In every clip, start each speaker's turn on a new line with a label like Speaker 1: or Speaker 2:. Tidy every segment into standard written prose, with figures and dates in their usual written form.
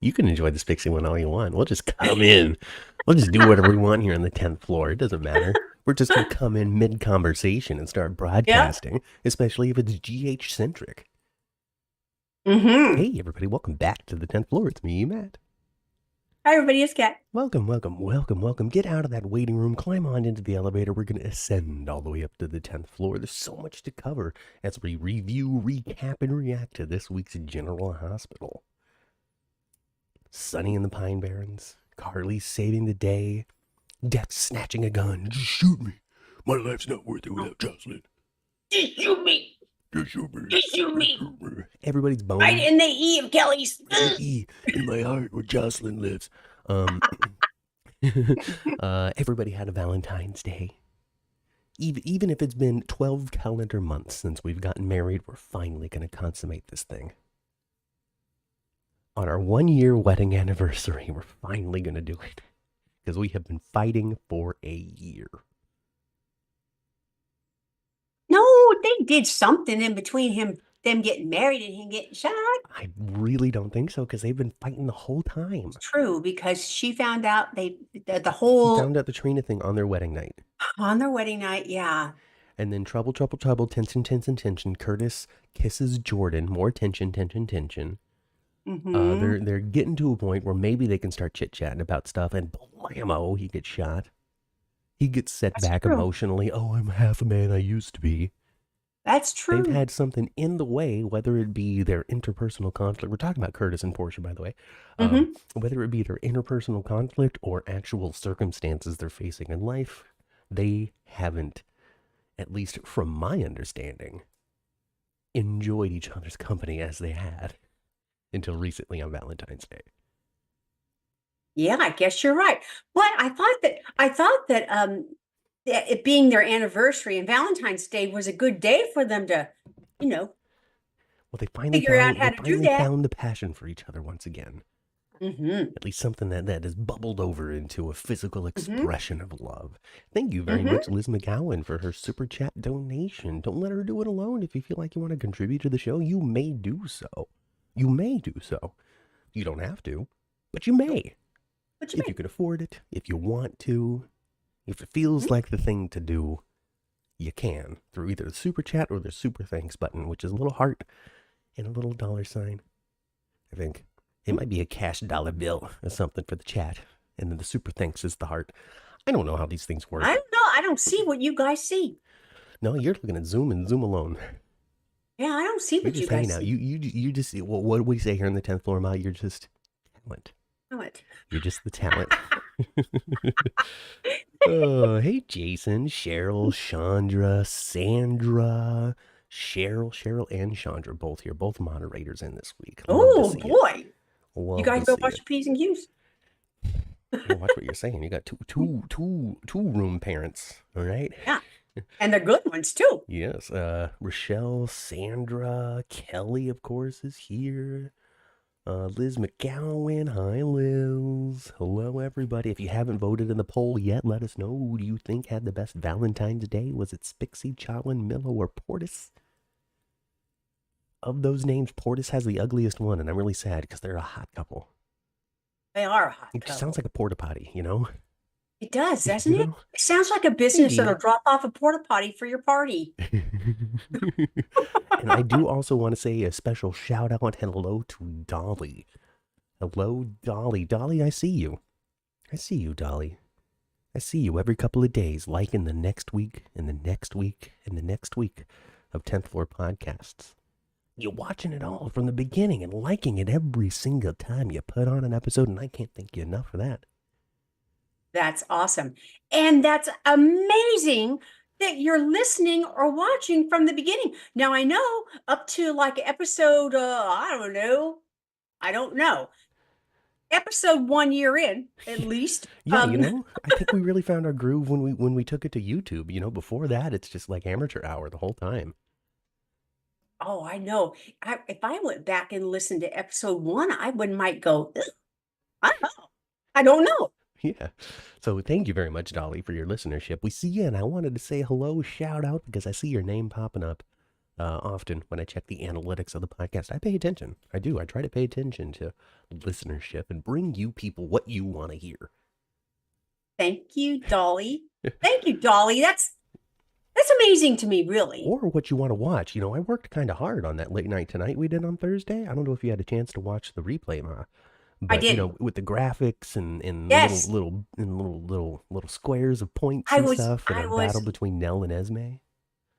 Speaker 1: You can enjoy this Pixie one all you want. We'll just come in. We'll just do whatever we want here on the 10th floor. It doesn't matter. We're just going to come in mid-conversation and start
Speaker 2: Yep.
Speaker 1: broadcasting, especially if it's GH-centric.
Speaker 2: Mm-hmm.
Speaker 1: Hey, everybody. Welcome back to the 10th floor. It's me, Matt.
Speaker 2: Hi, everybody. It's Kat.
Speaker 1: Welcome, welcome, welcome, welcome. Get out of that waiting room. Climb on into the elevator. We're going to ascend all the way up to the 10th floor. There's so much to cover as we review, recap, and react to this week's General Hospital. Sunny in the Pine Barrens. Carly saving the day. Death snatching a gun. Just shoot me. My life's not worth it without Jocelyn.
Speaker 2: Just shoot me.
Speaker 1: Just shoot me.
Speaker 2: Just shoot me.
Speaker 1: Everybody's boning.
Speaker 2: Right in the E of Kelly's.
Speaker 1: E in my heart where Jocelyn lives. Everybody had a Valentine's Day. Even if it's been 12 calendar months since we've gotten married, we're finally going to consummate this thing. On our 1-year wedding anniversary, we're finally going to do it. Because we have been fighting for a year.
Speaker 2: No, they did something in between them getting married and him getting shot.
Speaker 1: I really don't think so, because they've been fighting the whole time.
Speaker 2: It's true, because she found out the
Speaker 1: He
Speaker 2: whole
Speaker 1: found out the Trina thing on their wedding night.
Speaker 2: on their wedding night. Yeah.
Speaker 1: And then trouble, tension, tension, tension. Curtis kisses Jordan. More tension, tension, tension.
Speaker 2: Mm-hmm.
Speaker 1: They're getting to a point where maybe they can start chit-chatting about stuff, and blammo, he gets shot. He gets set
Speaker 2: That's
Speaker 1: back
Speaker 2: true.
Speaker 1: emotionally. Oh, I'm half a man I used to be.
Speaker 2: That's true.
Speaker 1: They've had something in the way, whether it be their interpersonal conflict. We're talking about Curtis and Portia, by the way. Whether it be their interpersonal conflict or actual circumstances they're facing in life, they haven't, at least from my understanding, enjoyed each other's company as they had until recently on Valentine's Day.
Speaker 2: Yeah, I guess you're right. But I thought that it being their anniversary and Valentine's Day was a good day for them to,
Speaker 1: Well, they finally
Speaker 2: figure out how to do that.
Speaker 1: found the passion for each other once again.
Speaker 2: Mm-hmm.
Speaker 1: At least something that has bubbled over into a physical expression of love. Thank you very
Speaker 2: Mm-hmm.
Speaker 1: much, Liz McGowan, for her super chat donation. Don't let her do it alone. If you feel like you want to contribute to the show, you may do so. You may do so. You don't have to, but you may.
Speaker 2: What you
Speaker 1: If
Speaker 2: mean?
Speaker 1: you can afford it, if you want to, if it feels like the thing to do, you can through either the super chat or the super thanks button, which is a little heart and a little $sign. I think it might be a cash dollar bill or something for the chat, and then the super thanks is the heart. I don't know how these things work.
Speaker 2: I don't know. I don't see what you guys see.
Speaker 1: No, you're looking at Zoom and Zoom alone.
Speaker 2: Yeah, I don't see
Speaker 1: You're
Speaker 2: what you
Speaker 1: just
Speaker 2: guys
Speaker 1: hanging out.
Speaker 2: see.
Speaker 1: You just what do we say here on the 10th floor, Matt? You're just talent.
Speaker 2: What?
Speaker 1: You're just the talent. Oh, hey, Jason, Cheryl, Chandra, Sandra, Cheryl, and Chandra both here, both moderators in this week.
Speaker 2: Oh boy, you guys go watch
Speaker 1: it.
Speaker 2: your P's and Q's.
Speaker 1: Watch what you're saying. You got two room parents, all right?
Speaker 2: Yeah, and they're good ones too.
Speaker 1: Yes. Rochelle, Sandra, Kelly, of course, is here. Liz McGowan. Hi, Liz. Hello, everybody. If you haven't voted in the poll yet, let us know. Who do you think had the best Valentine's Day? Was it Spixie, Chalin, Milo, or Portis? Of those names, Portis has the ugliest one, and I'm really sad because they're a hot couple.
Speaker 2: They are a hot
Speaker 1: It just
Speaker 2: couple.
Speaker 1: sounds like a porta potty, you know?
Speaker 2: It does, doesn't it?
Speaker 1: know?
Speaker 2: It sounds like a business
Speaker 1: Indeed.
Speaker 2: that'll drop off a porta potty for your party.
Speaker 1: And I do also want to say a special shout out and hello to Dolly. Hello, Dolly. Dolly, I see you. I see you, Dolly. I see you every couple of days, liking the next week and the next week and the next week of 10th Floor podcasts. You're watching it all from the beginning and liking it every single time you put on an episode, and I can't thank you enough for that.
Speaker 2: That's awesome. And that's amazing that you're listening or watching from the beginning. Now, I know up to like episode, I don't know. Episode 1 year in, at least.
Speaker 1: Yeah, I think we really found our groove when we took it to YouTube. Before that, it's just like amateur hour the whole time.
Speaker 2: Oh, I know. If I went back and listened to episode 1, I might go, "Ugh, I don't know. I don't know.
Speaker 1: Yeah. So thank you very much, Dolly, for your listenership. We see you, and I wanted to say hello, shout out, because I see your name popping up often when I check the analytics of the podcast. I pay attention. I do. I try to pay attention to listenership and bring you people what you want to hear.
Speaker 2: Thank you, Dolly. Thank you, Dolly. That's amazing to me, really.
Speaker 1: Or what you want to watch. You know, I worked kind of hard on that late night tonight we did on Thursday. I don't know if you had a chance to watch the replay, Ma.
Speaker 2: I
Speaker 1: But you
Speaker 2: did.
Speaker 1: know, with the graphics and
Speaker 2: Yes.
Speaker 1: little squares of points
Speaker 2: I
Speaker 1: and
Speaker 2: was
Speaker 1: stuff, and
Speaker 2: I
Speaker 1: a
Speaker 2: was
Speaker 1: battle between Nell and Esme.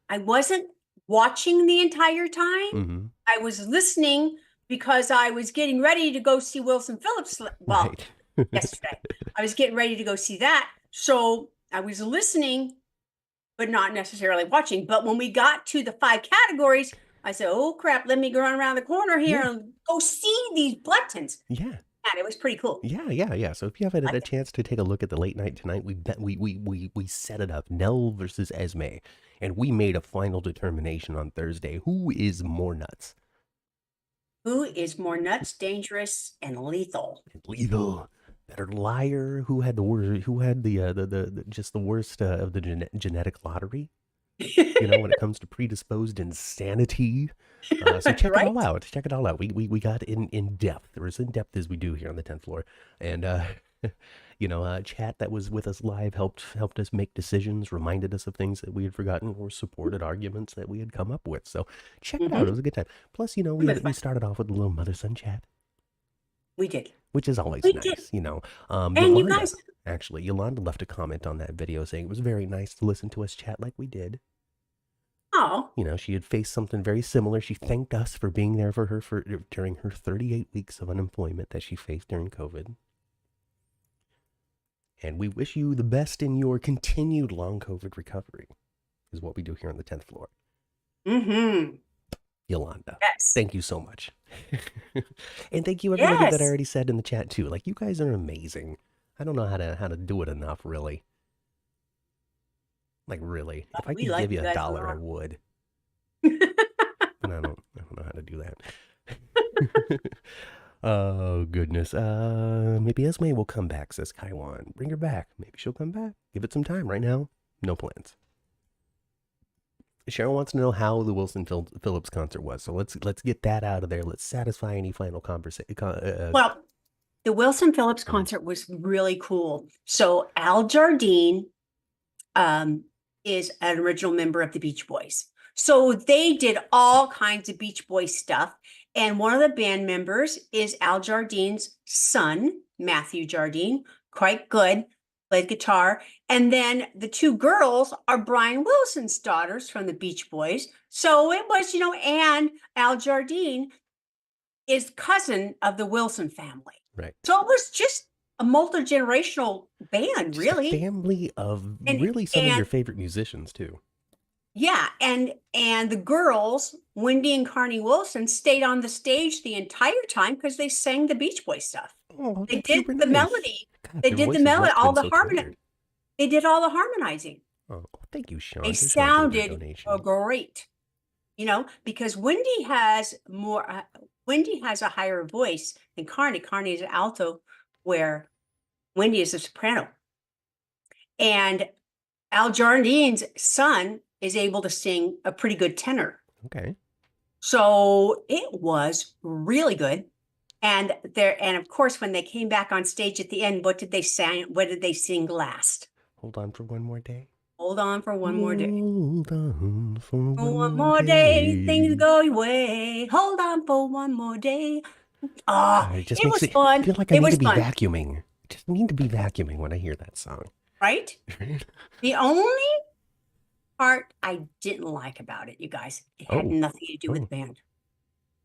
Speaker 2: I wasn't watching the entire time.
Speaker 1: Mm-hmm.
Speaker 2: I was listening because I was getting ready to go see Wilson Phillips. Well,
Speaker 1: Right.
Speaker 2: yesterday. I was getting ready to go see that. So I was listening, but not necessarily watching. But when we got to the 5 categories, I said, oh crap, let me go run around the corner here and go see these buttons.
Speaker 1: Yeah.
Speaker 2: And it was pretty cool.
Speaker 1: Yeah. So if you haven't had a chance to take a look at the late night tonight, we set it up, Nell versus Esme, and we made a final determination on Thursday. Who is more nuts?
Speaker 2: Who is more nuts, dangerous, and lethal?
Speaker 1: Lethal. Better liar. Who had the worst? Who had the just the worst of the genetic lottery? You know, when it comes to predisposed insanity. So check it all out. Check it all out. We got in depth, or as in depth as we do here on the 10th floor. And you know, chat that was with us live helped us make decisions, reminded us of things that we had forgotten, or supported arguments that we had come up with. So check it out. It was a good time. Plus, you know, we started off with a little mother son chat.
Speaker 2: We did.
Speaker 1: Which is always nice, you know.
Speaker 2: And
Speaker 1: Yolanda,
Speaker 2: you guys,
Speaker 1: actually, Yolanda left a comment on that video saying it was very nice to listen to us chat like we did.
Speaker 2: oh,
Speaker 1: You know, she had faced something very similar. She thanked us for being there for her during her 38 weeks of unemployment that she faced during COVID. And we wish you the best in your continued long COVID recovery, is what we do here on the 10th floor.
Speaker 2: mm-hmm.
Speaker 1: Yolanda,
Speaker 2: Yes.
Speaker 1: thank you so much. And thank you everybody that I
Speaker 2: Yes.
Speaker 1: already said in the chat too. Like, you guys are amazing. I don't know how to do it enough, really. Like, really. If I
Speaker 2: We
Speaker 1: could
Speaker 2: like
Speaker 1: give you
Speaker 2: you guys a
Speaker 1: $1, I
Speaker 2: lot.
Speaker 1: would. But I don't know how to do that. Oh, goodness. Maybe Esme will come back, says Kaiwan. Bring her back. Maybe she'll come back. Give it some time. Right now, no plans. Cheryl wants to know how the Wilson Phillips concert was. So let's get that out of there. Let's satisfy any final conversation.
Speaker 2: Well, the Wilson Phillips concert was really cool. So Al Jardine is an original member of the Beach Boys. So they did all kinds of Beach Boys stuff. And one of the band members is Al Jardine's son, Matthew Jardine, quite good, played guitar. And then the 2 girls are Brian Wilson's daughters from the Beach Boys. So it was, you know, and Al Jardine is cousin of the Wilson family.
Speaker 1: Right.
Speaker 2: So it was just a multi-generational band,
Speaker 1: Just
Speaker 2: really.
Speaker 1: a family of really some of your favorite musicians too.
Speaker 2: Yeah, and the girls, Wendy and Carney Wilson, stayed on the stage the entire time because they sang the Beach Boy stuff.
Speaker 1: Oh,
Speaker 2: They
Speaker 1: that's
Speaker 2: did
Speaker 1: super
Speaker 2: the
Speaker 1: nice.
Speaker 2: melody.
Speaker 1: God,
Speaker 2: They
Speaker 1: their
Speaker 2: did the
Speaker 1: voices
Speaker 2: melody,
Speaker 1: must have
Speaker 2: all
Speaker 1: been
Speaker 2: the
Speaker 1: so
Speaker 2: harmony.
Speaker 1: tired.
Speaker 2: They did all the harmonizing.
Speaker 1: Oh, thank you, Sean.
Speaker 2: They
Speaker 1: for Sean for the
Speaker 2: sounded
Speaker 1: donation.
Speaker 2: great, you know, because Wendy has more. Wendy has a higher voice than Carney. Carney is an alto, where Wendy is a soprano. And Al Jardine's son is able to sing a pretty good tenor.
Speaker 1: Okay.
Speaker 2: So it was really good. And of course, when they came back on stage at the end, what did they sing? What did they sing last?
Speaker 1: Hold on for one more day.
Speaker 2: Hold on for one more day.
Speaker 1: Hold on for
Speaker 2: One more day, things go your way. Hold on for one more day. Oh,
Speaker 1: it just
Speaker 2: it
Speaker 1: makes
Speaker 2: was fun.
Speaker 1: I feel like I
Speaker 2: It
Speaker 1: need
Speaker 2: was
Speaker 1: to be
Speaker 2: fun,
Speaker 1: vacuuming. I just need to be vacuuming when I hear that song.
Speaker 2: right? The only part I didn't like about it, you guys, it had nothing to do with the band.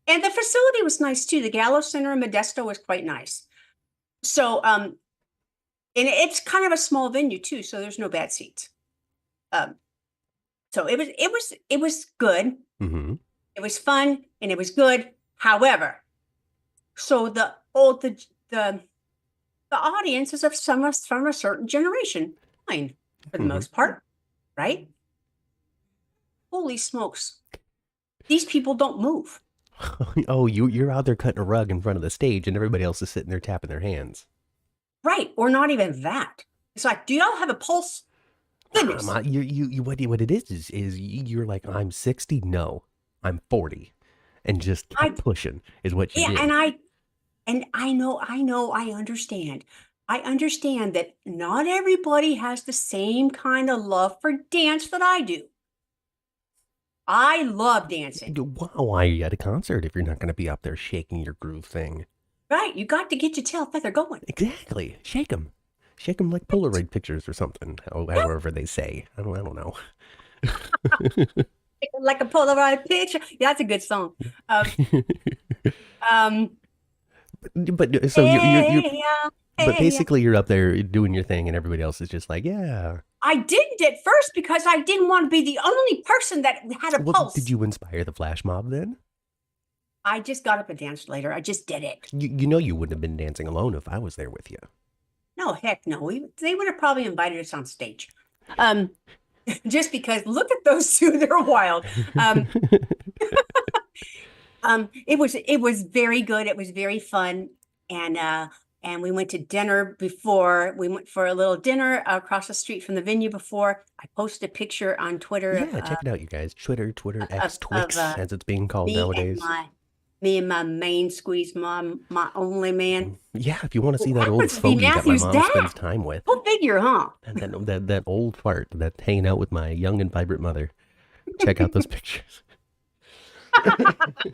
Speaker 2: And the facility was nice too. The Gallows Center in Modesto was quite nice. So, and it's kind of a small venue too, so there's no bad seats. So it was good.
Speaker 1: Mm-hmm.
Speaker 2: It was fun and it was good. However, so the audience is from a certain generation, fine for the most part, right? Holy smokes! These people don't move.
Speaker 1: Oh, you're out there cutting a rug in front of the stage, and everybody else is sitting there tapping their hands.
Speaker 2: Right, or not even that. It's like, do y'all have a pulse? Goodness.
Speaker 1: What it is you're like, I'm 60. No, I'm 40, and just
Speaker 2: I
Speaker 1: kept pushing is what you
Speaker 2: yeah,
Speaker 1: did.
Speaker 2: and I understand. I understand that not everybody has the same kind of love for dance that I do. I love dancing.
Speaker 1: Why are you at a concert if you're not going to be up there shaking your groove thing?
Speaker 2: Right, you got to get your tail feather going.
Speaker 1: Exactly. Shake them. Shake them like
Speaker 2: Right.
Speaker 1: Polaroid pictures or something.
Speaker 2: Yep.
Speaker 1: However they say. I don't know.
Speaker 2: Like a Polaroid picture. Yeah, that's a good song. Um, um,
Speaker 1: But so you're
Speaker 2: hey, yeah,
Speaker 1: but
Speaker 2: hey, yeah.
Speaker 1: basically you're up there doing your thing, and everybody else is just like, yeah.
Speaker 2: I didn't at first because I didn't want to be the only person that had a
Speaker 1: Well, did
Speaker 2: pulse.
Speaker 1: you inspire the flash mob then?
Speaker 2: I just got up and danced later. I just did it.
Speaker 1: You know you wouldn't have been dancing alone if I was there with you.
Speaker 2: No, heck no. They would have probably invited us on stage. Um, just because look at those two, they're wild. Um, it was very good. It was very fun. And we went to dinner before. We went for a little dinner across the street from the venue before. I posted a picture on Twitter
Speaker 1: Yeah, check it out, you guys. Twitter, X,
Speaker 2: of
Speaker 1: Twix, as it's being called
Speaker 2: me and
Speaker 1: nowadays.
Speaker 2: my main squeeze mom, my only man.
Speaker 1: Yeah, if you want to see
Speaker 2: What
Speaker 1: that old
Speaker 2: happens to be
Speaker 1: fogey that my
Speaker 2: Matthew's
Speaker 1: mom spends
Speaker 2: dad?
Speaker 1: time with,
Speaker 2: Go figure, huh?
Speaker 1: and that old fart that's hanging out with my young and vibrant mother, check out those pictures.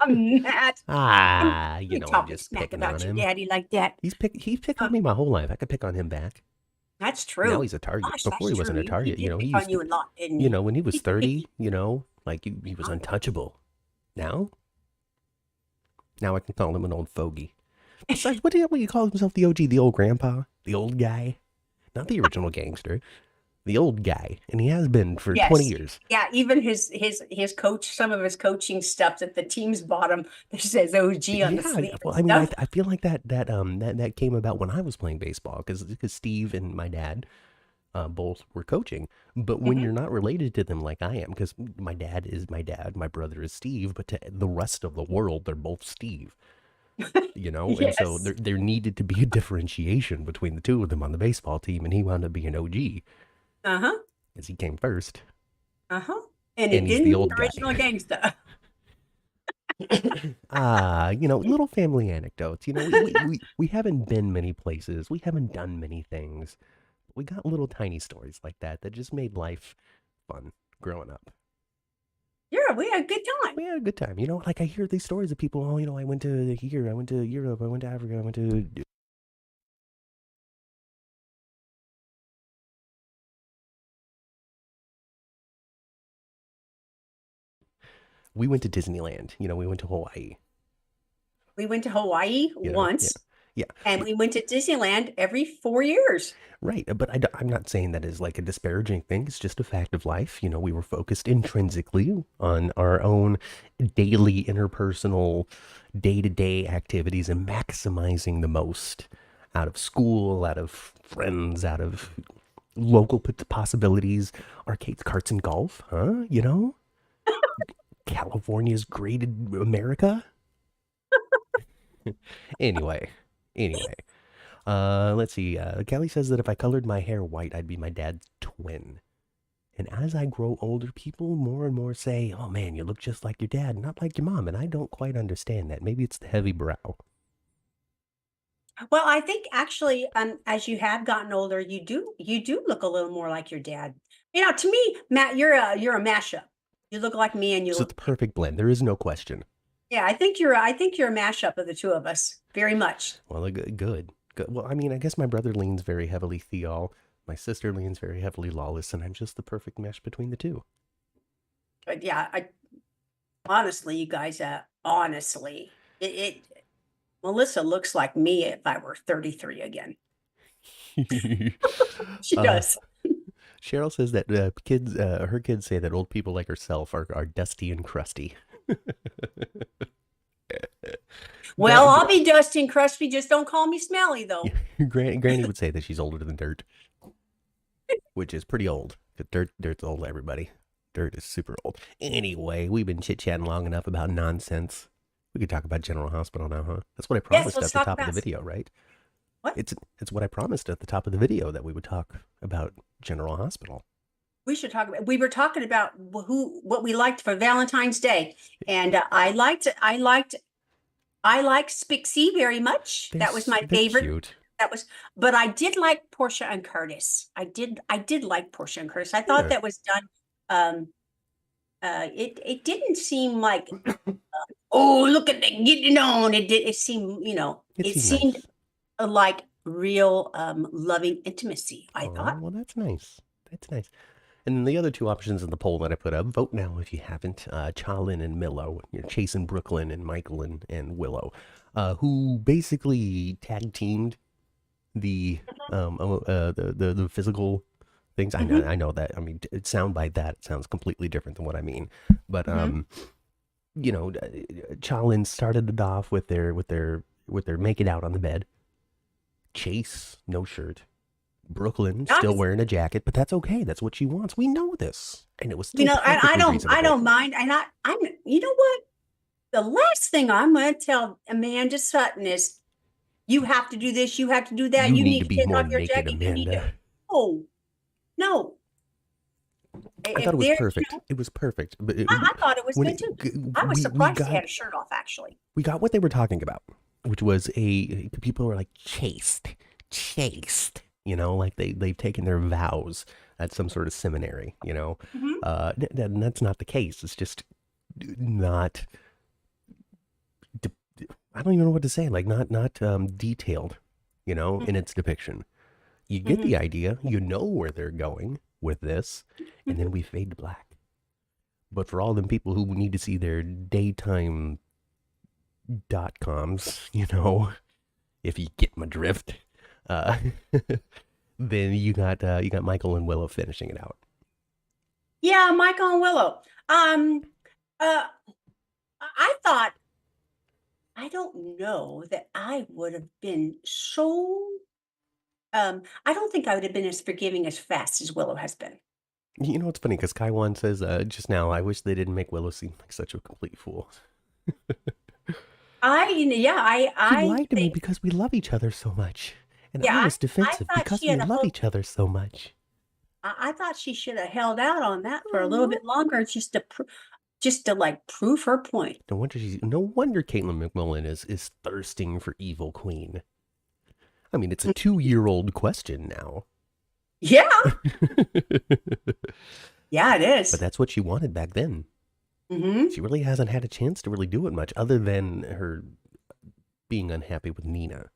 Speaker 2: Matt,
Speaker 1: You
Speaker 2: you
Speaker 1: know, I'm
Speaker 2: talking
Speaker 1: just
Speaker 2: smack
Speaker 1: picking on
Speaker 2: about your
Speaker 1: him.
Speaker 2: daddy like that.
Speaker 1: He's picked on
Speaker 2: Um,
Speaker 1: me my whole life. I could pick on him back.
Speaker 2: that's
Speaker 1: Now
Speaker 2: true.
Speaker 1: he's a target.
Speaker 2: Gosh,
Speaker 1: Before
Speaker 2: that's
Speaker 1: he wasn't
Speaker 2: true.
Speaker 1: a
Speaker 2: He
Speaker 1: target,
Speaker 2: did
Speaker 1: he
Speaker 2: pick on
Speaker 1: used to,
Speaker 2: you a lot, didn't he?
Speaker 1: when he was
Speaker 2: He did.
Speaker 1: 30, like he was untouchable. Now, now I can call him an old fogey. Besides, what do you call himself? The OG, the old grandpa, the old guy, not the original gangster, the old guy, and he has been for 20
Speaker 2: Yes.
Speaker 1: years.
Speaker 2: Yeah, even his coach, some of his coaching stuff at the team's bottom that says OG on the
Speaker 1: Yeah,
Speaker 2: sleeve
Speaker 1: well,
Speaker 2: and
Speaker 1: I mean,
Speaker 2: stuff.
Speaker 1: I feel like that came about when I was playing baseball because Steve and my dad both were coaching. But when
Speaker 2: Hmm.
Speaker 1: you're not related to them like I am, because my dad is my dad, my brother is Steve, but to the rest of the world, they're both Steve. And so
Speaker 2: Yes.
Speaker 1: there needed to be a differentiation between the two of them on the baseball team, and he wound up being OG
Speaker 2: Uh-huh.
Speaker 1: as he came first,
Speaker 2: Uh-huh. And it
Speaker 1: and he's the
Speaker 2: didn't mean
Speaker 1: old guy.
Speaker 2: original gangsta.
Speaker 1: Little family anecdotes. We haven't been many places, we haven't done many things. We got little tiny stories like that just made life fun growing up.
Speaker 2: Yeah, we had a good time.
Speaker 1: We had a good time. Like I hear these stories of people, oh, I went to here, I went to Europe, I went to Africa, I went to. We went to Disneyland. We went to Hawaii.
Speaker 2: We went to Hawaii
Speaker 1: Yeah,
Speaker 2: once,
Speaker 1: yeah,
Speaker 2: and we went to Disneyland every 4 years.
Speaker 1: right. But I'm not saying that is like a disparaging thing. It's just a fact of life. We were focused intrinsically on our own daily interpersonal, day-to-day activities and maximizing the most out of school, out of friends, out of local possibilities, arcades, carts, and golf, huh? California's graded America. Anyway, anyway, let's see. Kelly says that if I colored my hair white, I'd be my dad's twin. And as I grow older, people more and more say, "Oh man, you look just like your dad, not like your mom." And I don't quite understand that. Maybe it's the heavy brow.
Speaker 2: Well, I think actually, as you have gotten older, you do look a little more like your dad. To me, Matt, you're a mashup. You look like me, and you
Speaker 1: So it's
Speaker 2: look.
Speaker 1: the perfect blend. There is no question.
Speaker 2: Yeah, I think you're a mashup of the two of us, very much.
Speaker 1: Well, good. Good. Well, I mean, I guess my brother leans very heavily Theol. My sister leans very heavily Lawless, and I'm just the perfect mesh between the two.
Speaker 2: But yeah, honestly, you guys, honestly, Melissa looks like me if I were 33 again. She
Speaker 1: uh,
Speaker 2: does.
Speaker 1: Cheryl says that her kids say that old people like herself are dusty and crusty.
Speaker 2: Well, I'll be dusty and crusty. Just don't call me smelly, though.
Speaker 1: Granny would say that she's older than dirt, which is pretty old. 'Cause dirt's old, everybody. Dirt is super old. Anyway, we've been chit chatting long enough about nonsense. We could talk about General Hospital now, huh? That's what I
Speaker 2: Yes,
Speaker 1: promised
Speaker 2: let's
Speaker 1: at the
Speaker 2: talk
Speaker 1: top of the
Speaker 2: about
Speaker 1: video, right?
Speaker 2: what?
Speaker 1: It's what I promised at the top of the video that we would talk about General Hospital.
Speaker 2: We should talk about. We were talking about what we liked for Valentine's Day, and I liked Spixie very much. That was my
Speaker 1: They're
Speaker 2: favorite.
Speaker 1: cute.
Speaker 2: That was, but I did like Portia and Curtis. I did like Portia and Curtis. I thought
Speaker 1: Yeah,
Speaker 2: that was done. Um, it didn't seem like, oh, look at that getting on. It did. It seemed,
Speaker 1: it
Speaker 2: it
Speaker 1: seemed
Speaker 2: seemed
Speaker 1: nice.
Speaker 2: like real loving intimacy, I
Speaker 1: Oh,
Speaker 2: thought.
Speaker 1: well, that's nice. That's nice. And then the other two options in the poll that I put up, vote now if you haven't. Chalin and Millo, Chase and Brooklyn and Michael and Willow, who basically tag teamed the physical things.
Speaker 2: Hmm.
Speaker 1: I know that. I mean, it sound by that it sounds completely different than what I mean. But
Speaker 2: Hmm.
Speaker 1: Chalin started it off with their make it out on the bed. Chase no shirt. Brooklyn still wearing a jacket, but that's okay. That's what she wants. We know this, and it was still perfectly
Speaker 2: I
Speaker 1: reasonable.
Speaker 2: don't mind. And I'm, you know what? The last thing I'm going to tell Amanda Sutton is, you have to do this, you have to do that,
Speaker 1: You
Speaker 2: you
Speaker 1: need
Speaker 2: need
Speaker 1: to
Speaker 2: to
Speaker 1: be
Speaker 2: take
Speaker 1: more
Speaker 2: off your
Speaker 1: naked,
Speaker 2: jacket, you need to.
Speaker 1: Amanda.
Speaker 2: Oh, no.
Speaker 1: I thought it
Speaker 2: If
Speaker 1: was
Speaker 2: there,
Speaker 1: perfect. It was perfect. But
Speaker 2: I thought it was
Speaker 1: when
Speaker 2: good too.
Speaker 1: it,
Speaker 2: I was
Speaker 1: we
Speaker 2: surprised he
Speaker 1: got
Speaker 2: had a shirt off, actually.
Speaker 1: we got what they were talking about, which was people were like chaste. Like they've taken their vows at some sort of seminary.
Speaker 2: Hmm.
Speaker 1: That's not the case. It's just not. I don't even know what to say. Like not detailed. In its depiction. You get
Speaker 2: Hmm.
Speaker 1: the idea. You know where they're going with this, and then
Speaker 2: Hmm.
Speaker 1: we fade to black. But for all them people who need to see their daytime .coms, if you get my drift, uh, then you got Michael and Willow finishing it out.
Speaker 2: Yeah, Michael and Willow. Uh, I thought, I don't know that I would have been so, I don't think I would have been as forgiving as fast as Willow has been.
Speaker 1: It's funny because Kaiwan says just now, I wish they didn't make Willow seem like such a complete fool.
Speaker 2: Yeah,
Speaker 1: She
Speaker 2: I
Speaker 1: lied to me
Speaker 2: think,
Speaker 1: because we love each other so much, and
Speaker 2: yeah,
Speaker 1: I was
Speaker 2: I
Speaker 1: defensive
Speaker 2: thought
Speaker 1: because
Speaker 2: she
Speaker 1: we
Speaker 2: had a
Speaker 1: love
Speaker 2: whole,
Speaker 1: each other so much.
Speaker 2: I thought she should have held out on that for a little
Speaker 1: Aw.
Speaker 2: bit longer, just to like prove her point.
Speaker 1: No wonder Caitlin McMullen is thirsting for Evil Queen. I mean, it's a 2-year-old question now.
Speaker 2: Yeah,
Speaker 1: But
Speaker 2: yeah, it is.
Speaker 1: that's what she wanted back then.
Speaker 2: Hmm.
Speaker 1: She really hasn't had a chance to really do it much other than her being unhappy with Nina.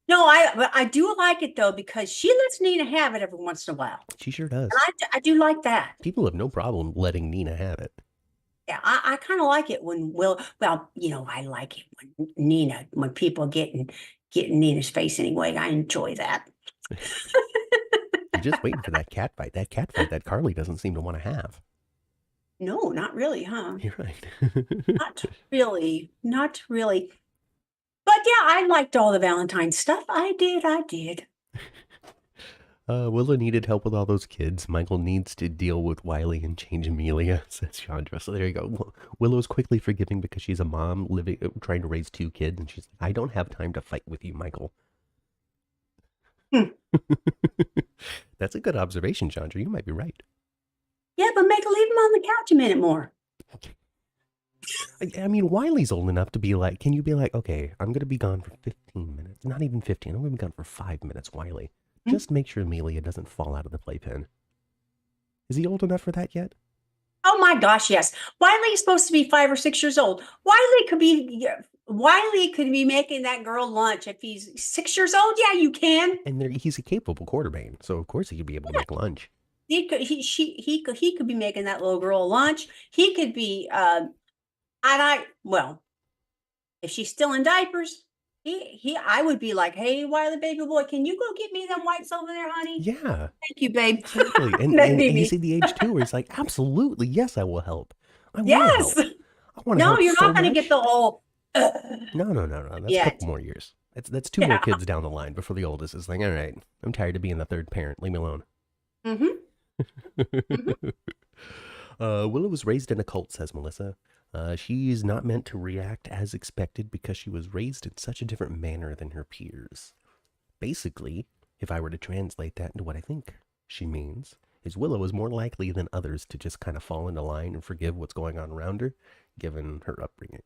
Speaker 2: No, but I do like it though, because she lets Nina have it every once in a while,
Speaker 1: She sure
Speaker 2: and
Speaker 1: does.
Speaker 2: I do like that.
Speaker 1: People have no problem letting Nina have it.
Speaker 2: Yeah, I kind of like it when well, I like it when when people get in Nina's face anyway. I enjoy that.
Speaker 1: You're just waiting for that cat fight. That cat fight that Carly doesn't seem to want to have.
Speaker 2: No, not really, huh?
Speaker 1: You're right.
Speaker 2: Not really. Not really. But yeah, I liked all the Valentine stuff. I did.
Speaker 1: Willow needed help with all those kids. Michael needs to deal with Wiley and change Amelia, says Chandra. So there you go. Willow's quickly forgiving because she's a mom living, trying to raise 2 kids, and she's like, I don't have time to fight with you, Michael.
Speaker 2: Hmm.
Speaker 1: That's a good observation, Chandra. You might be right.
Speaker 2: Yeah, but make leave him on the couch a minute more.
Speaker 1: I mean, Wiley's old enough to be like, can you be like, okay, I'm going to be gone for 15 minutes. Not even 15. I'm going to be gone for 5 minutes, Wiley.
Speaker 2: Hmm?
Speaker 1: Just make sure Amelia doesn't fall out of the playpen. Is he old enough for that yet?
Speaker 2: Oh my gosh, yes. Wiley is supposed to be 5 or 6 years old. Wiley could be making that girl lunch if he's 6 years old. Yeah, you can.
Speaker 1: And he's a capable quarterbain, so of course he could be able to
Speaker 2: Yeah,
Speaker 1: make lunch.
Speaker 2: he could be making that little girl lunch. He could be well, if she's still in diapers, I would be like, hey, Wiley, baby boy, can you go get me them whites over there, honey?
Speaker 1: Yeah,
Speaker 2: Thank you, babe.
Speaker 1: exactly. And,
Speaker 2: That
Speaker 1: and
Speaker 2: made
Speaker 1: he's
Speaker 2: me.
Speaker 1: at the age too where he's like, absolutely, yes, I will help. I want to
Speaker 2: Yes.
Speaker 1: help. I want to
Speaker 2: No,
Speaker 1: help
Speaker 2: you're
Speaker 1: so
Speaker 2: not gonna get
Speaker 1: much.
Speaker 2: the whole
Speaker 1: No. That's a
Speaker 2: yet.
Speaker 1: couple more years. That's two more
Speaker 2: Yeah.
Speaker 1: kids down the line before the oldest is like, all right, I'm tired of being the third parent. Leave me alone.
Speaker 2: Hmm. Hmm.
Speaker 1: Willow was raised in a cult, says Melissa. She's not meant to react as expected because she was raised in such a different manner than her peers. Basically, if I were to translate that into what I think she means, is Willow is more likely than others to just kind of fall into line and forgive what's going on around her, given her upbringing.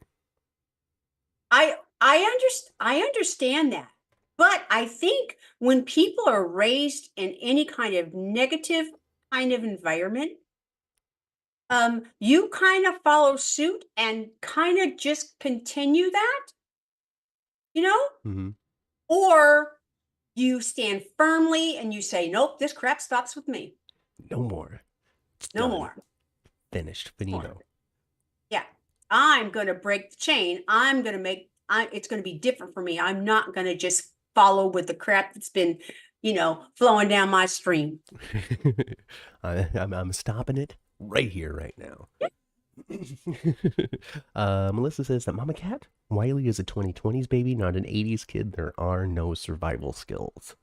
Speaker 2: I understand that. But I think when people are raised in any kind of negative kind of environment, you kind of follow suit and kind of just continue that, you know?
Speaker 1: Mm-hmm.
Speaker 2: Or you stand firmly and you say, "Nope, this crap stops with me.
Speaker 1: No more. It's
Speaker 2: No
Speaker 1: done.
Speaker 2: more.
Speaker 1: Finished.
Speaker 2: More.
Speaker 1: Finito.
Speaker 2: Yeah. I'm going to break the chain. It's going to be different for me. I'm not going to just follow with the crap that's been, flowing down my stream."
Speaker 1: I'm stopping it right here, right now. Melissa says that Mama Cat, Wiley is a 2020s baby, not an 80s kid. There are no survival skills.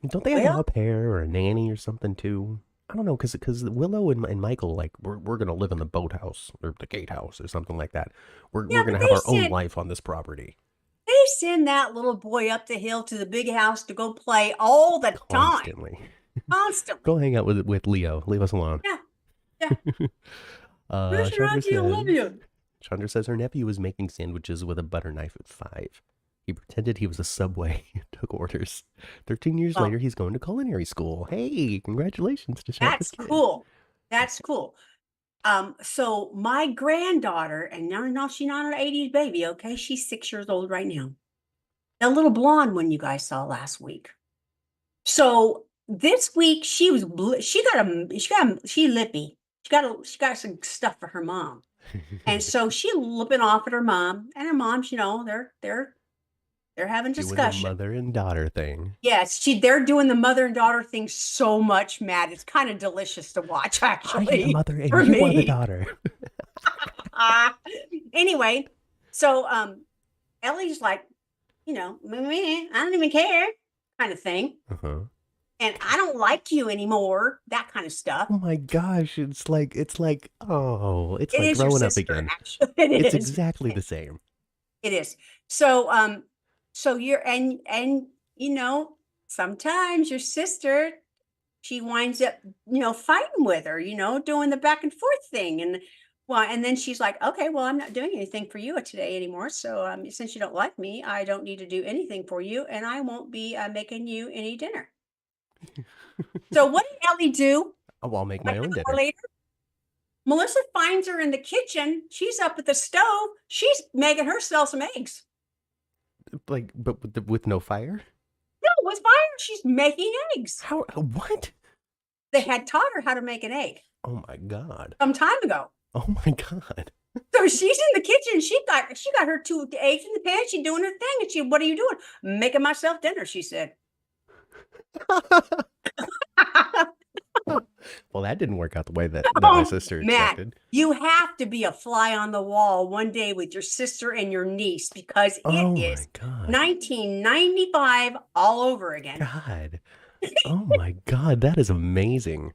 Speaker 1: Don't they have an
Speaker 2: Well,
Speaker 1: au pair or a nanny or something too? I don't know, because Willow and Michael, like, we're gonna live in the boathouse or the gatehouse or something like that. We're
Speaker 2: yeah,
Speaker 1: gonna
Speaker 2: but
Speaker 1: have our own life on this property
Speaker 2: they send that little boy up the hill to the big house to go play all the time,
Speaker 1: constantly.
Speaker 2: constantly.
Speaker 1: Go hang out with Leo. Leave us alone.
Speaker 2: Yeah, yeah. Listen,
Speaker 1: Chandra
Speaker 2: Auntie, I love
Speaker 1: says
Speaker 2: you.
Speaker 1: Chandra says her nephew was making sandwiches with a butter knife at 5. He pretended he was a Subway and took orders. 13 years
Speaker 2: Well,
Speaker 1: later, he's going to culinary school. Hey, congratulations to Chandra's
Speaker 2: that's
Speaker 1: kid.
Speaker 2: cool. That's cool. So my granddaughter, and no, she's not an 80s baby, okay? She's 6 years old right now. The little blonde one you guys saw last week. So this week she was she lippy. She got some stuff for her mom. And so she lipping off at her mom, and her mom's, they're having
Speaker 1: Doing the
Speaker 2: discussion.
Speaker 1: mother and daughter thing.
Speaker 2: Yes, they're doing the mother and daughter thing so much, Matt. It's kind of delicious to watch,
Speaker 1: I am the
Speaker 2: actually,
Speaker 1: mother and
Speaker 2: for
Speaker 1: you are the
Speaker 2: me.
Speaker 1: daughter.
Speaker 2: Anyway, so Ellie's like, "Meh, I don't even care," kind of thing.
Speaker 1: Uh-huh.
Speaker 2: And I don't like you anymore, that kind of stuff.
Speaker 1: Oh my gosh, it's like it's
Speaker 2: It
Speaker 1: like
Speaker 2: is your
Speaker 1: growing up
Speaker 2: sister,
Speaker 1: again.
Speaker 2: actually. It
Speaker 1: It's
Speaker 2: is.
Speaker 1: exactly the same.
Speaker 2: It is. So, so you're and sometimes your sister, she winds up, fighting with her, doing the back and forth thing. And then she's like, "Okay, well, I'm not doing anything for you today anymore. So, since you don't like me, I don't need to do anything for you, and I won't be making you any dinner." So what did Ellie do?
Speaker 1: Oh, I'll make
Speaker 2: Like
Speaker 1: my
Speaker 2: an
Speaker 1: own
Speaker 2: hour
Speaker 1: dinner.
Speaker 2: later, Melissa finds her in the kitchen. She's up at the stove. She's making herself some eggs.
Speaker 1: Like, but with no fire?
Speaker 2: No, with fire. She's making eggs.
Speaker 1: How? What?
Speaker 2: They had taught her how to make an egg
Speaker 1: Oh my god.
Speaker 2: some time ago.
Speaker 1: Oh my god.
Speaker 2: So she's in the kitchen. She got her two eggs in the pan. She's doing her thing. And what are you doing? Making myself dinner, she said.
Speaker 1: Well, that didn't work out the way that my
Speaker 2: Oh,
Speaker 1: sister
Speaker 2: Matt,
Speaker 1: expected.
Speaker 2: you have to be a fly on the wall one day with your sister and your niece, because it
Speaker 1: Oh
Speaker 2: is
Speaker 1: my god.
Speaker 2: 1995 all over again.
Speaker 1: God. Oh my god, that is amazing.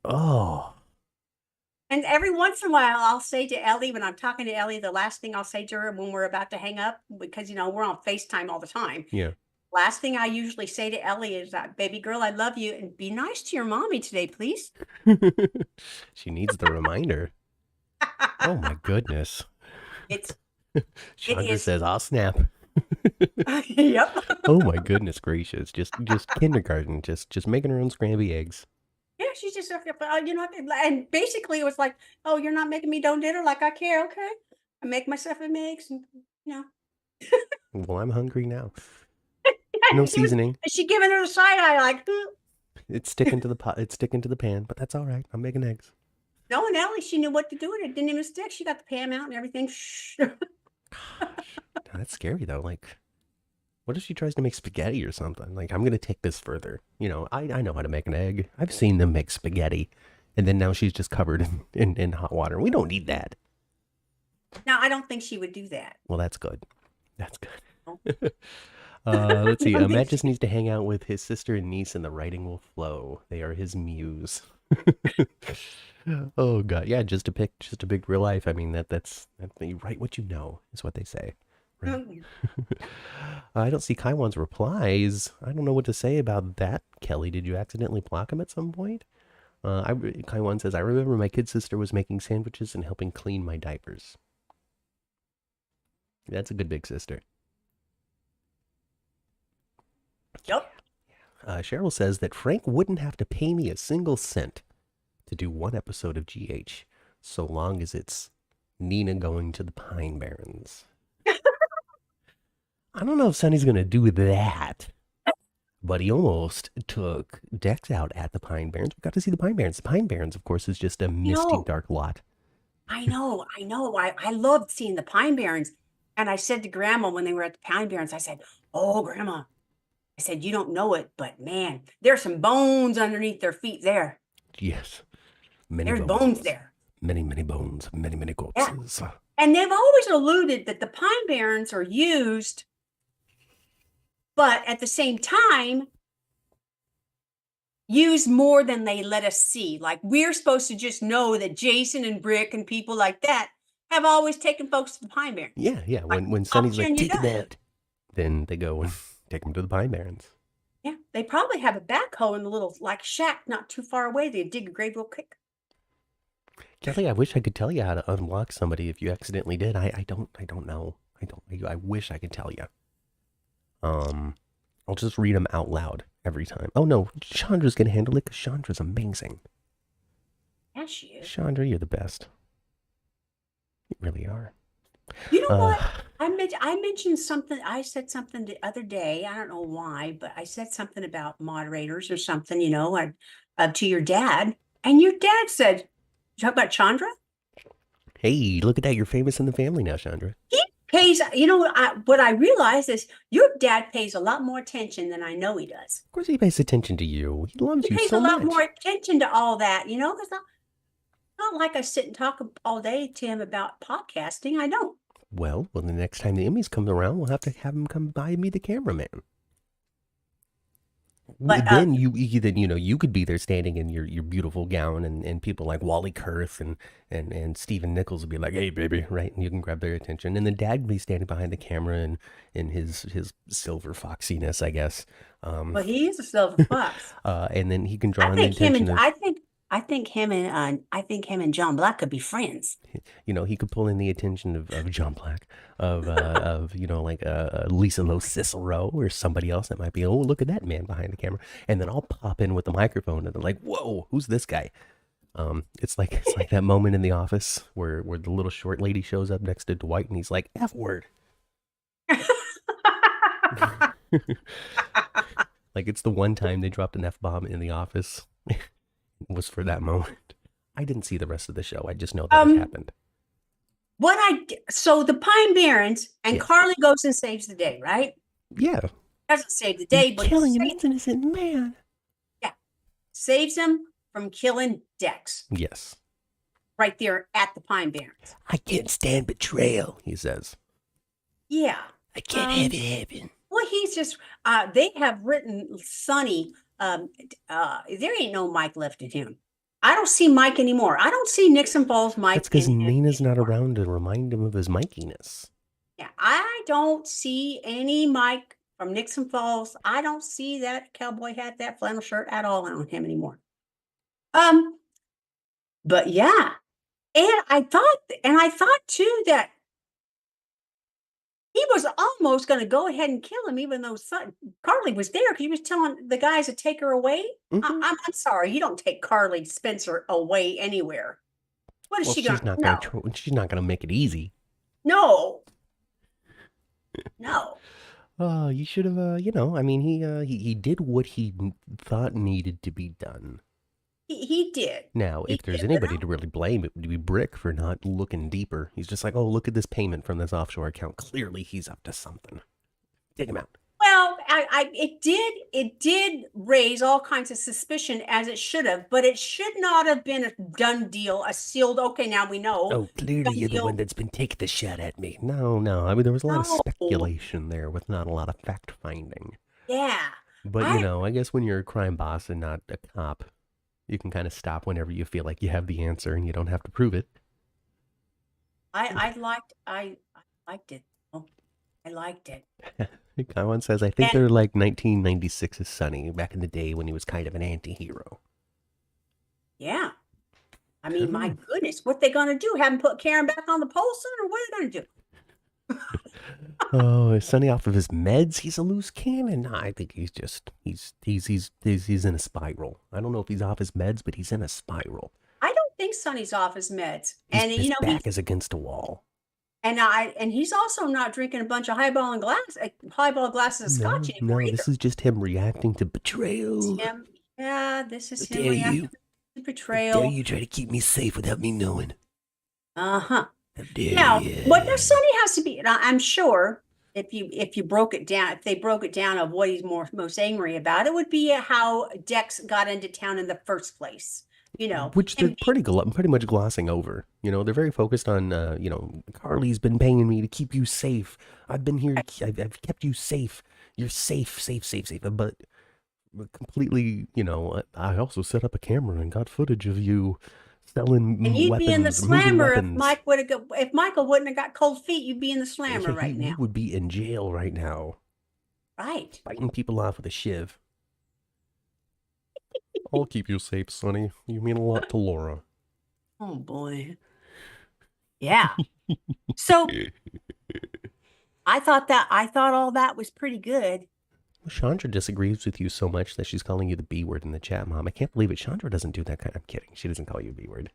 Speaker 1: Oh.
Speaker 2: And every once in a while, I'll say to Ellie, when I'm talking to Ellie, the last thing I'll say to her when we're about to hang up, because, we're on FaceTime all the time.
Speaker 1: Yeah.
Speaker 2: Last thing I usually say to Ellie is that, "Baby girl, I love you, and be nice to your mommy today, please."
Speaker 1: She needs the reminder. Oh my goodness.
Speaker 2: It
Speaker 1: Chandra
Speaker 2: is.
Speaker 1: says, "I'll snap."
Speaker 2: Yep.
Speaker 1: Oh my goodness gracious. Just kindergarten, just making her own scrambled eggs.
Speaker 2: Yeah, she's just, and basically it was like, "Oh, you're not making me no dinner like I care, okay? I make myself a mix, and
Speaker 1: Well, I'm hungry now. No seasoning.
Speaker 2: she giving her the side eye like, "Hmm."
Speaker 1: It's sticking to the pot. It's sticking to the pan, but that's all right. I'm making eggs.
Speaker 2: No, and Ellie, she knew what to do, and it didn't even stick. She got the pan out and everything. Shh.
Speaker 1: Gosh, that's scary though. Like, what if she tries to make spaghetti or something? Like, I'm gonna take this further. I know how to make an egg. I've seen them make spaghetti, and then now she's just covered in hot water. We don't need that.
Speaker 2: Now, I don't think she would do that.
Speaker 1: Well, that's good. That's good.
Speaker 2: No.
Speaker 1: Let's see.
Speaker 2: I don't think
Speaker 1: Matt just needs to hang out with his sister and niece, and the writing will flow. They are his muse. Oh god, yeah. Just to pick real life. I mean, that's you write what you know is what they say. Right.
Speaker 2: Mm.
Speaker 1: I don't see Kaiwan's replies. I don't know what to say about that. Kelly, did you accidentally block him at some point? Kaiwan says, I remember my kid sister was making sandwiches and helping clean my diapers. That's a good big sister.
Speaker 2: Yep.
Speaker 1: Cheryl says that Frank wouldn't have to pay me a single cent to do one episode of GH, so long as it's Nina going to the Pine Barrens. I don't know if Sonny's going to do that, but he almost took Dex out at the Pine Barrens. We got to see the Pine Barrens. The Pine Barrens, of course, is just a misty,
Speaker 2: No,
Speaker 1: dark lot.
Speaker 2: I know. I loved seeing the Pine Barrens. And I said to Grandma when they were at the Pine Barrens, I said, "Oh, Grandma," I said, "you don't know it, but man, there's some bones underneath their feet there.
Speaker 1: Yes, many
Speaker 2: There's bones there."
Speaker 1: many, many bones, many, many
Speaker 2: Yeah.
Speaker 1: corpses.
Speaker 2: And they've always alluded that the Pine Barrens are used, but at the same time, used more than they let us see. Like we're supposed to just know that Jason and Brick and people like that have always taken folks to the Pine Barrens.
Speaker 1: Yeah, yeah.
Speaker 2: Like,
Speaker 1: When Sonny's like,
Speaker 2: opportunity
Speaker 1: take him
Speaker 2: done.
Speaker 1: out, then they go and take him to the Pine Barrens.
Speaker 2: Yeah, they probably have a backhoe in the little like shack not too far away. They dig a grave real quick.
Speaker 1: Kelly, I wish I could tell you how to unlock somebody if you accidentally did. I don't know. I wish I could tell you. I'll just read them out loud every time. Oh no, Chandra's gonna handle it because Chandra's amazing.
Speaker 2: Yeah, she is.
Speaker 1: Chandra, you're the best. You really are.
Speaker 2: You know what? I mentioned something. I said something the other day. I don't know why, but I said something about moderators or something. To your dad, and your dad said, "You talk about Chandra."
Speaker 1: Hey, look at that. You're famous in the family now, Chandra.
Speaker 2: He pays. What I realized is your dad pays a lot more attention than I know he does.
Speaker 1: Of course he pays attention to you. He loves
Speaker 2: He
Speaker 1: you
Speaker 2: pays
Speaker 1: so
Speaker 2: a lot
Speaker 1: much.
Speaker 2: more attention to all that. It's not like I sit and talk all day to him about podcasting. I don't.
Speaker 1: Well, the next time the Emmys come around, we'll have to have him come by and be the cameraman.
Speaker 2: But
Speaker 1: Then you could be there standing in your beautiful gown, and people like Wally Kurth and Stephen Nichols would be like, "Hey, baby," right? And you can grab their attention. And then Dad would be standing behind the camera and in his silver foxiness, I guess.
Speaker 2: but he is a silver fox.
Speaker 1: And then he can draw
Speaker 2: I
Speaker 1: in the
Speaker 2: think him
Speaker 1: attention
Speaker 2: and
Speaker 1: of,
Speaker 2: I think him and John Black could be friends.
Speaker 1: he could pull in the attention of John Black, of Lisa Lowe Cicero or somebody else that might be, oh, look at that man behind the camera, and then I'll pop in with the microphone and they're like, whoa, who's this guy? It's like that moment in The Office where the little short lady shows up next to Dwight and he's like, F word. Like it's the one time they dropped an F bomb in The Office. Was for that moment. I didn't see the rest of the show. I just know that it happened.
Speaker 2: So the Pine Barrens and
Speaker 1: Yes.
Speaker 2: Carly goes and saves the day, right?
Speaker 1: Yeah.
Speaker 2: Doesn't save the day, but
Speaker 1: killing an innocent man.
Speaker 2: Yeah, saves him from killing Dex
Speaker 1: Yes.
Speaker 2: right there at the Pine Barrens.
Speaker 1: I can't stand betrayal, he says.
Speaker 2: Yeah,
Speaker 1: I can't have it happen.
Speaker 2: well, he's just. They have written Sonny. There ain't no Mike left in him. I don't see Mike anymore. I don't see Nixon Falls Mike.
Speaker 1: That's because Nina's not around to remind him of his Mikiness.
Speaker 2: Yeah, I don't see any Mike from Nixon Falls. I don't see that cowboy hat, that flannel shirt at all on him anymore. But yeah, and I thought too that he was almost going to go ahead and kill him, even though Carly was there because he was telling the guys to take her away.
Speaker 1: Mm-hmm.
Speaker 2: I'm sorry, you don't take Carly Spencer away anywhere. What is she going to do?
Speaker 1: She's not going to make it easy.
Speaker 2: No. No.
Speaker 1: Oh, you should have, he did what he thought needed to be done.
Speaker 2: He did.
Speaker 1: Now, if there's anybody to really blame, it would be Brick for not looking deeper. He's just like, oh, look at this payment from this offshore account. Clearly, he's up to something. Take him out.
Speaker 2: Well, it did raise all kinds of suspicion, as it should have, but it should not have been a done deal, a sealed, okay, now we know.
Speaker 1: Oh, clearly you're the one that's been taking the shot at me. No. I mean, there was a lot of speculation there with not a lot of fact-finding.
Speaker 2: Yeah.
Speaker 1: But, I guess when you're a crime boss and not a cop, you can kind of stop whenever you feel like you have the answer and you don't have to prove it.
Speaker 2: I liked it. I liked it.
Speaker 1: Kaiwan says, I think
Speaker 2: And
Speaker 1: they're like 1996's Sunny, back in the day when he was kind of an anti-hero.
Speaker 2: yeah, I
Speaker 1: I
Speaker 2: mean,
Speaker 1: don't
Speaker 2: my
Speaker 1: know.
Speaker 2: goodness, what they gonna do? Have him put Karen back on the pole soon, or what are they gonna do?
Speaker 1: Oh, is Sonny off of his meds? He's a loose cannon. Nah, I think he's just he's in a spiral. I don't know if he's off his meds, but he's in a spiral.
Speaker 2: I don't think Sonny's off his meds,
Speaker 1: His
Speaker 2: and
Speaker 1: his back is against a wall.
Speaker 2: and he's also not drinking a bunch of highball glasses of scotch
Speaker 1: No,
Speaker 2: anymore
Speaker 1: no,
Speaker 2: either.
Speaker 1: this is just him reacting to
Speaker 2: It's
Speaker 1: betrayal.
Speaker 2: him. Yeah, this
Speaker 1: How
Speaker 2: is him
Speaker 1: dare you?
Speaker 2: reacting to
Speaker 1: How dare
Speaker 2: betrayal.
Speaker 1: you try to keep me safe without me knowing?
Speaker 2: Uh-huh.
Speaker 1: How dare
Speaker 2: Now, what their
Speaker 1: you?
Speaker 2: Sonny has to be, and I'm sure if you broke it down, if they broke it down of what he's most angry about, it would be how Dex got into town in the first place.
Speaker 1: Which they're
Speaker 2: Him
Speaker 1: pretty much glossing over. They're very focused on, Carly's been paying me to keep you safe. I've been here. I've kept you safe. You're safe, safe, safe, safe. But completely, I also set up a camera and got footage of you
Speaker 2: and
Speaker 1: selling
Speaker 2: you'd be in the
Speaker 1: weapons, moving
Speaker 2: slammer
Speaker 1: weapons.
Speaker 2: if Michael wouldn't have got cold feet, you'd be in the slammer right
Speaker 1: You
Speaker 2: now.
Speaker 1: would be in jail right now,
Speaker 2: Right.
Speaker 1: biting people off with a shiv. I'll keep you safe, Sonny. You mean a lot to Laura.
Speaker 2: Oh boy. Yeah. So I thought all that was pretty good.
Speaker 1: Chandra disagrees with you so much that she's calling you the B word in the chat, Mom. I can't believe it. Chandra doesn't do that kind. I'm kidding. She doesn't call you a B word.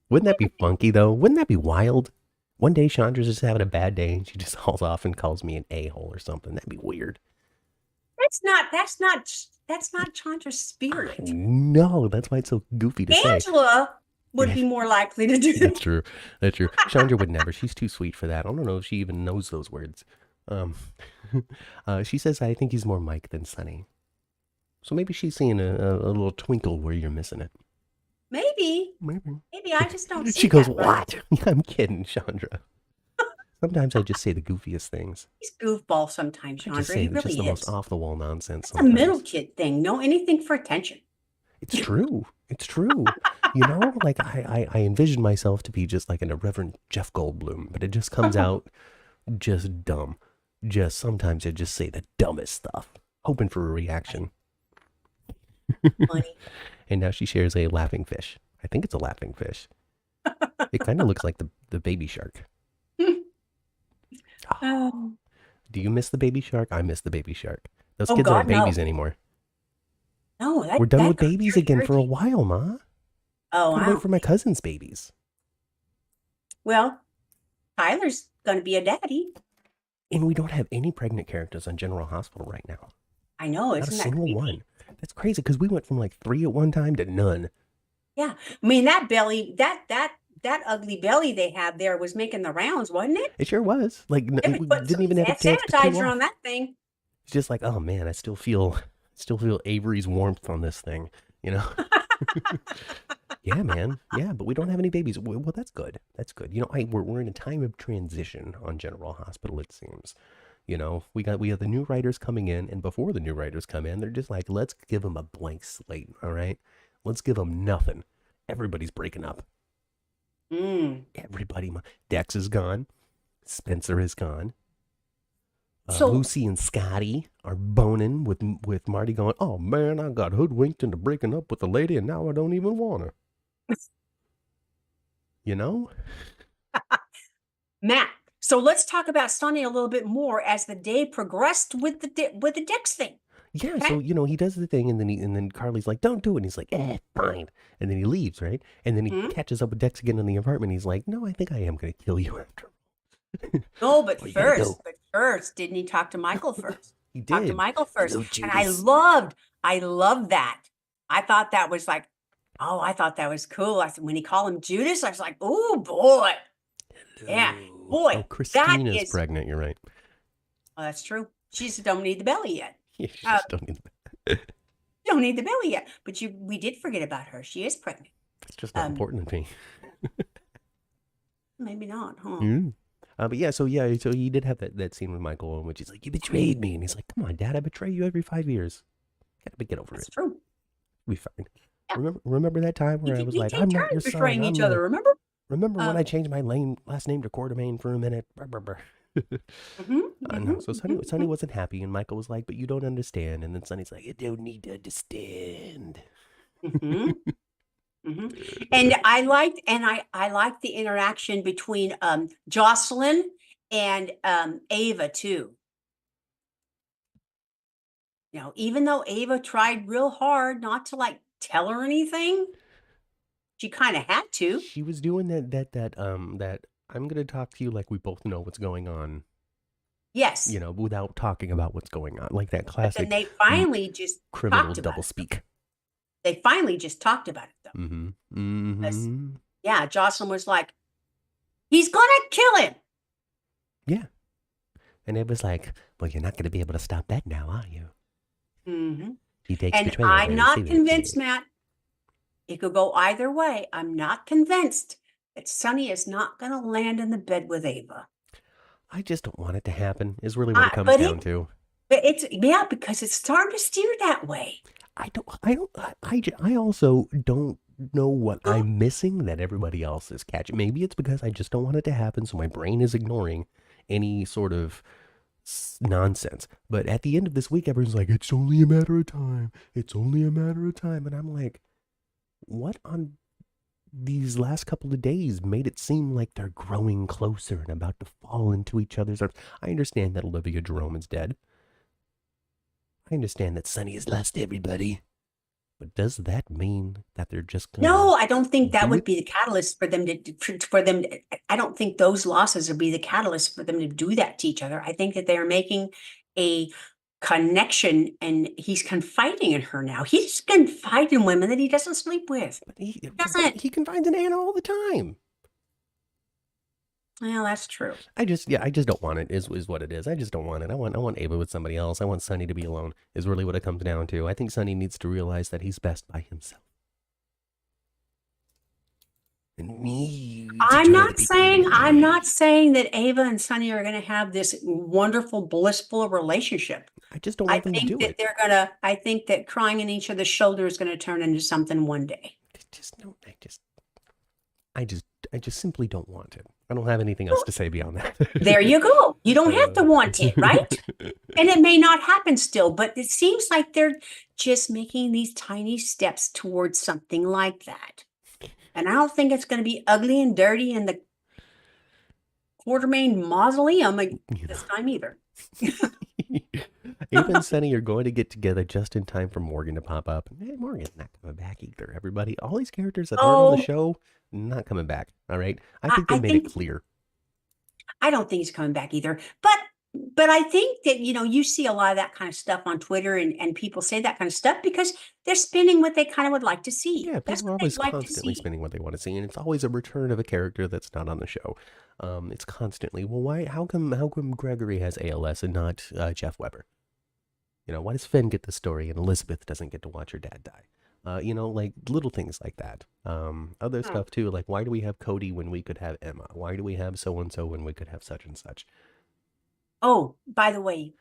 Speaker 1: Wouldn't that be funky, though? Wouldn't that be wild? One day Chandra's just having a bad day and she just hauls off and calls me an a-hole or something. That'd be weird.
Speaker 2: That's not Chandra's spirit.
Speaker 1: No, that's why it's so goofy to say.
Speaker 2: Angela would be more likely to do that.
Speaker 1: That's true. That's true. Chandra would never. She's too sweet for that. I don't know if she even knows those words. Um, she says, I think he's more Mike than Sonny. So maybe she's seeing a little twinkle where you're missing it.
Speaker 2: Maybe I just don't see
Speaker 1: She goes,
Speaker 2: that right.
Speaker 1: what? I'm kidding, Chandra. Sometimes I just say the goofiest things.
Speaker 2: He's goofball sometimes,
Speaker 1: I just
Speaker 2: Chandra.
Speaker 1: say
Speaker 2: He
Speaker 1: just the
Speaker 2: really
Speaker 1: most
Speaker 2: is.
Speaker 1: off-the-wall nonsense
Speaker 2: It's a middle
Speaker 1: sometimes.
Speaker 2: kid thing. No, anything for attention.
Speaker 1: It's true. It's true. Like I envision myself to be just like an irreverent Jeff Goldblum, but it just comes out just dumb. Just sometimes I just say the dumbest stuff, hoping for a reaction.
Speaker 2: Funny.
Speaker 1: And now she shares a laughing fish. I think it's a laughing fish. It kind of looks like the baby shark.
Speaker 2: Oh.
Speaker 1: Do you miss the baby shark? I miss the baby shark. Those
Speaker 2: Oh
Speaker 1: kids aren't
Speaker 2: God, no.
Speaker 1: babies anymore.
Speaker 2: No,
Speaker 1: We're done with
Speaker 2: got
Speaker 1: babies
Speaker 2: very
Speaker 1: again for a
Speaker 2: irritating.
Speaker 1: while, Ma.
Speaker 2: Oh,
Speaker 1: Gotta wait
Speaker 2: wow.
Speaker 1: for my cousin's babies.
Speaker 2: Well, Tyler's gonna be a daddy.
Speaker 1: And we don't have any pregnant characters on General Hospital right now.
Speaker 2: I know,
Speaker 1: Not a
Speaker 2: isn't that
Speaker 1: single
Speaker 2: creepy?
Speaker 1: one. That's crazy because we went from like 3 at one time to none.
Speaker 2: Yeah. I mean, that belly, that ugly belly they had there was making the rounds, wasn't it?
Speaker 1: It sure was. Like
Speaker 2: They
Speaker 1: we
Speaker 2: would put
Speaker 1: didn't
Speaker 2: some
Speaker 1: even have a
Speaker 2: hand
Speaker 1: chance to cool
Speaker 2: sanitizer
Speaker 1: off.
Speaker 2: on that thing.
Speaker 1: It's just like, oh man, I still feel Avery's warmth on this thing, you know? Yeah, man. Yeah, but we don't have any babies. Well, that's good. That's good. We're in a time of transition on General Hospital, it seems. We have the new writers coming in, and before the new writers come in, they're just like, let's give them a blank slate, all right? Let's give them nothing. Everybody's breaking up. Everybody. Dex is gone. Spencer is gone.
Speaker 2: So
Speaker 1: Lucy and Scotty are boning with Marty going, oh man, I got hoodwinked into breaking up with a lady and now I don't even want her. You know?
Speaker 2: Matt, so let's talk about Sonny a little bit more as the day progressed with the Dex thing.
Speaker 1: Yeah,
Speaker 2: Okay?
Speaker 1: so he does the thing and then Carly's like, don't do it. And he's like, fine. And then he leaves, right? And then he catches up with Dex again in the apartment. He's like, no, I think I am gonna kill you after all.
Speaker 2: No,
Speaker 1: Where you gonna go?
Speaker 2: but first, didn't he talk to Michael first?
Speaker 1: He
Speaker 2: Talk to
Speaker 1: did.
Speaker 2: Michael first.
Speaker 1: Hello,
Speaker 2: And I
Speaker 1: Judas.
Speaker 2: loved that. I thought that was like, oh, I thought that was cool. I said, when he called him Judas, I was like, oh boy. Yeah. Boy,
Speaker 1: Oh,
Speaker 2: that
Speaker 1: Christina's
Speaker 2: is,
Speaker 1: pregnant. You're right.
Speaker 2: oh, that's true. She just don't need the belly yet.
Speaker 1: You just don't need
Speaker 2: You don't need the belly yet. But we did forget about her. She is pregnant.
Speaker 1: It's just not important to me.
Speaker 2: Maybe not, huh?
Speaker 1: But yeah, so he did have that scene with Michael in which he's like, you betrayed me. And he's like, come on, Dad, I betray you every 5 years. Gotta get over
Speaker 2: That's
Speaker 1: it.
Speaker 2: true.
Speaker 1: We'll be fine.
Speaker 2: Yeah.
Speaker 1: Remember that time where I was
Speaker 2: You
Speaker 1: like,
Speaker 2: take
Speaker 1: I'm not your
Speaker 2: turns betraying
Speaker 1: son.
Speaker 2: each other, remember?
Speaker 1: Remember when I changed my last name to Quartermain for a minute? Brr, brr, brr.
Speaker 2: Mhm,
Speaker 1: No,
Speaker 2: mhm,
Speaker 1: so
Speaker 2: mhm,
Speaker 1: Sonny
Speaker 2: mhm,
Speaker 1: wasn't happy, and Michael was like, "But you don't understand." And then Sonny's like, "You don't need to understand."
Speaker 2: mhm, mhm. And I liked the interaction between, Jocelyn and, Ava too. Even though Ava tried real hard not to, like, tell her anything, she kinda had to.
Speaker 1: She was doing that I'm gonna talk to you like we both know what's going on,
Speaker 2: Yes,
Speaker 1: without talking about what's going on, like that
Speaker 2: but then
Speaker 1: classic
Speaker 2: they
Speaker 1: m-
Speaker 2: finally just
Speaker 1: criminal
Speaker 2: talked about
Speaker 1: double
Speaker 2: it, though.
Speaker 1: speak.
Speaker 2: They finally just talked about it, though.
Speaker 1: Mm-hmm.
Speaker 2: 'Cause
Speaker 1: Mm-hmm.
Speaker 2: yeah, Jocelyn was like, "He's gonna kill him."
Speaker 1: Yeah. And it was like, well, you're not gonna be able to stop that now, are you?
Speaker 2: Mhm.
Speaker 1: He takes
Speaker 2: And
Speaker 1: betrayal
Speaker 2: I'm
Speaker 1: very
Speaker 2: not convinced,
Speaker 1: seriously.
Speaker 2: Matt. It could go either way. I'm not convinced that Sonny is not gonna land in the bed with Ava.
Speaker 1: I just don't want it to happen, is really what it
Speaker 2: I
Speaker 1: comes
Speaker 2: but
Speaker 1: down to.
Speaker 2: it's yeah, because it's starting to steer that way.
Speaker 1: I also don't know what I'm missing that everybody else is catching. Maybe it's because I just don't want it to happen, so my brain is ignoring any sort of nonsense. But at the end of this week, everyone's like, it's only a matter of time. It's only a matter of time. And I'm like, what on these last couple of days made it seem like they're growing closer and about to fall into each other's arms? I understand that Olivia Jerome is dead. I understand that Sonny has lost everybody. But does that mean that they're just gonna
Speaker 2: No, I don't think that
Speaker 1: do
Speaker 2: would
Speaker 1: it?
Speaker 2: be the catalyst for them I don't think those losses would be the catalyst for them to do that to each other. I think that they are making a connection, and he's confiding in her now. He's confiding in women that he doesn't sleep with.
Speaker 1: But he
Speaker 2: Doesn't.
Speaker 1: he confides in Anna all the time.
Speaker 2: Well, that's true.
Speaker 1: I just don't want it. Is what it is. I just don't want it. I want Ava with somebody else. I want Sonny to be alone. Is really what it comes down to. I think Sonny needs to realize that he's best by himself and needs to try to be
Speaker 2: I'm
Speaker 1: clingy.
Speaker 2: not saying that Ava and Sonny are gonna have this wonderful, blissful relationship.
Speaker 1: I just don't want them to do it.
Speaker 2: I think that crying in each other's shoulder is gonna turn into something one day.
Speaker 1: Just no. I just I just simply don't want it. I don't have anything else
Speaker 2: Well,
Speaker 1: to say beyond
Speaker 2: there
Speaker 1: that.
Speaker 2: you go. You don't have to want it, right?
Speaker 1: uh,
Speaker 2: And it may not happen still, but it seems like they're just making these tiny steps towards something like that. And I don't think it's gonna be ugly and dirty in the Quartermain Mausoleum, like,
Speaker 1: you
Speaker 2: this time either.
Speaker 1: Ava and Sunny are going to get together just in time for Morgan to pop up. And Morgan's not coming back either. Everybody, all these characters that aren't on the
Speaker 2: Oh,
Speaker 1: show, not coming back. All right, I
Speaker 2: I
Speaker 1: think they
Speaker 2: I
Speaker 1: made it
Speaker 2: think
Speaker 1: clear.
Speaker 2: I don't think he's coming back either. But I think that, you see a lot of that kind of stuff on Twitter, and people say that kind of stuff because they're spinning what they kind of would like to see.
Speaker 1: Yeah,
Speaker 2: That's
Speaker 1: people are
Speaker 2: what they'd
Speaker 1: always
Speaker 2: like to
Speaker 1: constantly
Speaker 2: see.
Speaker 1: spinning what they want to see, and it's always a return of a character that's not on the show. It's constantly, well, why? How come Gregory has ALS and not Jeff Weber? Why does Finn get the story and Elizabeth doesn't get to watch her dad die? Like little things like that. Other
Speaker 2: Oh.
Speaker 1: stuff too, like why do we have Cody when we could have Emma? Why do we have so and so when we could have such and such?
Speaker 2: Oh, by the way,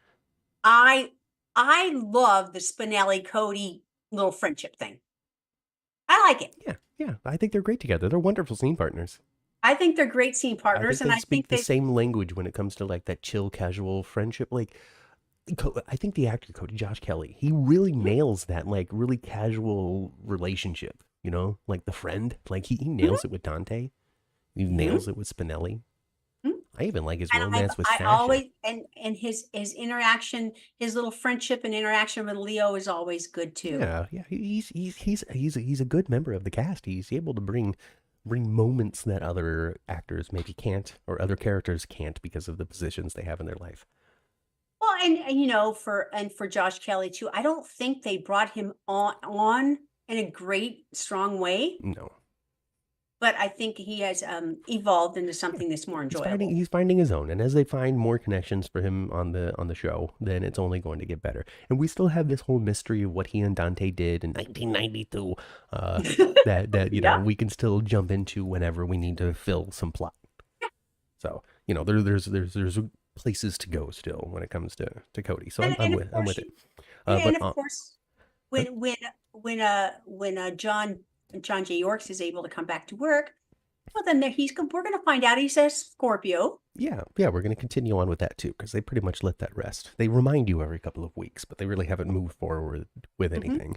Speaker 2: I I love the Spinelli Cody little friendship thing. I like it.
Speaker 1: Yeah, yeah. I think they're great together. They're wonderful scene partners.
Speaker 2: I think they're great scene
Speaker 1: I
Speaker 2: partners,
Speaker 1: think
Speaker 2: and
Speaker 1: they
Speaker 2: I
Speaker 1: speak
Speaker 2: think
Speaker 1: the
Speaker 2: they
Speaker 1: same language when it comes to like that chill, casual friendship. Like, I think the actor Cody Josh Kelly, he really
Speaker 2: Mhm,
Speaker 1: nails that like really casual relationship. Like the friend. Like he
Speaker 2: mhm,
Speaker 1: nails it with Dante. He
Speaker 2: mhm,
Speaker 1: nails it with Spinelli.
Speaker 2: mhm.
Speaker 1: I even like his
Speaker 2: And
Speaker 1: romance with
Speaker 2: I
Speaker 1: Sasha.
Speaker 2: always and his interaction, his little friendship and interaction with Leo is always good too.
Speaker 1: Yeah, yeah. He's a good member of the cast. He's able to bring moments that other actors maybe can't or other characters can't because of the positions they have in their life.
Speaker 2: Well, for Josh Kelly too, I don't think they brought him on in a great strong way,
Speaker 1: No.
Speaker 2: but I think he has evolved into
Speaker 1: Yeah.
Speaker 2: something that's more
Speaker 1: He's finding
Speaker 2: enjoyable.
Speaker 1: he's finding his own, and as they find more connections for him on the show, then it's only going to get better. And we still have this whole mystery of what he and Dante did in 1992. Uh, that
Speaker 2: Yeah.
Speaker 1: we can still jump into whenever we need to fill some plot. So there's places to go still when it comes to Cody. So
Speaker 2: And of
Speaker 1: I'm
Speaker 2: course
Speaker 1: with it.
Speaker 2: and
Speaker 1: But
Speaker 2: of course
Speaker 1: huh?
Speaker 2: when John J. Yorks is able to come back to work, Well, then we're going to find out he's a Scorpio.
Speaker 1: Yeah, we're going to continue on with that too, because they pretty much let that rest. They remind you every couple of weeks, but they really haven't moved forward with
Speaker 2: Hmm.
Speaker 1: anything.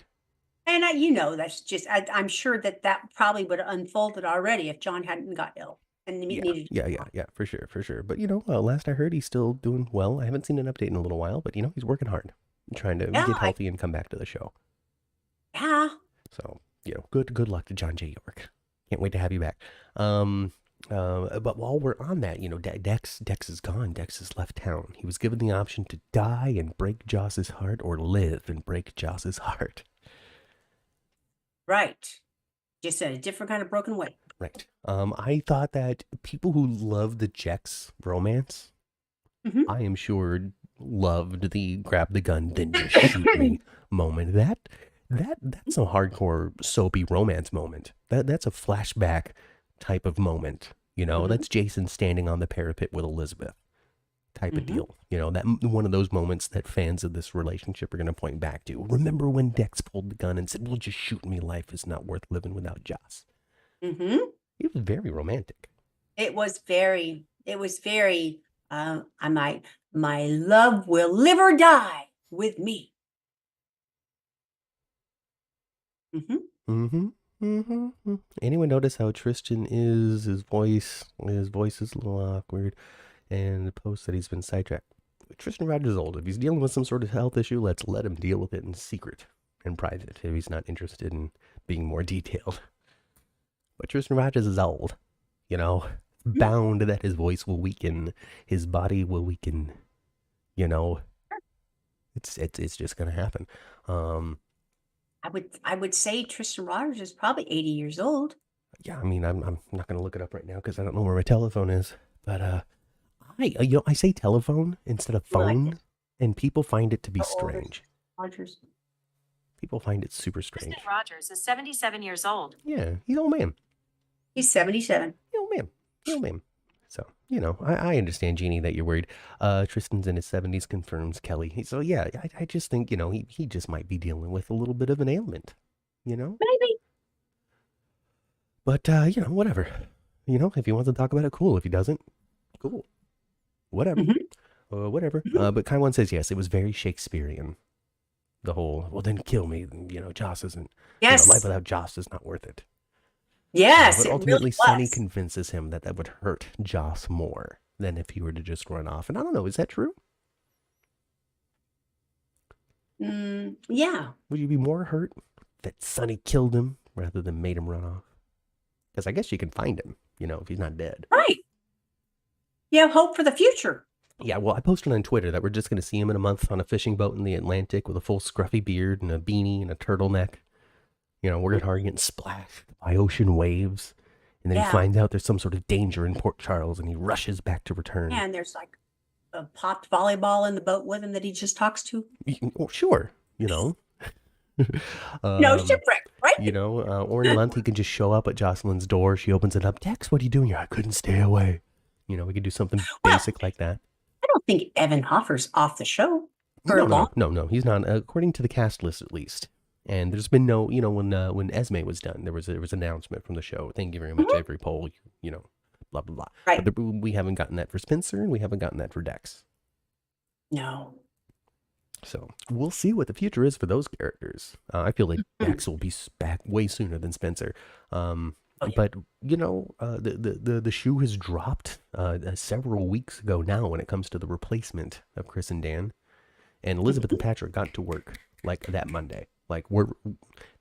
Speaker 2: And that's just, I'm sure that probably would have unfolded already if John hadn't got ill and
Speaker 1: Yeah,
Speaker 2: needed to.
Speaker 1: for sure, for sure. But last I heard, he's still doing well. I haven't seen an update in a little while, but he's working hard, trying to
Speaker 2: Yeah,
Speaker 1: get healthy and come back to the show.
Speaker 2: yeah.
Speaker 1: So good luck to John J. York. Can't wait to have you back. Um, but while we're on that, Dex is gone. Dex has left town. He was given the option to die and break Joss's heart, or live and break Joss's heart.
Speaker 2: Right. Just in a different kind of broken way.
Speaker 1: Right. I thought that people who love the Jex romance,
Speaker 2: Hmm.
Speaker 1: I am sure loved the grab the gun then just shoot me moment. That's a hardcore soapy romance moment. That's a flashback type of moment. That's Jason standing on the parapet with Elizabeth type of deal. That one of those moments that fans of this relationship are going to point back to. Remember when Dex pulled the gun and said, "Well, just shoot me. Life is not worth living without Joss."
Speaker 2: Hmm.
Speaker 1: It was very romantic.
Speaker 2: It was very, my love will live or die with me. Hmm.
Speaker 1: Anyone notice how Tristan is? His voice is a little awkward, and the post that he's been sidetracked. Tristan Rogers is old. If he's dealing with some sort of health issue, let's let him deal with it in secret and private. If he's not interested in being more detailed, but Tristan Rogers is old. Bound that his voice will weaken, his body will weaken. It's just gonna happen.
Speaker 2: I would say Tristan Rogers is probably 80 years old.
Speaker 1: Yeah, I mean, I'm not gonna look it up right now because I don't know where my telephone is. But I say telephone instead of
Speaker 2: Well,
Speaker 1: phone, and people find it to be
Speaker 2: how old is
Speaker 1: strange.
Speaker 2: Rogers?
Speaker 1: People find it super strange.
Speaker 3: Kristen Rogers is 77 years old.
Speaker 1: Yeah, he's an old man.
Speaker 2: He's 77.
Speaker 1: Old man. So, I understand, Jeannie, that you're worried. Tristan's in his 70s, confirms Kelly. So, yeah, I just think, he just might be dealing with a little bit of an ailment,
Speaker 2: Maybe.
Speaker 1: But, whatever. If he wants to talk about it, cool. If he doesn't, cool. Whatever. Whatever. But Kaiwan says, yes, it was very Shakespearean. The whole, well, then kill me. Joss isn't,
Speaker 2: Yes.
Speaker 1: life without Joss is not worth it.
Speaker 2: Yes.
Speaker 1: But
Speaker 2: It
Speaker 1: ultimately,
Speaker 2: really
Speaker 1: Sonny
Speaker 2: was.
Speaker 1: convinces him that would hurt Joss more than if he were to just run off. And I don't know, is that true?
Speaker 2: Yeah.
Speaker 1: Would you be more hurt that Sonny killed him rather than made him run off? Because I guess you can find him, if he's not dead.
Speaker 2: Right. You have hope for the future.
Speaker 1: Yeah, well, I posted on Twitter that we're just going to see him in a month on a fishing boat in the Atlantic with a full scruffy beard and a beanie and a turtleneck. Working hard, getting splashed by ocean waves. And then he
Speaker 2: Yeah.
Speaker 1: finds out there's some sort of danger in Port Charles and he rushes back to return.
Speaker 2: And there's like a popped volleyball in the boat with him that he just talks to.
Speaker 1: Well, sure,
Speaker 2: No,
Speaker 1: Um,
Speaker 2: shipwreck, right?
Speaker 1: Or in a month he can just show up at Jocelyn's door. She opens it up. Dex, what are you doing here? I couldn't stay away. We could do something
Speaker 2: Well,
Speaker 1: basic like that.
Speaker 2: I don't think Evan Hoffer's off the show for
Speaker 1: No,
Speaker 2: long.
Speaker 1: no, he's not. According to the cast list, at least. And there's been no, when Esme was done, there was an announcement from the show. Thank you very much, every poll. Blah blah blah.
Speaker 2: Right.
Speaker 1: But we haven't gotten that for Spencer, and we haven't gotten that for Dex.
Speaker 2: No.
Speaker 1: So we'll see what the future is for those characters. I feel like Dex will be back way sooner than Spencer.
Speaker 2: Yeah.
Speaker 1: But the shoe has dropped several weeks ago now when it comes to the replacement of Chris and Dan, and Elizabeth and Patrick got to work like that Monday. Like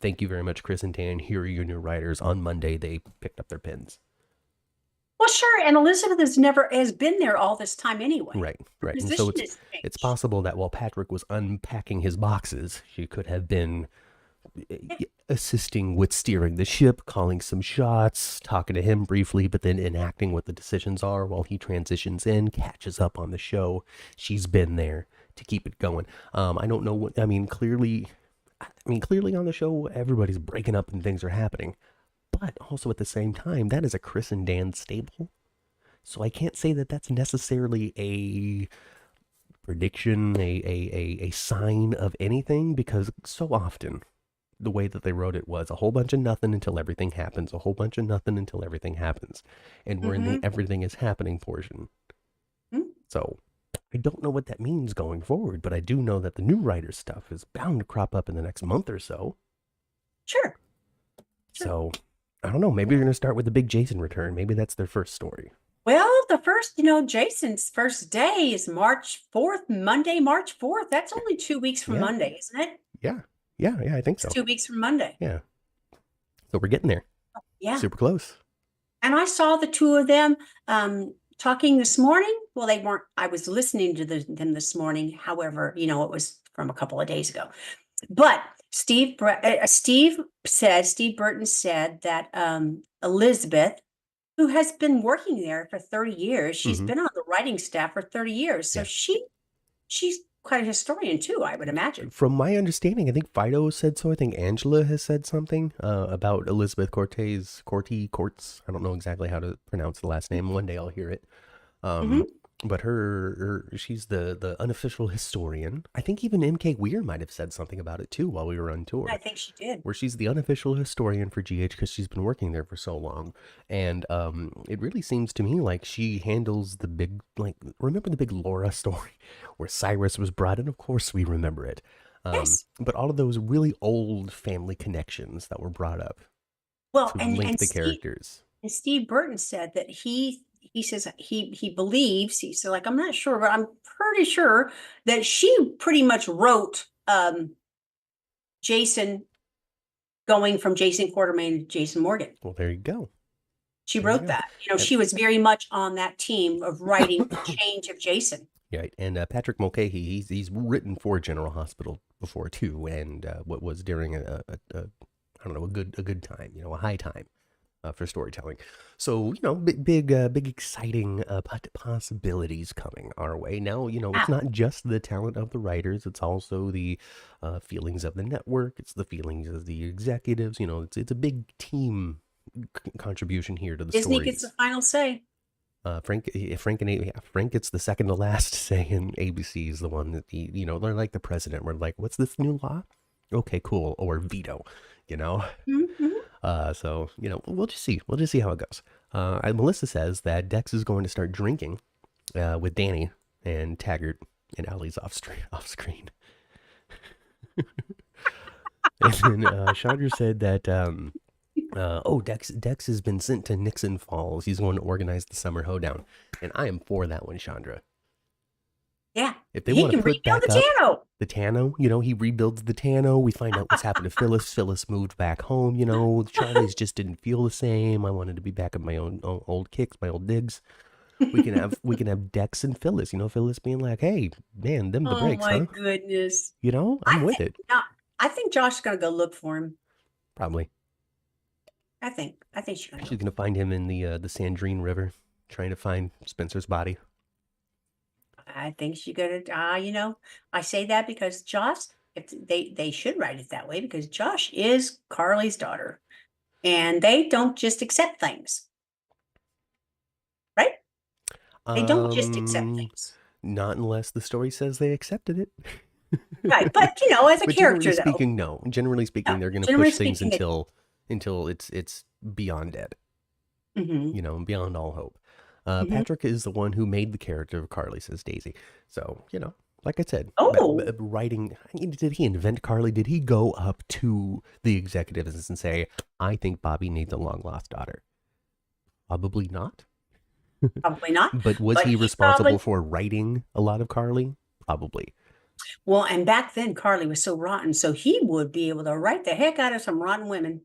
Speaker 1: thank you very much, Chris and Dan. Here are your new writers. On Monday they picked up their pens.
Speaker 2: Well, sure. And Elizabeth has been there all this time anyway.
Speaker 1: Right. And
Speaker 2: Position
Speaker 1: so
Speaker 2: has
Speaker 1: it's
Speaker 2: changed.
Speaker 1: possible that while Patrick was unpacking his boxes, she could have been assisting with steering the ship, calling some shots, talking to him briefly, but then enacting what the decisions are while he transitions in, catches up on the show. She's been there to keep it going. I don't know what, clearly on the show, everybody's breaking up and things are happening. But also at the same time, that is a Chris and Dan stable. So I can't say that that's necessarily a prediction, a sign of anything, because so often the way that they wrote it was a whole bunch of nothing until everything happens, a whole bunch of nothing until everything happens. And we're in the everything is happening portion. So I don't know what that means going forward, but I do know that the new writer stuff is bound to crop up in the next month or so.
Speaker 2: Sure.
Speaker 1: So I don't know. Maybe you're going to start with the big Jason return. Maybe that's their first story.
Speaker 2: Well, the first, Jason's first day is March 4th, Monday, March 4th. That's only 2 weeks from Monday, isn't it?
Speaker 1: Yeah. Yeah, I think so.
Speaker 2: It's 2 weeks from Monday.
Speaker 1: Yeah. So we're getting there.
Speaker 2: Yeah.
Speaker 1: Super close.
Speaker 2: And I saw the two of them talking this morning. Well, they weren't, I was listening to them this morning. However, it was from a couple of days ago. But Steve Burton said that Elizabeth, who has been working there for 30 years, she's been on the writing staff for 30 years. So she's quite a historian too, I would imagine.
Speaker 1: From my understanding, I think Fido said so. I think Angela has said something about Elizabeth Cortez. I don't know exactly how to pronounce the last name. One day I'll hear it. But she's the unofficial historian. I think even MK Weir might have said something about it too while we were on tour.
Speaker 2: I think she did.
Speaker 1: Where she's the unofficial historian for GH because she's been working there for so long. And it really seems to me like she handles the big, remember the big Laura story where Cyrus was brought in? Of course we remember it.
Speaker 2: Yes.
Speaker 1: But all of those really old family connections that were brought up
Speaker 2: to
Speaker 1: link the characters.
Speaker 2: And Steve Burton said that he says he believes, he said, I'm not sure, but I'm pretty sure that she pretty much wrote Jason going from Jason Quartermain to Jason Morgan.
Speaker 1: Well, there you go.
Speaker 2: She wrote that. She was very much on that team of writing the change of Jason.
Speaker 1: Yeah, and Patrick Mulcahy, he's written for General Hospital before too, and what was during a good time, a high time. For storytelling. So, big exciting possibilities coming our way. Now, it's not just the talent of the writers, it's also the feelings of the network, it's the feelings of the executives, it's a big team contribution here to the
Speaker 2: Disney
Speaker 1: stories.
Speaker 2: Gets the final say.
Speaker 1: Frank gets the second to last say, and ABC is the one that, they're like the president. We're like, what's this new law? Okay, cool. Or veto, So, we'll just see. We'll just see how it goes. Melissa says that Dex is going to start drinking with Danny and Taggart and Allie's off screen. And then Chandra said that, Dex has been sent to Nixon Falls. He's going to organize the summer hoedown. And I am for that one, Chandra.
Speaker 2: Yeah.
Speaker 1: If they want to put back
Speaker 2: up
Speaker 1: the Tano, he rebuilds the Tano. We find out what's happened to Phyllis. Phyllis moved back home. Charlie's just didn't feel the same. I wanted to be back at my own old kicks, my old digs. We can have Dex and Phyllis. Phyllis being like, "Hey, man, them the breaks, huh?"
Speaker 2: Oh my goodness.
Speaker 1: I'm with it.
Speaker 2: I think Josh is gonna go look for him.
Speaker 1: Probably.
Speaker 2: I think she's
Speaker 1: gonna find him in the Sandrine River, trying to find Spencer's body.
Speaker 2: I think she's gonna, I say that because Josh, if they should write it that way, because Josh is Carly's daughter, and they don't just accept things, right? They don't just accept things.
Speaker 1: Not unless the story says they accepted it.
Speaker 2: Right, but as a character,
Speaker 1: generally speaking, they're going to push things until it's beyond dead. Beyond all hope. Patrick is the one who made the character of Carly, says Daisy. So, like I said, writing, did he invent Carly? Did he go up to the executives and say, I think Bobby needs a long lost daughter? Probably not.
Speaker 2: Probably not.
Speaker 1: But was he responsible for writing a lot of Carly? Probably.
Speaker 2: Well, and back then Carly was so rotten, so he would be able to write the heck out of some rotten women.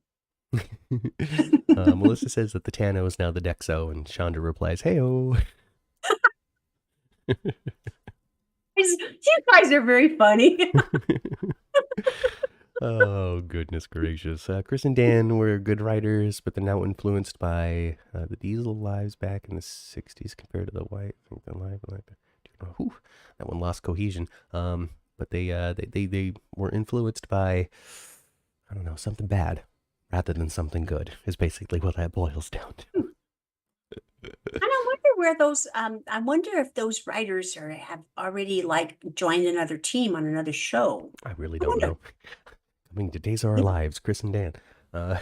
Speaker 1: Melissa says that the Tano is now the Dexo, and Chandra replies, "Hey-o."
Speaker 2: You guys are very funny.
Speaker 1: Oh, goodness gracious. Chris and Dan were good writers, but they're now influenced by the Diesel lives back in the 60s compared to the White. That one lost cohesion. But they were influenced by, I don't know, something bad rather than something good is basically what that boils down to.
Speaker 2: And I wonder where those, I wonder if those writers have already joined another team on another show.
Speaker 1: I really don't know. I mean, today's our lives, Chris and Dan. Uh,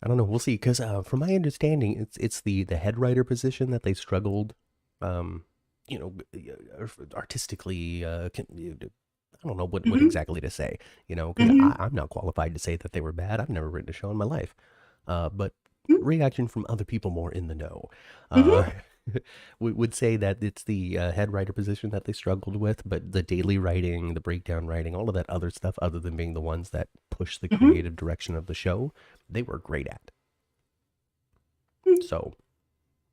Speaker 1: I don't know. We'll see. Because from my understanding, it's the head writer position that they struggled, um, artistically. I don't know what
Speaker 2: Mhm,
Speaker 1: exactly to say. Because
Speaker 2: mhm,
Speaker 1: I'm not qualified to say that they were bad. I've never written a show in my life. But
Speaker 2: mhm,
Speaker 1: reaction from other people more in the know.
Speaker 2: mhm,
Speaker 1: Uh, would say that it's the head writer position that they struggled with, but the daily writing, the breakdown writing, all of that other stuff, other than being the ones that push the
Speaker 2: mhm,
Speaker 1: creative direction of the show, they were great at. So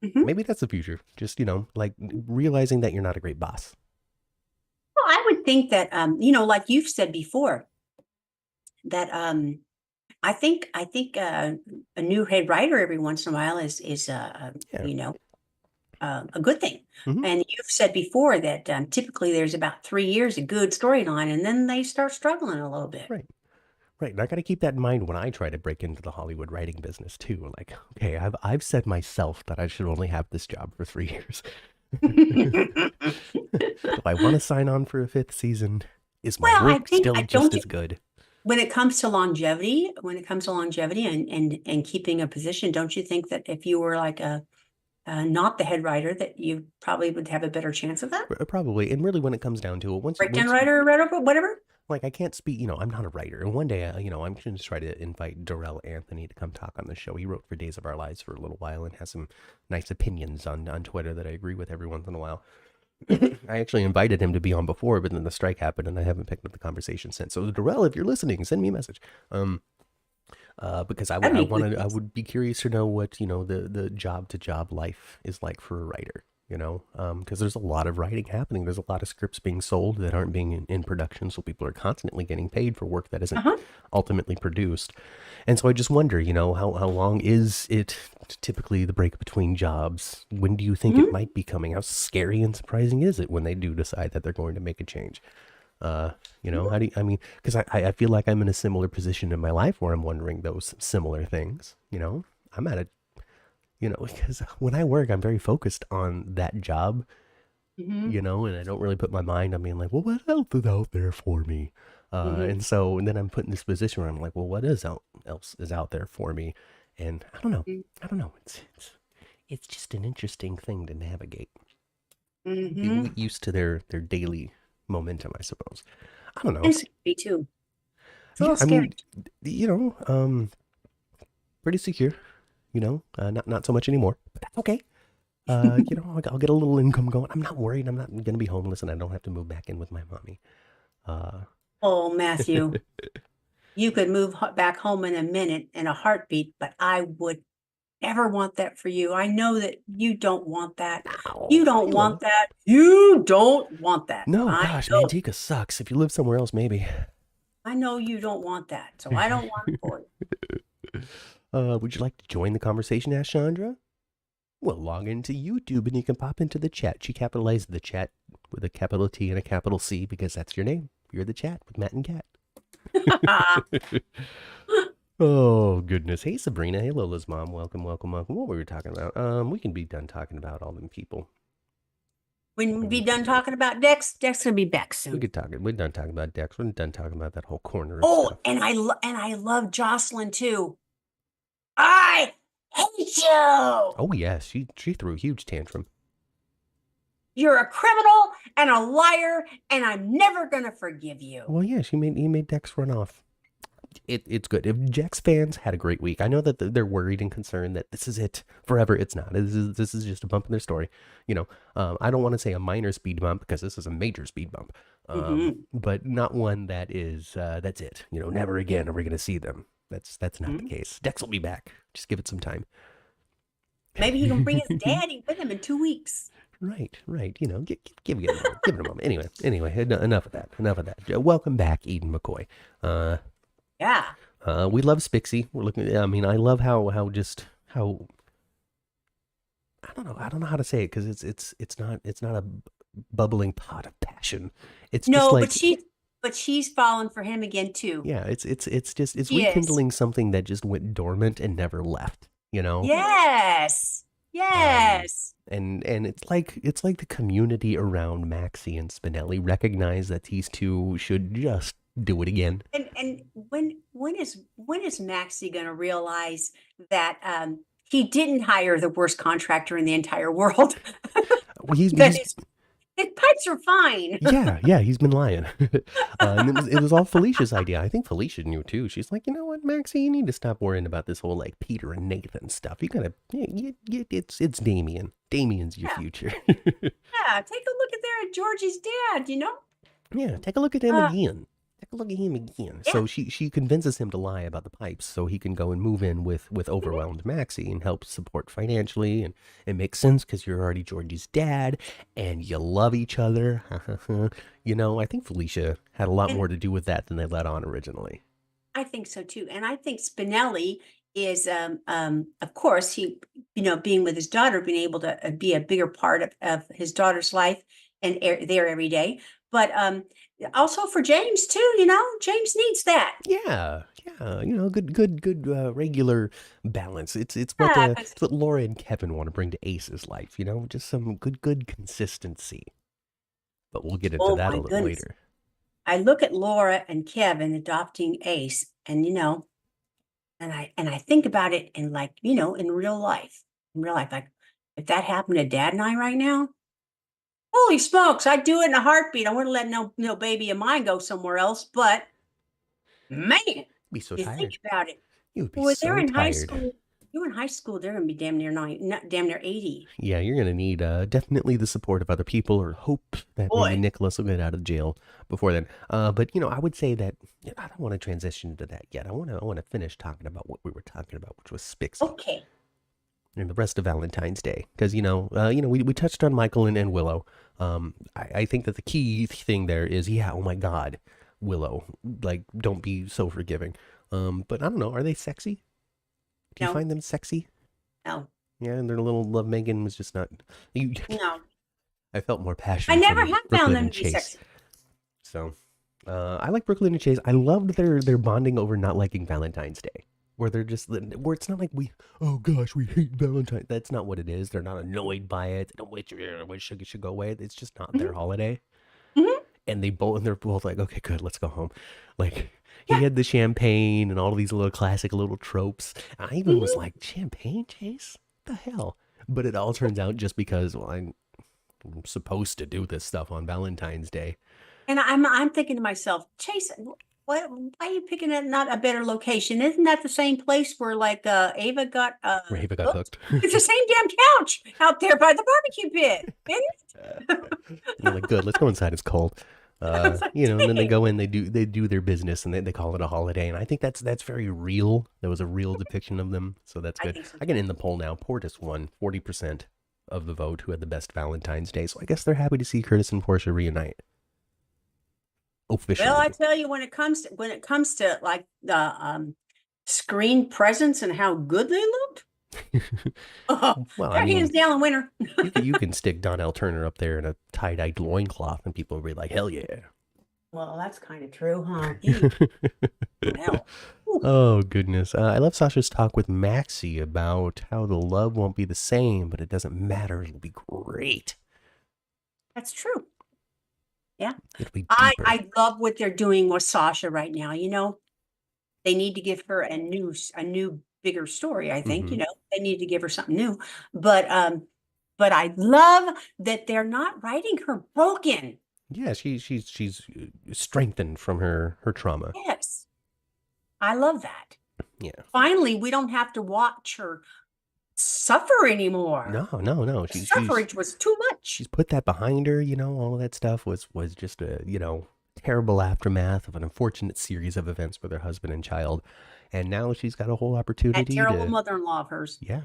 Speaker 2: mhm.
Speaker 1: maybe that's the future. Just, like realizing that you're not a great boss.
Speaker 2: Well, I would think that, like you've said before, that I think a new head writer every once in a while is
Speaker 1: Yeah.
Speaker 2: a good thing.
Speaker 1: Hmm.
Speaker 2: And you've said before that typically there's about 3 years of good storyline, and then they start struggling a little bit.
Speaker 1: Right. Right. And I got to keep that in mind when I try to break into the Hollywood writing business too. Like, okay, I've said myself that I should only have this job for 3 years. Do I want to sign on for a fifth season? Is my
Speaker 2: Well,
Speaker 1: work still
Speaker 2: I
Speaker 1: just
Speaker 2: don't.
Speaker 1: as good?
Speaker 2: When it comes to longevity, and keeping a position, don't you think that if you were like a not the head writer, that you probably would have a better chance of that?
Speaker 1: Probably. And really, when it comes down to it,
Speaker 2: Breakdown
Speaker 1: once
Speaker 2: writer or whatever?
Speaker 1: like I can't speak, I'm not a writer. And one day, I'm going to try to invite Darrell Anthony to come talk on the show. He wrote for Days of Our Lives for a little while and has some nice opinions on Twitter that I agree with every once in a while.
Speaker 2: Mhm.
Speaker 1: I actually invited him to be on before, but then the strike happened, and I haven't picked up the conversation since. So Darrell, if you're listening, send me a message. Because
Speaker 2: That'd be good.
Speaker 1: I would be curious to know what the job to job life is like for a writer. Because there's a lot of writing happening. There's a lot of scripts being sold that aren't being in production, so people are constantly getting paid for work that isn't
Speaker 2: Uh-huh.
Speaker 1: ultimately produced. And so I just wonder, how long is it typically the break between jobs? When do you think it
Speaker 2: Mhm.
Speaker 1: might be coming? How scary and surprising is it when they do decide that they're going to make a change? Uh, how do you, I mean, because I feel like I'm in a similar position in my life where I'm wondering those similar things. I'm at a, because when I work, I'm very focused on that job,
Speaker 2: Mhm.
Speaker 1: and I don't really put my mind on being like, well, what else is out there for me?
Speaker 2: Mhm.
Speaker 1: And then I'm put in this position where I'm like, well, what else is out there for me? And I don't know.
Speaker 2: Mhm.
Speaker 1: I don't know. It's just an interesting thing to navigate. People
Speaker 2: Mhm.
Speaker 1: get used to their daily momentum, I suppose. I don't know.
Speaker 2: And scary too. It's a
Speaker 1: Yeah,
Speaker 2: little
Speaker 1: I
Speaker 2: scary.
Speaker 1: mean, pretty secure. Not so much anymore, but that's okay. I'll get a little income going. I'm not worried. I'm not gonna be homeless, and I don't have to move back in with my mommy. Uh,
Speaker 2: Oh, Matthew, you could move back home in a minute, in a heartbeat, but I would never want that for you. I know that you don't want that. You
Speaker 1: no,
Speaker 2: don't want
Speaker 1: Halo.
Speaker 2: that. You don't want that.
Speaker 1: No,
Speaker 2: I
Speaker 1: gosh,
Speaker 2: know.
Speaker 1: Manteca sucks. If you live somewhere else, maybe.
Speaker 2: I know you don't want that. So I don't want it for you.
Speaker 1: Would you like to join the conversation? Asked Chandra. Well, log into YouTube and you can pop into the chat. She capitalized the chat with a capital T and a capital C because that's your name. You're the chat with Matt and Kat. Oh goodness. Hey Sabrina. Hey Lola's mom. Welcome, welcome, welcome. What were we talking about? We can be done talking about all them people.
Speaker 2: When we
Speaker 1: We
Speaker 2: be
Speaker 1: can
Speaker 2: done
Speaker 1: do it.
Speaker 2: talking about Dex, Dex gonna be back
Speaker 1: We
Speaker 2: soon.
Speaker 1: could talk. We're done talking about Dex. We're done talking about that whole corner of
Speaker 2: Oh,
Speaker 1: stuff.
Speaker 2: and I love Jocelyn too. I hate you.
Speaker 1: Oh yes, she threw a huge tantrum.
Speaker 2: You're a criminal and a liar, and I'm never gonna forgive you.
Speaker 1: Well, yeah, he made Dex run off. It's good. If Jax fans had a great week, I know that they're worried and concerned that this is it forever. It's not. This is just a bump in their story. I don't want to say a minor speed bump because this is a major speed bump,
Speaker 2: Mhm.
Speaker 1: but not one that is that's it. Never again are we going to see them. That's not the
Speaker 2: Mhm.
Speaker 1: case. Dex will be back. Just give it some time.
Speaker 2: Maybe he can bring his daddy with him in 2 weeks.
Speaker 1: Right, right. Give it a moment. Give it a moment. Anyway. Enough of that. Enough of that. Welcome back, Eden McCoy.
Speaker 2: Yeah.
Speaker 1: We love Spixie. We're looking. I mean, I love how I don't know how to say it because it's not a bubbling pot of passion. It's just
Speaker 2: No,
Speaker 1: like
Speaker 2: but she's fallen for him again too.
Speaker 1: yeah, it's
Speaker 2: She is.
Speaker 1: rekindling something that just went dormant and never left.
Speaker 2: Yes.
Speaker 1: Um,
Speaker 2: Yes.
Speaker 1: and it's like the community around Maxie and Spinelli recognize that these two should just do it again.
Speaker 2: And when is Maxie going to realize that he didn't hire the worst contractor in the entire world?
Speaker 1: Well,
Speaker 2: That his pipes are fine.
Speaker 1: yeah, he's been lying. And it was all Felicia's idea. I think Felicia knew too. She's like, you know what, Maxie, you need to stop worrying about this whole like Peter and Nathan stuff. You gotta, it's Damien. Damien's your future.
Speaker 2: Yeah, take a look at there at Georgie's dad.
Speaker 1: Yeah, take a look at him again. Take a look at him again.
Speaker 2: Yeah.
Speaker 1: So she convinces him to lie about the pipes so he can go and move in with overwhelmed Maxie and help support financially. And it makes sense because you're already Georgie's dad and you love each other. I think Felicia had a lot more to do with that than they let on originally.
Speaker 2: I think so too, and I think Spinelli is, of course, he, being with his daughter, being able to be a bigger part of his daughter's life and there every day. But also for James too, James needs that.
Speaker 1: Yeah, good regular balance. It's what
Speaker 2: Yeah,
Speaker 1: it's what Laura and Kevin want to bring to Ace's life. Just some good consistency. But we'll get into
Speaker 2: oh
Speaker 1: that
Speaker 2: my
Speaker 1: a little
Speaker 2: goodness.
Speaker 1: later.
Speaker 2: I look at Laura and Kevin adopting Ace, and I think about it in in real life. In real life, like if that happened to Dad and I right now, holy smokes, I'd do it in a heartbeat. I wouldn't let no baby of mine go somewhere else. But man,
Speaker 1: Be so
Speaker 2: you think
Speaker 1: tired.
Speaker 2: about it.
Speaker 1: You would be
Speaker 2: Well,
Speaker 1: so
Speaker 2: they're in high
Speaker 1: tired.
Speaker 2: school. You're in high school, they're gonna be damn near damn near 80.
Speaker 1: Yeah, you're gonna need definitely the support of other people, or hope that maybe
Speaker 2: Boy.
Speaker 1: Nicholas will get out of jail before then. But I would say that I don't want to transition to that yet. I want to finish talking about what we were talking about, which was Spixie.
Speaker 2: Okay.
Speaker 1: And the rest of Valentine's Day, because we touched on Michael and Willow. I think that the key thing there is, oh my God, Willow, like, don't be so forgiving. But I don't know, are they sexy? Do you
Speaker 2: No.
Speaker 1: find them sexy?
Speaker 2: No.
Speaker 1: Yeah, and their little love Megan was just not.
Speaker 2: No.
Speaker 1: I felt more passion.
Speaker 2: I never
Speaker 1: from
Speaker 2: have
Speaker 1: Brooklyn
Speaker 2: found them
Speaker 1: and
Speaker 2: to be
Speaker 1: Chase.
Speaker 2: sexy.
Speaker 1: So, I like Brooklyn and Chase. I loved their bonding over not liking Valentine's Day, where where it's not like oh gosh, we hate Valentine's. That's not what it is. They're not annoyed by it. They don't wish it should go away. It's just not their holiday.
Speaker 2: Mhm.
Speaker 1: And they're both like, okay, good, let's go home. Like, he
Speaker 2: Yeah.
Speaker 1: had the champagne and all these little classic little tropes. And I even was like, champagne, Chase? What the hell? But it all turns out just because, well, I'm supposed to do this stuff on Valentine's Day.
Speaker 2: And I'm thinking to myself, Chase, why are you picking not a better location? Isn't that the same place where Ava got
Speaker 1: Where Ava got
Speaker 2: hooked?
Speaker 1: hooked.
Speaker 2: It's the same damn couch out there by the barbecue pit. Isn't
Speaker 1: And they're like, good, let's go inside. It's cold.
Speaker 2: It's like,
Speaker 1: And then they
Speaker 2: dang.
Speaker 1: go in, they do their business, and they call it a holiday. And I think that's very real. That was a real depiction of them, so that's
Speaker 2: I
Speaker 1: good.
Speaker 2: think so
Speaker 1: I can end the poll now. Portis won 40% of the vote who had the best Valentine's Day. So I guess they're happy to see Curtis and Portia reunite. Officially.
Speaker 2: Well, I tell you, when it comes to like the screen presence and how good they looked,
Speaker 1: Well,
Speaker 2: they're hands down the winner.
Speaker 1: you can stick Donnell Turner up there in a tie-dyed loincloth, and people will be like, hell yeah.
Speaker 2: Well, that's kind of true, huh? Hell.
Speaker 1: Oh, goodness. I love Sasha's talk with Maxie about how the love won't be the same, but it doesn't matter. It'll be great.
Speaker 2: That's true. Yeah.
Speaker 1: It'll be deeper.
Speaker 2: I love what they're doing with Sasha right now. They need to give her a new bigger story. I think they need to give her something new. But I love that they're not writing her broken.
Speaker 1: Yeah, she's strengthened from her trauma.
Speaker 2: Yes, I love that.
Speaker 1: Yeah.
Speaker 2: Finally, we don't have to watch her suffer anymore.
Speaker 1: No.
Speaker 2: Suffrage was too much.
Speaker 1: She's put that behind her. All of that stuff was just a terrible aftermath of an unfortunate series of events with her husband and child, and now she's got a whole opportunity.
Speaker 2: That terrible mother-in-law of hers.
Speaker 1: Yeah.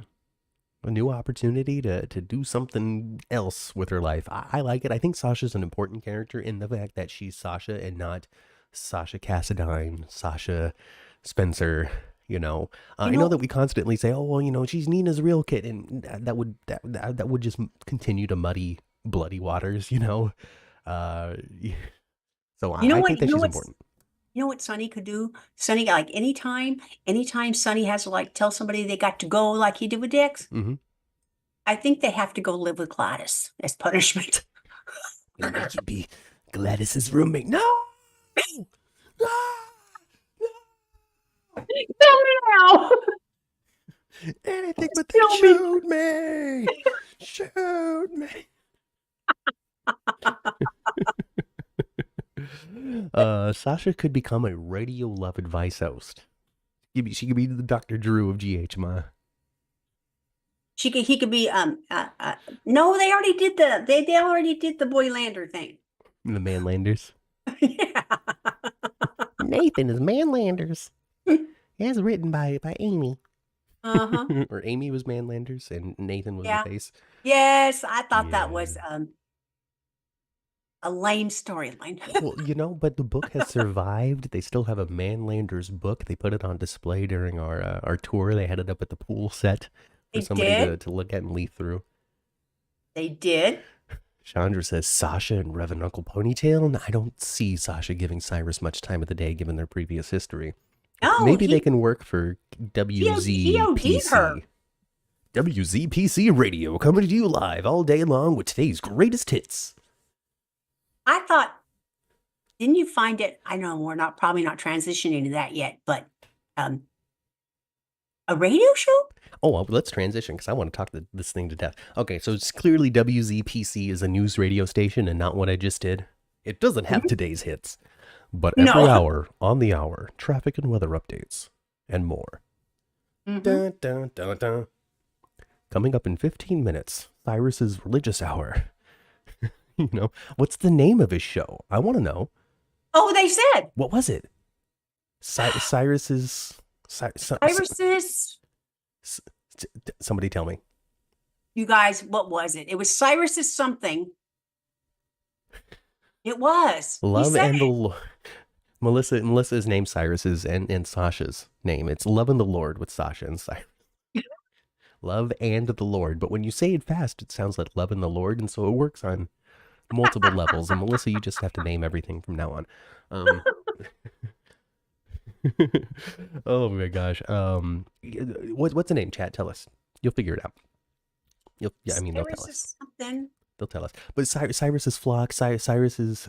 Speaker 1: A new opportunity to do something else with her life. I like it. I think Sasha's an important character in the fact that she's Sasha and not Sasha Cassadine, Sasha Spencer. I know that we constantly say, "Oh, well, she's Nina's real kid," and that would just continue to muddy bloody waters. So I think that she's important.
Speaker 2: You know what Sonny could do? Sonny, like anytime Sonny has to tell somebody they got to go like he did with Dix, I think they have to go live with Gladys as punishment.
Speaker 1: And make you be Gladys's roommate. No! Ah!
Speaker 2: Tell me now.
Speaker 1: Anything but that.
Speaker 2: Tell me.
Speaker 1: Shoot me! Shoot me! Sasha could become a radio love advice host. She could be the Dr. Drew of GHMI.
Speaker 2: He could be no, they already did they already did the Boylander thing.
Speaker 1: The Manlanders.
Speaker 2: Yeah.
Speaker 1: Nathan is Manlanders. As written by Amy.
Speaker 2: Uh-huh.
Speaker 1: Or Amy was Manlanders and Nathan was the face.
Speaker 2: Yes, I thought that was a lame storyline.
Speaker 1: Well, but the book has survived. They still have a Manlanders book. They put it on display during our tour. They had it up at the pool set for somebody to look at and leaf through.
Speaker 2: They did.
Speaker 1: Chandra says Sasha and Reverend Uncle Ponytail. I don't see Sasha giving Cyrus much time of the day given their previous history.
Speaker 2: No,
Speaker 1: maybe they can work for WZPC.
Speaker 2: Her.
Speaker 1: WZPC Radio coming to you live all day long with today's greatest hits.
Speaker 2: I thought, didn't you find it? I know we're probably not transitioning to that yet, but a radio show?
Speaker 1: Oh, well, let's transition because I want to talk this thing to death. Okay, so it's clearly WZPC is a news radio station and not what I just did. It doesn't have today's hits, but every hour, on the hour, traffic and weather updates, and more. Dun, dun, dun, dun. Coming up in 15 minutes, Cyrus's religious hour. What's the name of his show? I want to know.
Speaker 2: Oh, they said.
Speaker 1: What was it? Cyrus's... Somebody tell me.
Speaker 2: You guys, what was it? It was Cyrus's something. It was.
Speaker 1: Love and the Lord. Melissa's name Cyrus's and Sasha's name. It's Love and the Lord with Sasha and Cyrus. Love and the Lord. But when you say it fast, it sounds like Love and the Lord. And so it works on multiple levels. And Melissa, you just have to name everything from now on. Oh my gosh. What's the name, chat? Tell us. You'll figure it out. They'll tell us.
Speaker 2: Something.
Speaker 1: They'll tell us. But Cyrus's flock, Cyrus's.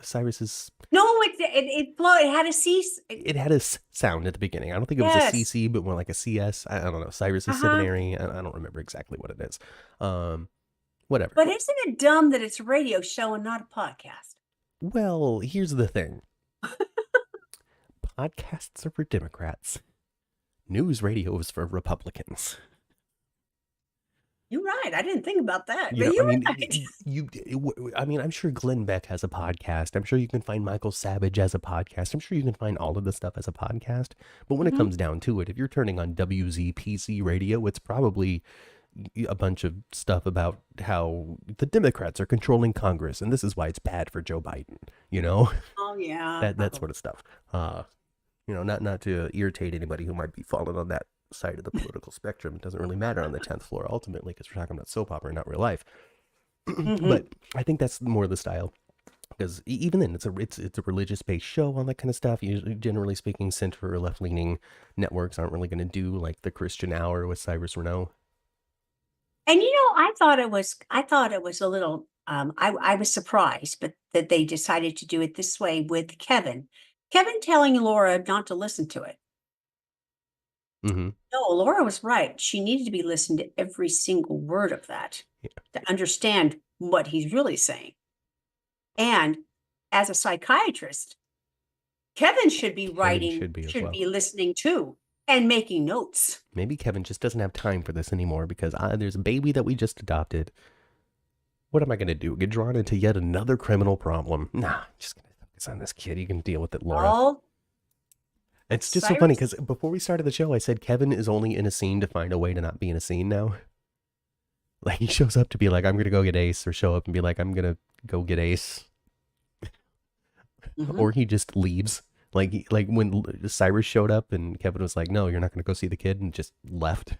Speaker 2: No, it had a C.
Speaker 1: It had a sound at the beginning. I don't think it was a CC, but more like a CS. I don't know. Cyrus's seminary. I don't remember exactly what it is. Whatever.
Speaker 2: But isn't it dumb that it's a radio show and not a podcast?
Speaker 1: Well, here's the thing. Podcasts are for Democrats. News radio is for Republicans.
Speaker 2: You're right. I didn't think about that.
Speaker 1: I'm sure Glenn Beck has a podcast. I'm sure you can find Michael Savage as a podcast. I'm sure you can find all of this stuff as a podcast. But when it comes down to it, if you're turning on WZPC radio, it's probably a bunch of stuff about how the Democrats are controlling Congress, and this is why it's bad for Joe Biden.
Speaker 2: Oh yeah.
Speaker 1: That sort of stuff. Not to irritate anybody who might be falling on that side of the political spectrum. It doesn't really matter on the 10th floor ultimately because we're talking about soap opera, not real life. But I think that's more the style because even then it's a religious based show, all that kind of stuff. Usually, generally speaking, center or left leaning networks aren't really going to do like the Christian Hour with Cyrus Renaud.
Speaker 2: And I thought it was a little I was surprised, but that they decided to do it this way with Kevin telling Laura not to listen to it.
Speaker 1: Mm-hmm.
Speaker 2: No, Laura was right. She needed to be listening to every single word of that to understand what he's really saying. And as a psychiatrist, Kevin should be writing, should be listening to and making notes.
Speaker 1: Maybe Kevin just doesn't have time for this anymore because there's a baby that we just adopted. What am I going to do? Get drawn into yet another criminal problem? Nah, just going to focus on this kid. You can deal with it, Laura.
Speaker 2: Oh,
Speaker 1: it's just so funny because before we started the show, I said Kevin is only in a scene to find a way to not be in a scene now. Like he shows up to be like, I'm going to go get Ace, or show up and be like, I'm going to go get Ace. Or he just leaves. Like when Cyrus showed up and Kevin was like, no, you're not going to go see the kid, and just left.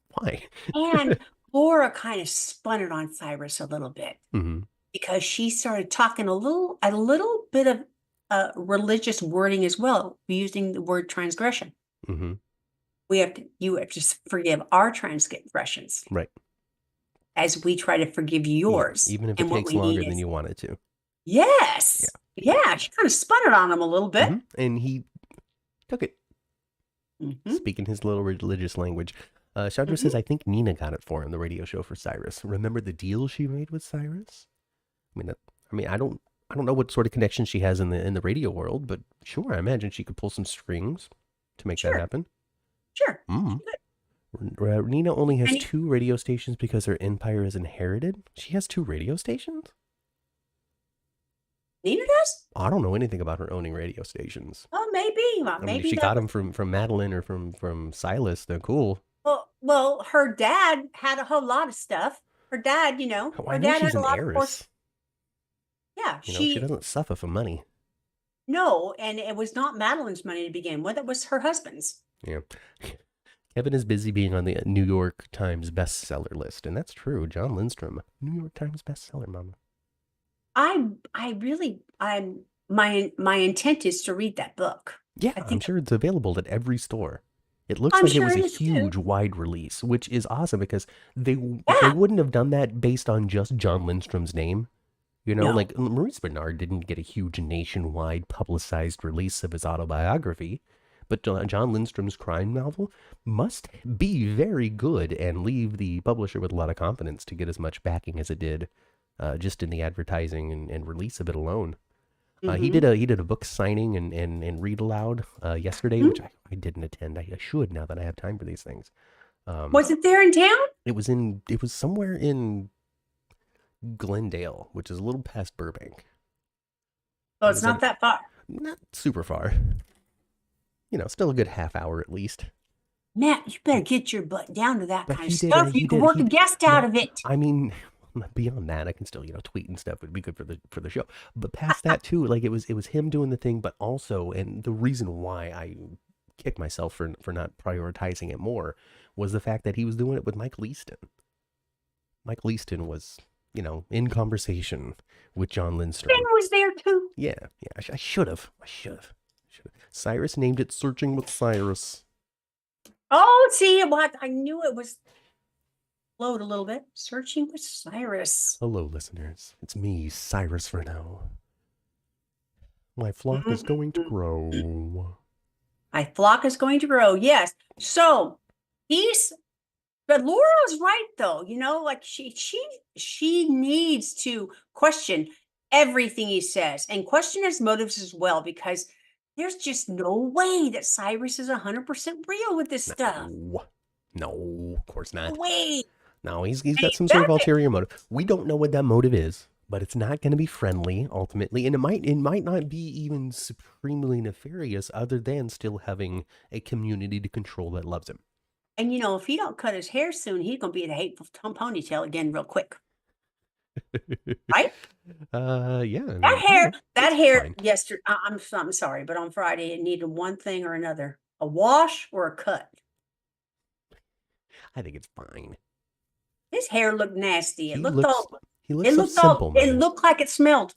Speaker 1: Why?
Speaker 2: And Laura kind of spun it on Cyrus a little bit because she started talking a little bit of religious wording as well, using the word transgression. You have to forgive our transgressions,
Speaker 1: right? As
Speaker 2: we try to forgive yours,
Speaker 1: even if it takes longer than you want it to.
Speaker 2: Yes. Yeah, she kind of spun it on him a little bit.
Speaker 1: And he took it.
Speaker 2: Mm-hmm.
Speaker 1: Speaking his little religious language. Chandra says, I think Nina got it for him, the radio show for Cyrus. Remember the deal she made with Cyrus? I don't know what sort of connection she has in the radio world, but sure, I imagine she could pull some strings to make that happen.
Speaker 2: Sure.
Speaker 1: Nina only has 2 radio stations because her empire is inherited. She has 2 radio stations?
Speaker 2: Nina does?
Speaker 1: I don't know anything about her owning radio stations.
Speaker 2: Oh, maybe. Well, maybe
Speaker 1: if she got them from Madeline or from Silas, they're cool.
Speaker 2: Well, her dad had a whole lot of stuff. Her dad, her dad
Speaker 1: she's
Speaker 2: had a
Speaker 1: an
Speaker 2: lot
Speaker 1: heiress.
Speaker 2: of. Yeah,
Speaker 1: she doesn't suffer for money.
Speaker 2: No, and it was not Madeline's money to begin with. It was her husband's.
Speaker 1: Yeah. Kevin is busy being on the New York Times bestseller list, and that's true. John Lindstrom, New York Times bestseller, Mama.
Speaker 2: My intent is to read that book.
Speaker 1: Yeah, I'm sure it's available at every store. It looks like it was a huge, wide release, which is awesome because they wouldn't have done that based on just John Lindstrom's name. Like Maurice Bernard didn't get a huge nationwide publicized release of his autobiography, but John Lindstrom's crime novel must be very good and leave the publisher with a lot of confidence to get as much backing as it did, just in the advertising and release of it alone. He did a book signing and read aloud yesterday, which I didn't attend. I should now that I have time for these things.
Speaker 2: Was it there in town?
Speaker 1: It was somewhere in Glendale, which is a little past Burbank.
Speaker 2: Oh, it's not that far.
Speaker 1: Not super far. Still a good half hour at least.
Speaker 2: Matt, you better get your butt down to that kind of stuff. You can work a guest out of it.
Speaker 1: I mean, beyond that, I can still, tweet and stuff would be good for the show. But past that too, like it was him doing the thing, but also, and the reason why I kick myself for not prioritizing it more was the fact that he was doing it with Mike Leaston. Mike Leaston was, in conversation with John Lindstrom.
Speaker 2: Ben was there too.
Speaker 1: Yeah. I should have. Cyrus named it Searching with Cyrus.
Speaker 2: Oh, see, what I knew it was. Load a little bit. Searching with Cyrus.
Speaker 1: Hello, listeners. It's me, Cyrus Renault. My flock is going to grow.
Speaker 2: My flock is going to grow. Yes. So but Laura's right though. Like she needs to question everything he says and question his motives as well, because there's just no way that Cyrus is 100% real with this stuff.
Speaker 1: No, of course not.
Speaker 2: No way.
Speaker 1: No, he's got some sort of ulterior motive. We don't know what that motive is, but it's not going to be friendly ultimately, and it might not be even supremely nefarious, other than still having a community to control that loves him.
Speaker 2: And if he don't cut his hair soon, he's gonna be the hateful ponytail again real quick. Right?
Speaker 1: Yeah.
Speaker 2: That hair yesterday. I'm sorry, but on Friday it needed one thing or another: a wash or a cut.
Speaker 1: I think it's fine.
Speaker 2: His hair looked nasty. It looked like it smelled.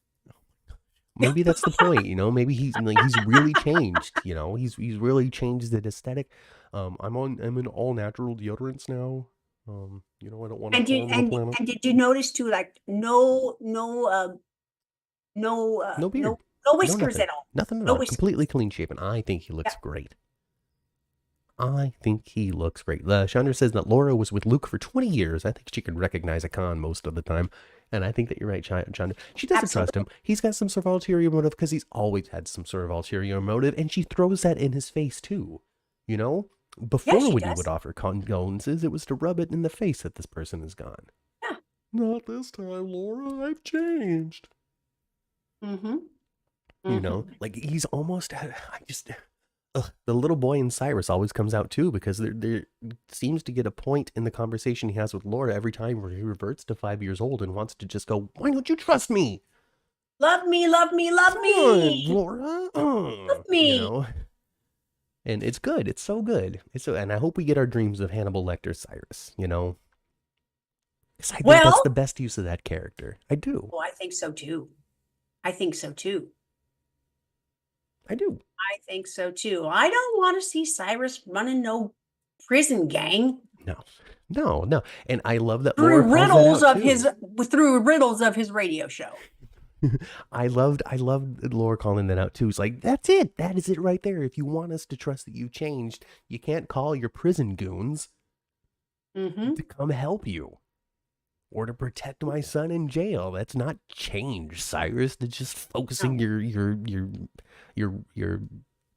Speaker 1: Maybe that's the point, Maybe he's really changed. He's really changed the aesthetic. I'm in all natural deodorants now. I don't want to.
Speaker 2: And did you notice too? Like no
Speaker 1: beard,
Speaker 2: no whiskers at all.
Speaker 1: Nothing at all. Completely clean shaven. I think he looks great. Chandra says that Laura was with Luke for 20 years. I think she can recognize a con most of the time. And I think that you're right, Chandra. She doesn't trust him. He's got some sort of ulterior motive because he's always had some sort of ulterior motive. And she throws that in his face too. Before when you would offer condolences, it was to rub it in the face that this person is gone.
Speaker 2: Yeah.
Speaker 1: Not this time, Laura. I've changed. Like he's almost, the little boy in Cyrus always comes out too, because there seems to get a point in the conversation he has with Laura every time where he reverts to 5 years old and wants to just go, why don't you trust me?
Speaker 2: Love me, love me, love me.
Speaker 1: Laura.
Speaker 2: Love me.
Speaker 1: And it's good. It's so good. And I hope we get our dreams of Hannibal Lecter Cyrus, Because I think that's the best use of that character. I do.
Speaker 2: Oh, I think so too.
Speaker 1: I do.
Speaker 2: I think so too. I don't want to see Cyrus running no prison gang.
Speaker 1: No. And I love that
Speaker 2: through riddles of his radio show.
Speaker 1: I loved Laura calling that out too. It's like, that's it. That is it right there. If you want us to trust that you've changed, you can't call your prison goons
Speaker 2: Mm-hmm.
Speaker 1: to come help you or to protect my son in jail. That's not change, Cyrus. That's just focusing
Speaker 2: No.
Speaker 1: your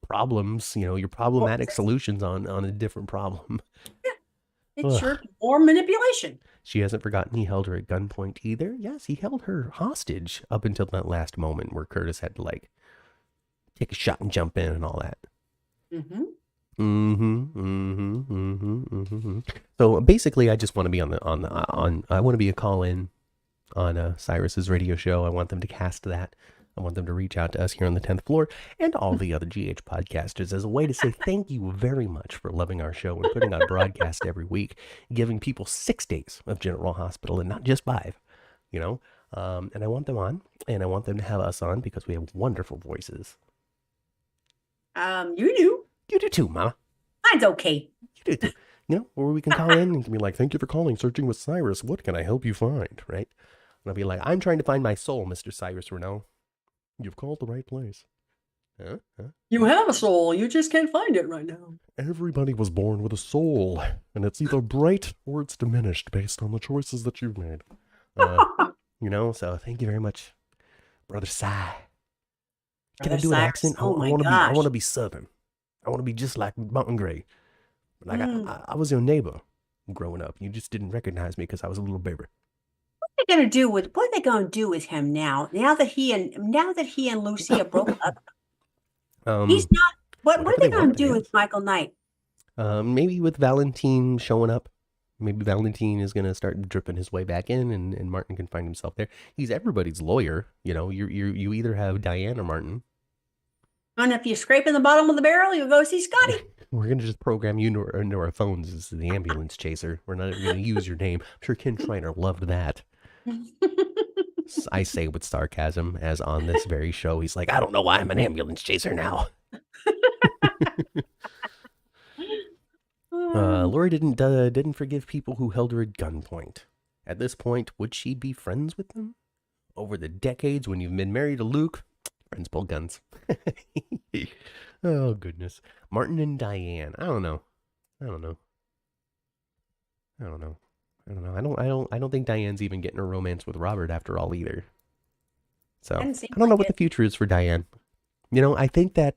Speaker 1: problems, your
Speaker 2: Well,
Speaker 1: problematic solutions on a different problem.
Speaker 2: yeah, it's
Speaker 1: Ugh.
Speaker 2: your more manipulation.
Speaker 1: She hasn't forgotten he held her at gunpoint either. Yes, he held her hostage up until that last moment where Curtis had to like take a shot and jump in and all that.
Speaker 2: Mm-hmm.
Speaker 1: So basically, I just want to be I want to be a call-in on Cyrus's radio show. I want them to cast that. I want them to reach out to us here on the 10th floor and all the other GH podcasters as a way to say thank you very much for loving our show and putting on broadcast every week, giving people 6 days of General Hospital and not just 5, And I want them on, and I want them to have us on because we have wonderful voices.
Speaker 2: You do.
Speaker 1: You do too, Mama.
Speaker 2: Mine's okay.
Speaker 1: You do too. Or we can call in and be like, thank you for calling Searching with Cyrus. What can I help you find, right? And I'll be like, I'm trying to find my soul, Mr. Cyrus Renault. You've called the right place. Huh?
Speaker 2: You have a soul. You just can't find it right now.
Speaker 1: Everybody was born with a soul, and it's either bright or it's diminished based on the choices that you've made. So thank you very much, Brother Cy. Can I do an accent?
Speaker 2: Oh my
Speaker 1: I
Speaker 2: gosh.
Speaker 1: want to be Southern. I want to be just like Mountain Gray. Like I was your neighbor growing up. You just didn't recognize me because I was a little baby.
Speaker 2: What are they gonna do with him now? Now that he and Lucy are broke up, he's not. What are they gonna do with Michael Knight?
Speaker 1: Maybe with Valentine showing up. Maybe Valentine is gonna start dripping his way back in, and Martin can find himself there. He's everybody's lawyer. You either have Diane or Martin.
Speaker 2: And if you're scraping the bottom of the barrel, you go see Scotty.
Speaker 1: We're going to just program you into our phones as the ambulance chaser. We're not going to use your name. I'm sure Ken Schreiner loved that. I say with sarcasm, as on this very show, he's like, I don't know why I'm an ambulance chaser now. Lori didn't forgive people who held her at gunpoint. At this point, would she be friends with them? Over the decades when you've been married to Luke, friends pull guns. Oh, goodness. Martin and Diane. I don't know. I don't think Diane's even getting a romance with Robert after all either. So I don't know what the future is for Diane. I think that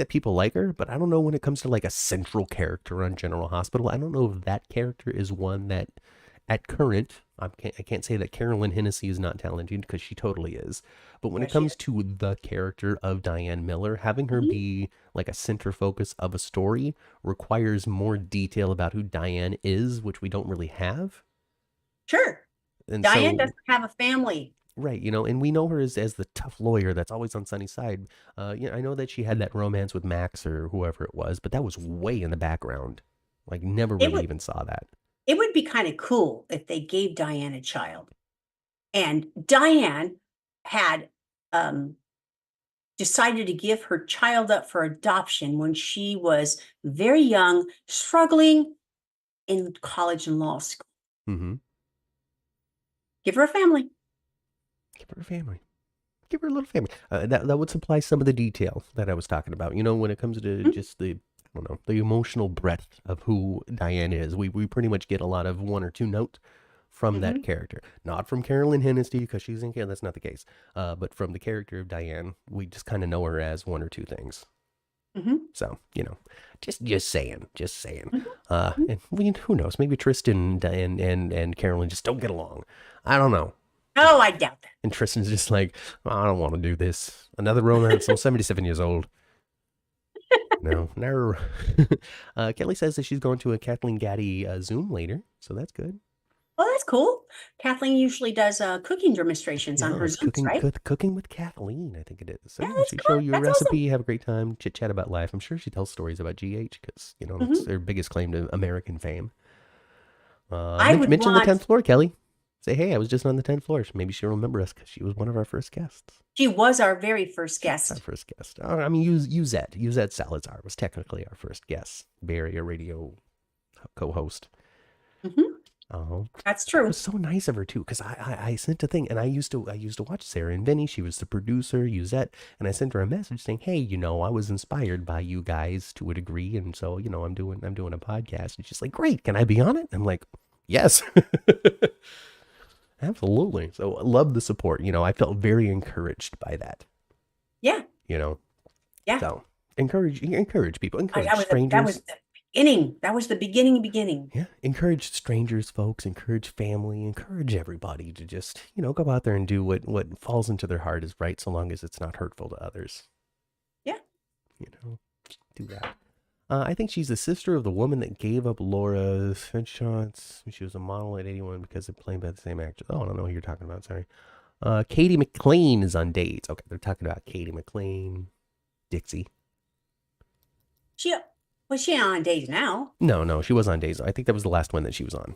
Speaker 1: people like her, but I don't know when it comes to like a central character on General Hospital. I don't know if that character is one that at current, I can't say that Carolyn Hennessy is not talented because she totally is. But when it comes to the character of Diane Miller, having her be like a center focus of a story requires more detail about who Diane is, which we don't really have.
Speaker 2: Sure. And Diane doesn't have a family.
Speaker 1: Right, and we know her as the tough lawyer that's always on Sunny's side. I know that she had that romance with Max or whoever it was, but that was way in the background. Like, never really even saw that.
Speaker 2: It would be kind of cool if they gave Diane a child. And Diane had decided to give her child up for adoption when she was very young, struggling in college and law school.
Speaker 1: Mm-hmm.
Speaker 2: Give her a family.
Speaker 1: Give her a family. Give her a little family. That would supply some of the detail that I was talking about. When it comes to just the emotional breadth of who Diane is. We pretty much get a lot of 1 or 2 notes from that character. Not from Carolyn Hennessy, because she's in that's not the case. But from the character of Diane, we just kind of know her as 1 or 2 things. So, just saying. And who knows? Maybe Tristan and Carolyn just don't get along. I don't know.
Speaker 2: Oh, I doubt that.
Speaker 1: And Tristan's just like, I don't want to do this. Another romance. I'm 77 years old. No. Kelly says that she's going to a Kathleen Gaddy Zoom later, so that's good.
Speaker 2: Oh, that's cool. Kathleen usually does cooking demonstrations on her Zooms, right?
Speaker 1: Cooking with Kathleen, I think it is. So
Speaker 2: that's
Speaker 1: she
Speaker 2: cool.
Speaker 1: show you a
Speaker 2: That's
Speaker 1: recipe,
Speaker 2: awesome.
Speaker 1: have a great time, chit chat about life. I'm sure she tells stories about GH because it's their biggest claim to American fame. Mention the 10th floor, Kelly. Say, hey, I was just on the 10th floor. Maybe she'll remember us because she was one of our first guests.
Speaker 2: She was our very first guest.
Speaker 1: Our first guest. I mean, Uzette Salazar was technically our first guest. Bay Area radio co-host. Oh,
Speaker 2: That's
Speaker 1: that was
Speaker 2: true.
Speaker 1: so nice of her too, because I sent a thing, and I used to watch Sarah and Vinny. She was the producer, Uzette, and I sent her a message saying, "Hey, I was inspired by you guys to a degree, and so I'm doing a podcast." And she's like, "Great, can I be on it?" I'm like, "Yes, absolutely." So I love the support. I felt very encouraged by that.
Speaker 2: Yeah.
Speaker 1: You know,
Speaker 2: Yeah.
Speaker 1: so encourage people,
Speaker 2: That
Speaker 1: encourage
Speaker 2: was that was
Speaker 1: strangers.
Speaker 2: the beginning. That was the beginning.
Speaker 1: Yeah, encourage strangers, folks, encourage family, encourage everybody to just, go out there and do what falls into their heart is right, so long as it's not hurtful to others.
Speaker 2: Yeah.
Speaker 1: You know, do that. I think she's the sister of the woman that gave up Laura's headshots when she was a model at 81 because they're played by the same actress. Oh, I don't know who you're talking about. Sorry. Katie McLean is on dates. Okay, they're talking about Katie McLean, Dixie.
Speaker 2: She was she on days now?
Speaker 1: No, she was on days. I think that was the last one that she was on.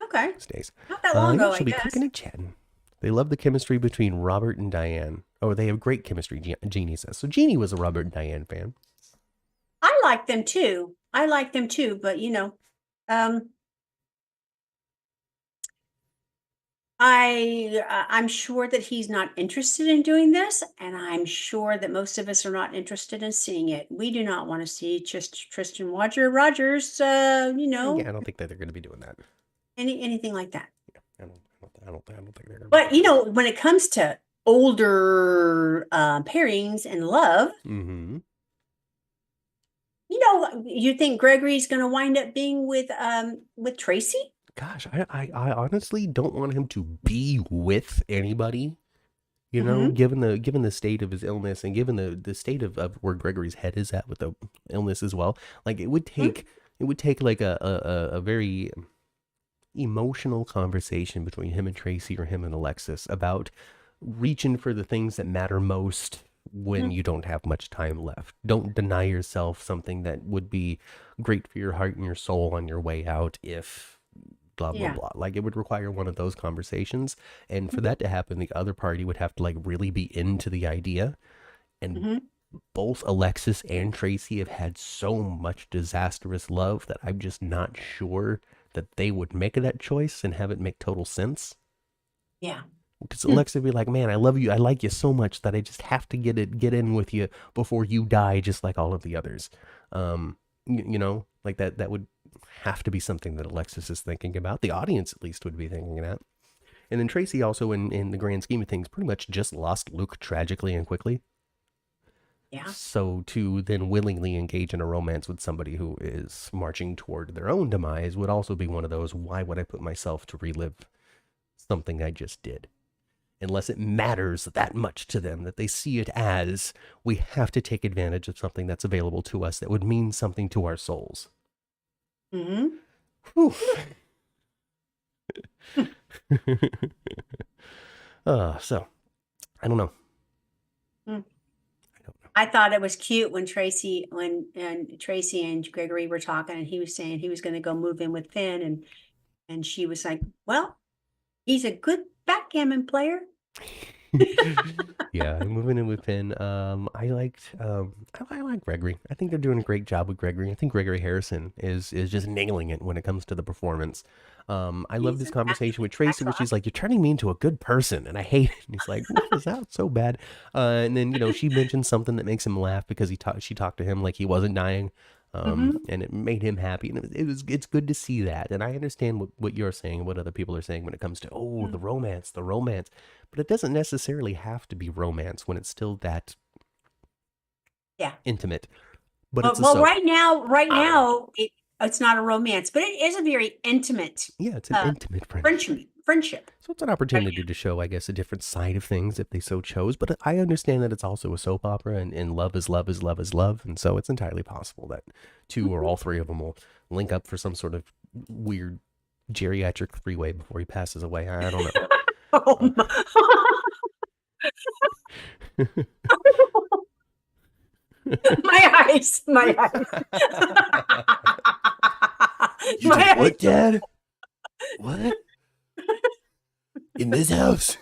Speaker 2: Okay.
Speaker 1: Days.
Speaker 2: Not that long
Speaker 1: Yeah,
Speaker 2: ago, I
Speaker 1: she'll be cooking
Speaker 2: guess.
Speaker 1: and chatting. They love the chemistry between Robert and Diane. Oh, they have great chemistry, Jeannie says. So Jeannie was a Robert and Diane fan.
Speaker 2: I like them too. I like them too, but um, I'm sure that he's not interested in doing this, and I'm sure that most of us are not interested in seeing it. We do not want to see just Tristan Rogers,
Speaker 1: Yeah, I don't think that they're going to be doing that.
Speaker 2: anything like that.
Speaker 1: I don't think they're going to
Speaker 2: But
Speaker 1: be doing that.
Speaker 2: when it comes to older pairings and love,
Speaker 1: Mm-hmm.
Speaker 2: you think Gregory's going to wind up being with Tracy?
Speaker 1: Gosh, I honestly don't want him to be with anybody.
Speaker 2: Mm-hmm.
Speaker 1: Given the state of his illness and given the state of where Gregory's head is at with the illness as well, like it would take like a very emotional conversation between him and Tracy or him and Alexis about reaching for the things that matter most when
Speaker 2: Mm-hmm.
Speaker 1: you don't have much time left. Don't deny yourself something that would be great for your heart and your soul on your way out if blah blah
Speaker 2: Yeah.
Speaker 1: blah. Like it would require one of those conversations, and for
Speaker 2: Mm-hmm.
Speaker 1: that to happen the other party would have to like really be into the idea, and
Speaker 2: Mm-hmm.
Speaker 1: both Alexis and Tracy have had so much disastrous love that I'm just not sure that they would make that choice and have it make total sense.
Speaker 2: Yeah.
Speaker 1: Because
Speaker 2: Hmm.
Speaker 1: Alexa would be like, "Man, I love you. I like you so much that I just have to get in with you before you die, just like all of the others." Like that would have to be something that Alexis is thinking about. The audience, at least, would be thinking that. And then Tracy also, in the grand scheme of things, pretty much just lost Luke tragically and quickly.
Speaker 2: Yeah.
Speaker 1: So to then willingly engage in a romance with somebody who is marching toward their own demise would also be one of those, why would I put myself to relive something I just did? Unless it matters that much to them, that they see it as, we have to take advantage of something that's available to us that would mean something to our souls.
Speaker 2: Mm-hmm.
Speaker 1: Whew.
Speaker 2: Hmm.
Speaker 1: So, I don't know.
Speaker 2: Hmm.
Speaker 1: I don't know.
Speaker 2: I thought it was cute when Tracy and Gregory were talking, and he was saying he was going to go move in with Finn, and she was like, "Well, he's a good backgammon player."
Speaker 1: Yeah, moving in with Finn. I like Gregory. I think they're doing a great job with Gregory. I think Gregory Harrison is just nailing it when it comes to the performance. I love
Speaker 2: He's
Speaker 1: this
Speaker 2: an
Speaker 1: conversation with Tracy
Speaker 2: actual
Speaker 1: where she's like, "You're turning me into a good person," and I hate it. And he's like, "What is that so bad?" And then she mentioned something that makes him laugh because she talked to him like he wasn't dying.
Speaker 2: Mm-hmm.
Speaker 1: And it made him happy, and it's good to see that. And I understand what you're saying, and what other people are saying when it comes to the romance, but it doesn't necessarily have to be romance when it's still that
Speaker 2: Yeah.
Speaker 1: intimate. But it's
Speaker 2: Well,
Speaker 1: a soap.
Speaker 2: right now, it's not a romance, but it is a very intimate
Speaker 1: Yeah, it's an
Speaker 2: uh,
Speaker 1: intimate friendship.
Speaker 2: friendship.
Speaker 1: So it's an
Speaker 2: Right
Speaker 1: opportunity to show, I guess, a different side of things if they so chose. But I understand that it's also a soap opera, and love is love is love is love. And so it's entirely possible that two or
Speaker 2: now.
Speaker 1: all three of them will link up for some sort of weird geriatric three-way before he passes away. I don't know.
Speaker 2: Oh my eyes, my eyes.
Speaker 1: You
Speaker 2: My
Speaker 1: did
Speaker 2: eyes.
Speaker 1: what, Dad? What? In this house?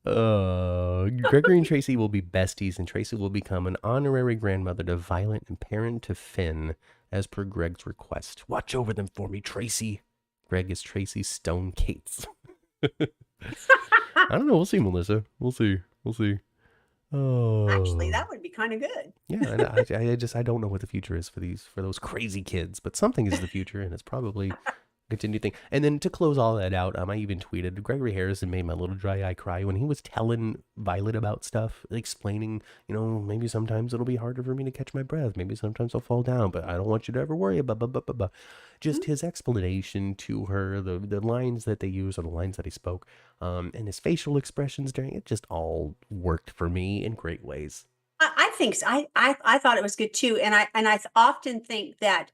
Speaker 1: Gregory and Tracy will be besties, and Tracy will become an honorary grandmother to Violet and parent to Finn, as per Greg's request. Watch over them for me, Tracy. Greg is Tracy's Stone Cates. I don't know. We'll see, Melissa. We'll see. We'll see.
Speaker 2: Actually,
Speaker 1: Oh,
Speaker 2: that would be kind of good.
Speaker 1: yeah. And I don't know what the future is for those crazy kids, but something is the future, and it's probably continue thing. And then to close all that out, I even tweeted Gregory Harrison made my little dry eye cry when he was telling Violet about stuff, explaining, maybe sometimes it'll be harder for me to catch my breath. Maybe sometimes I'll fall down, but I don't want you to ever worry about just his explanation to her, the lines that they use or the lines that he spoke, and his facial expressions during it just all worked for me in great ways.
Speaker 2: I think so. I thought it was good too, and I often think that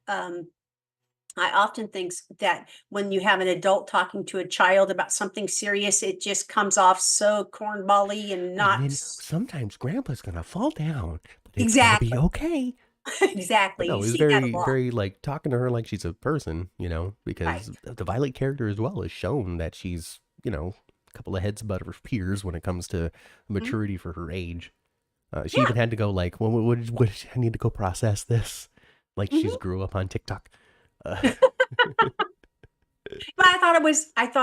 Speaker 2: when you have an adult talking to a child about something serious, it just comes off so cornbally and
Speaker 1: And
Speaker 2: not
Speaker 1: then sometimes Grandpa's gonna fall down, but it's gonna be
Speaker 2: exactly.
Speaker 1: okay. But
Speaker 2: Exactly.
Speaker 1: no,
Speaker 2: You
Speaker 1: it was
Speaker 2: see that a
Speaker 1: very,
Speaker 2: lot,
Speaker 1: very like talking to her like she's a person,
Speaker 2: right?
Speaker 1: because the Violet character as well has shown that she's, a couple of heads above her peers when it comes to
Speaker 2: Mhm.
Speaker 1: maturity for her age. She
Speaker 2: Yeah.
Speaker 1: even had to go like, well, I need to go process this, like she's
Speaker 2: Mhm.
Speaker 1: grew up on TikTok.
Speaker 2: But I thought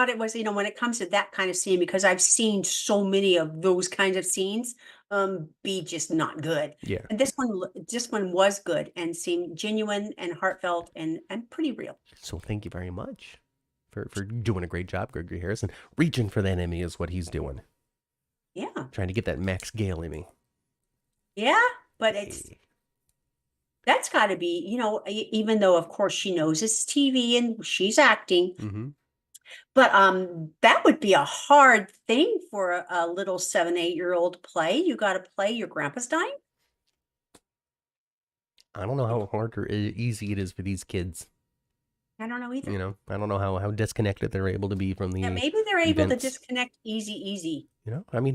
Speaker 2: it was, when it comes to that kind of scene, because I've seen so many of those kinds of scenes, be just not good.
Speaker 1: Yeah.
Speaker 2: And this one was good and seemed genuine and heartfelt and pretty real.
Speaker 1: So thank you very much for doing a great job, Gregory Harrison. Reaching for that Emmy is what he's doing.
Speaker 2: Yeah.
Speaker 1: Trying to get that Max Gale Emmy.
Speaker 2: Yeah. But
Speaker 1: Hey.
Speaker 2: that's got to be, even though of course she knows it's TV and she's acting,
Speaker 1: Mm-hmm.
Speaker 2: but that would be a hard thing for a little 7, 8-year-old to play. You got to play your grandpa's dying.
Speaker 1: I don't know how hard or easy it is for these kids.
Speaker 2: I don't know either.
Speaker 1: I don't know how disconnected they're able to be from
Speaker 2: Yeah,
Speaker 1: the
Speaker 2: maybe they're able to
Speaker 1: events.
Speaker 2: disconnect easy.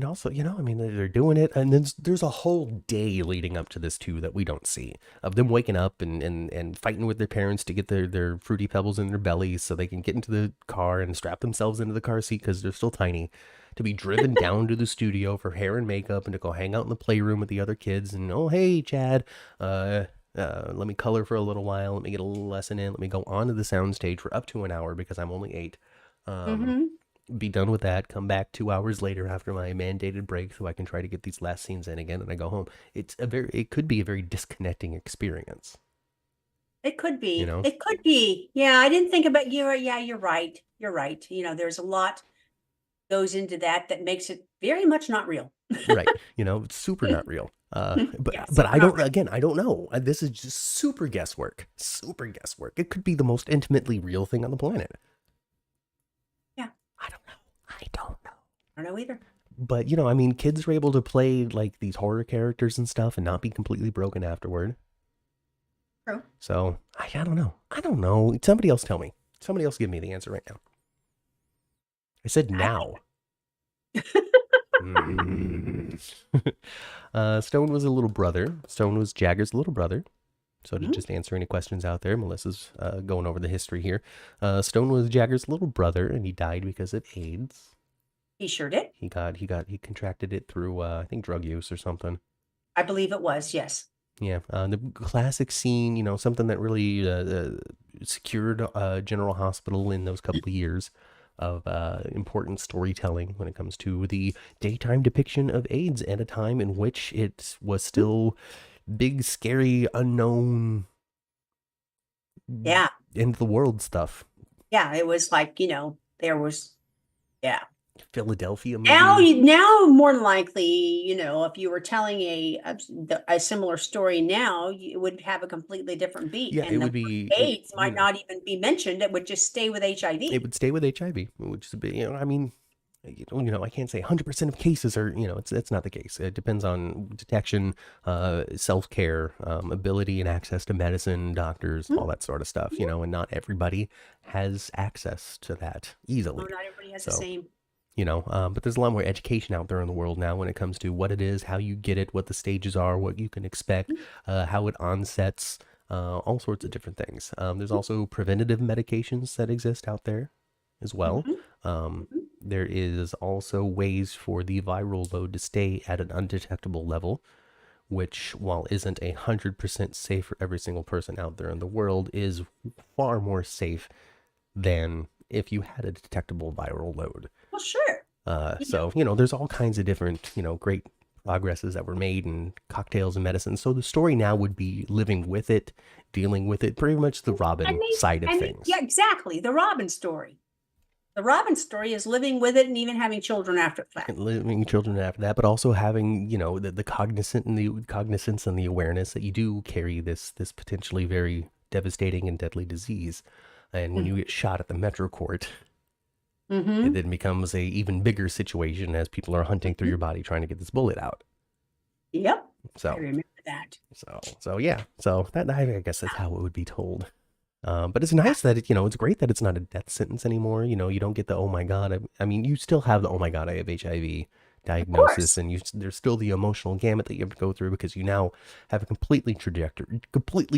Speaker 1: Also, they're doing it, and then there's a whole day leading up to this too that we don't see of them waking up and fighting with their parents to get their fruity pebbles in their bellies so they can get into the car and strap themselves into the car seat because they're still tiny, to be driven down to the studio for hair and makeup and to go hang out in the playroom with the other kids and oh hey Chad, let me color for a little while, let me get a little lesson in, let me go onto the soundstage for up to an hour because I'm only 8. Um,
Speaker 2: Hmm.
Speaker 1: be done with that, come back 2 hours later after my mandated break so I can try to get these last scenes in again and I go home. It could be a very disconnecting experience,
Speaker 2: It could
Speaker 1: you
Speaker 2: be.
Speaker 1: know?
Speaker 2: It could be. Yeah, I didn't think about you. Yeah, you're right. You're right. There's a lot goes into that makes it very much not real.
Speaker 1: Right. It's super not real.
Speaker 2: Yeah,
Speaker 1: But
Speaker 2: super
Speaker 1: I
Speaker 2: not
Speaker 1: don't,
Speaker 2: real.
Speaker 1: again, I don't know. This is just super guesswork. Super guesswork. It could be the most intimately real thing on the planet.
Speaker 2: Yeah,
Speaker 1: I don't know. I don't know.
Speaker 2: I don't know either.
Speaker 1: But, kids are able to play like these horror characters and stuff and not be completely broken afterward.
Speaker 2: True.
Speaker 1: So I don't know. I don't know. Somebody else tell me. Somebody else give me the answer right now. I said
Speaker 2: I
Speaker 1: now. Mm. Stone was a little brother. Stone was Jagger's little brother. So to
Speaker 2: Mhm.
Speaker 1: just answer any questions out there, Melissa's going over the history here. Stone was Jagger's little brother, and he died because of AIDS.
Speaker 2: He sure did.
Speaker 1: He contracted it through I think drug use or something.
Speaker 2: I believe it was. Yes.
Speaker 1: Yeah, the classic scene, something that really secured General Hospital in those couple of years of important storytelling when it comes to the daytime depiction of AIDS at a time in which it was
Speaker 2: Mhm.
Speaker 1: still big, scary, unknown,
Speaker 2: Yeah.
Speaker 1: end of the world stuff.
Speaker 2: Yeah. It was like, there was, yeah.
Speaker 1: Philadelphia,
Speaker 2: Now,
Speaker 1: maybe.
Speaker 2: now more than likely, if you were telling a similar story now, it would have a completely different beat,
Speaker 1: Yeah, it
Speaker 2: and the
Speaker 1: would
Speaker 2: word
Speaker 1: be,
Speaker 2: AIDS might not even be mentioned. It would just stay with
Speaker 1: it
Speaker 2: HIV.
Speaker 1: would stay with HIV, which is, I can't say 100% of cases are, it's not the case. It depends on detection, self-care, ability and access to medicine, doctors,
Speaker 2: Mhm.
Speaker 1: all that sort of stuff,
Speaker 2: Yeah.
Speaker 1: and not everybody has access to that
Speaker 2: No,
Speaker 1: easily.
Speaker 2: not everybody has the
Speaker 1: So,
Speaker 2: same.
Speaker 1: but there's a lot more education out there in the world now when it comes to what it is, how you get it, what the stages are, what you can expect, how it onsets, all sorts of different things. There's also preventative medications that exist out there as well.
Speaker 2: Mhm.
Speaker 1: Um,
Speaker 2: Mhm.
Speaker 1: There is also ways for the viral load to stay at an undetectable level, which, while isn't 100% safe for every single person out there in the world, is far more safe than if you had a detectable viral load.
Speaker 2: Well, sure.
Speaker 1: So, there's all kinds of different, great progresses that were made in cocktails and medicine. So the story now would be living with it, dealing with it, pretty much the Robin side of things.
Speaker 2: Yeah, exactly. The Robin story. The Robin story is living with it and even having children after that.
Speaker 1: And living children after that, but also having, the cognizance and the awareness that you do carry this potentially very devastating and deadly disease. And when you get shot at the Metro Court, it then becomes a even bigger situation as people are hunting through your body trying to get this bullet out.
Speaker 2: Yep.
Speaker 1: So
Speaker 2: I remember that.
Speaker 1: So yeah. So that, I guess that's how it would be told. But it's nice that it's great that it's not a death sentence anymore. You don't get the, oh my God. I mean, you still have the, oh my God, I have HIV diagnosis, and there's still the emotional gamut that you have to go through, because you now have a completely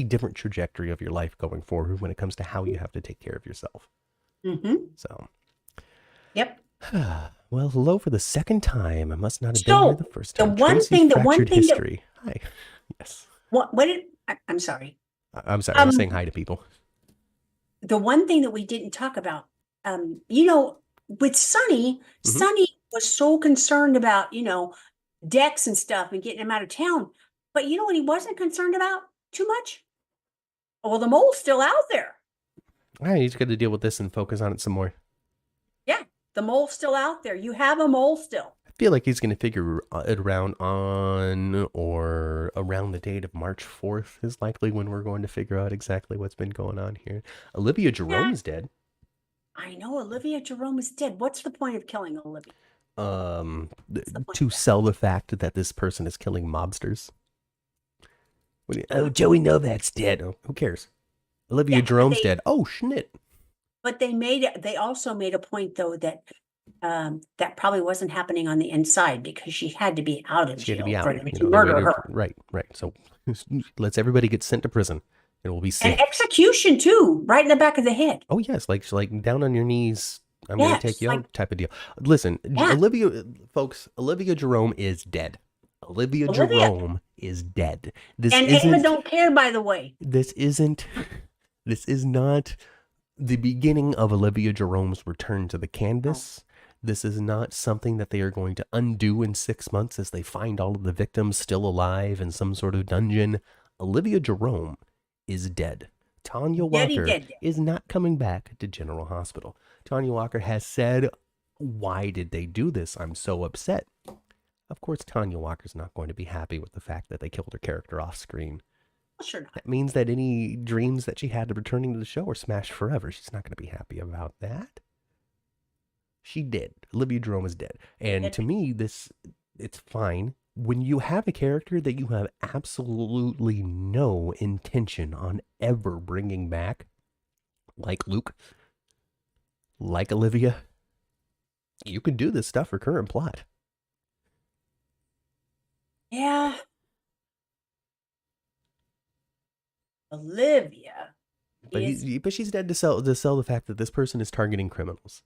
Speaker 1: different trajectory of your life going forward when it comes to how you have to take care of yourself. So.
Speaker 2: Yep.
Speaker 1: Well, hello for the second time. I must not have been here the first time.
Speaker 2: The one thing
Speaker 1: history. Hi. Yes.
Speaker 2: I'm sorry.
Speaker 1: I'm sorry. I'm saying hi to people.
Speaker 2: The one thing that we didn't talk about, with Sonny, Sonny was so concerned about, Dex and stuff and getting him out of town. But you know what he wasn't concerned about too much? Well, the mole's still out there.
Speaker 1: All right, he's got to deal with this and focus on it some more.
Speaker 2: Yeah, the mole's still out there. You have a mole still.
Speaker 1: I feel like he's going to figure it around on or around the date of March 4th is likely when we're going to figure out exactly what's been going on here. Olivia Jerome is dead.
Speaker 2: I know Olivia Jerome is dead. What's the point of killing Olivia?
Speaker 1: To sell the fact that this person is killing mobsters. Oh, Joey Novak's dead. Oh, who cares? Olivia Jerome's dead. Oh, schnit.
Speaker 2: But they also made a point, though, that that probably wasn't happening on the inside, because she had to be out of jail.
Speaker 1: She had to be out.
Speaker 2: For them to murder her.
Speaker 1: Right. So let's everybody get sent to prison. It will be safe.
Speaker 2: And execution too, right in the back of the head.
Speaker 1: Oh yes, like down on your knees. I'm going to take you out type of deal. Listen, Olivia Jerome is dead. Olivia Jerome is dead.
Speaker 2: And Ava don't care, by the way.
Speaker 1: This is not the beginning of Olivia Jerome's return to the canvas. Oh. This is not something that they are going to undo in 6 months as they find all of the victims still alive in some sort of dungeon. Olivia Jerome is dead. Tanya Walker is not coming back to General Hospital. Tanya Walker has said, why did they do this? I'm so upset. Of course, Tanya Walker's not going to be happy with the fact that they killed her character off screen.
Speaker 2: Sure not.
Speaker 1: That means that any dreams that she had of returning to the show are smashed forever. She's not going to be happy about that. She did. Olivia Jerome is dead. And to me, it's fine. When you have a character that you have absolutely no intention on ever bringing back, like Luke, like Olivia, you can do this stuff for current plot.
Speaker 2: Yeah. Olivia.
Speaker 1: But she's dead to sell the fact that this person is targeting criminals.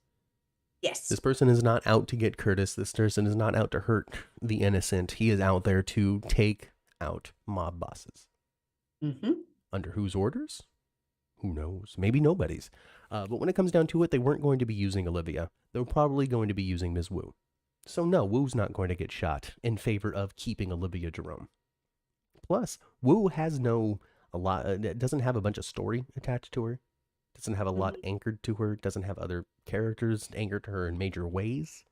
Speaker 2: Yes.
Speaker 1: This person is not out to get Curtis. This person is not out to hurt the innocent. He is out there to take out mob bosses. Under whose orders? Who knows? Maybe nobody's. But when it comes down to it, they weren't going to be using Olivia. They were probably going to be using Ms. Wu. So no, Wu's not going to get shot in favor of keeping Olivia Jerome. Plus, Wu has doesn't have a bunch of story attached to her. Doesn't have a lot anchored to her. Doesn't have other characters anchored to her in major ways.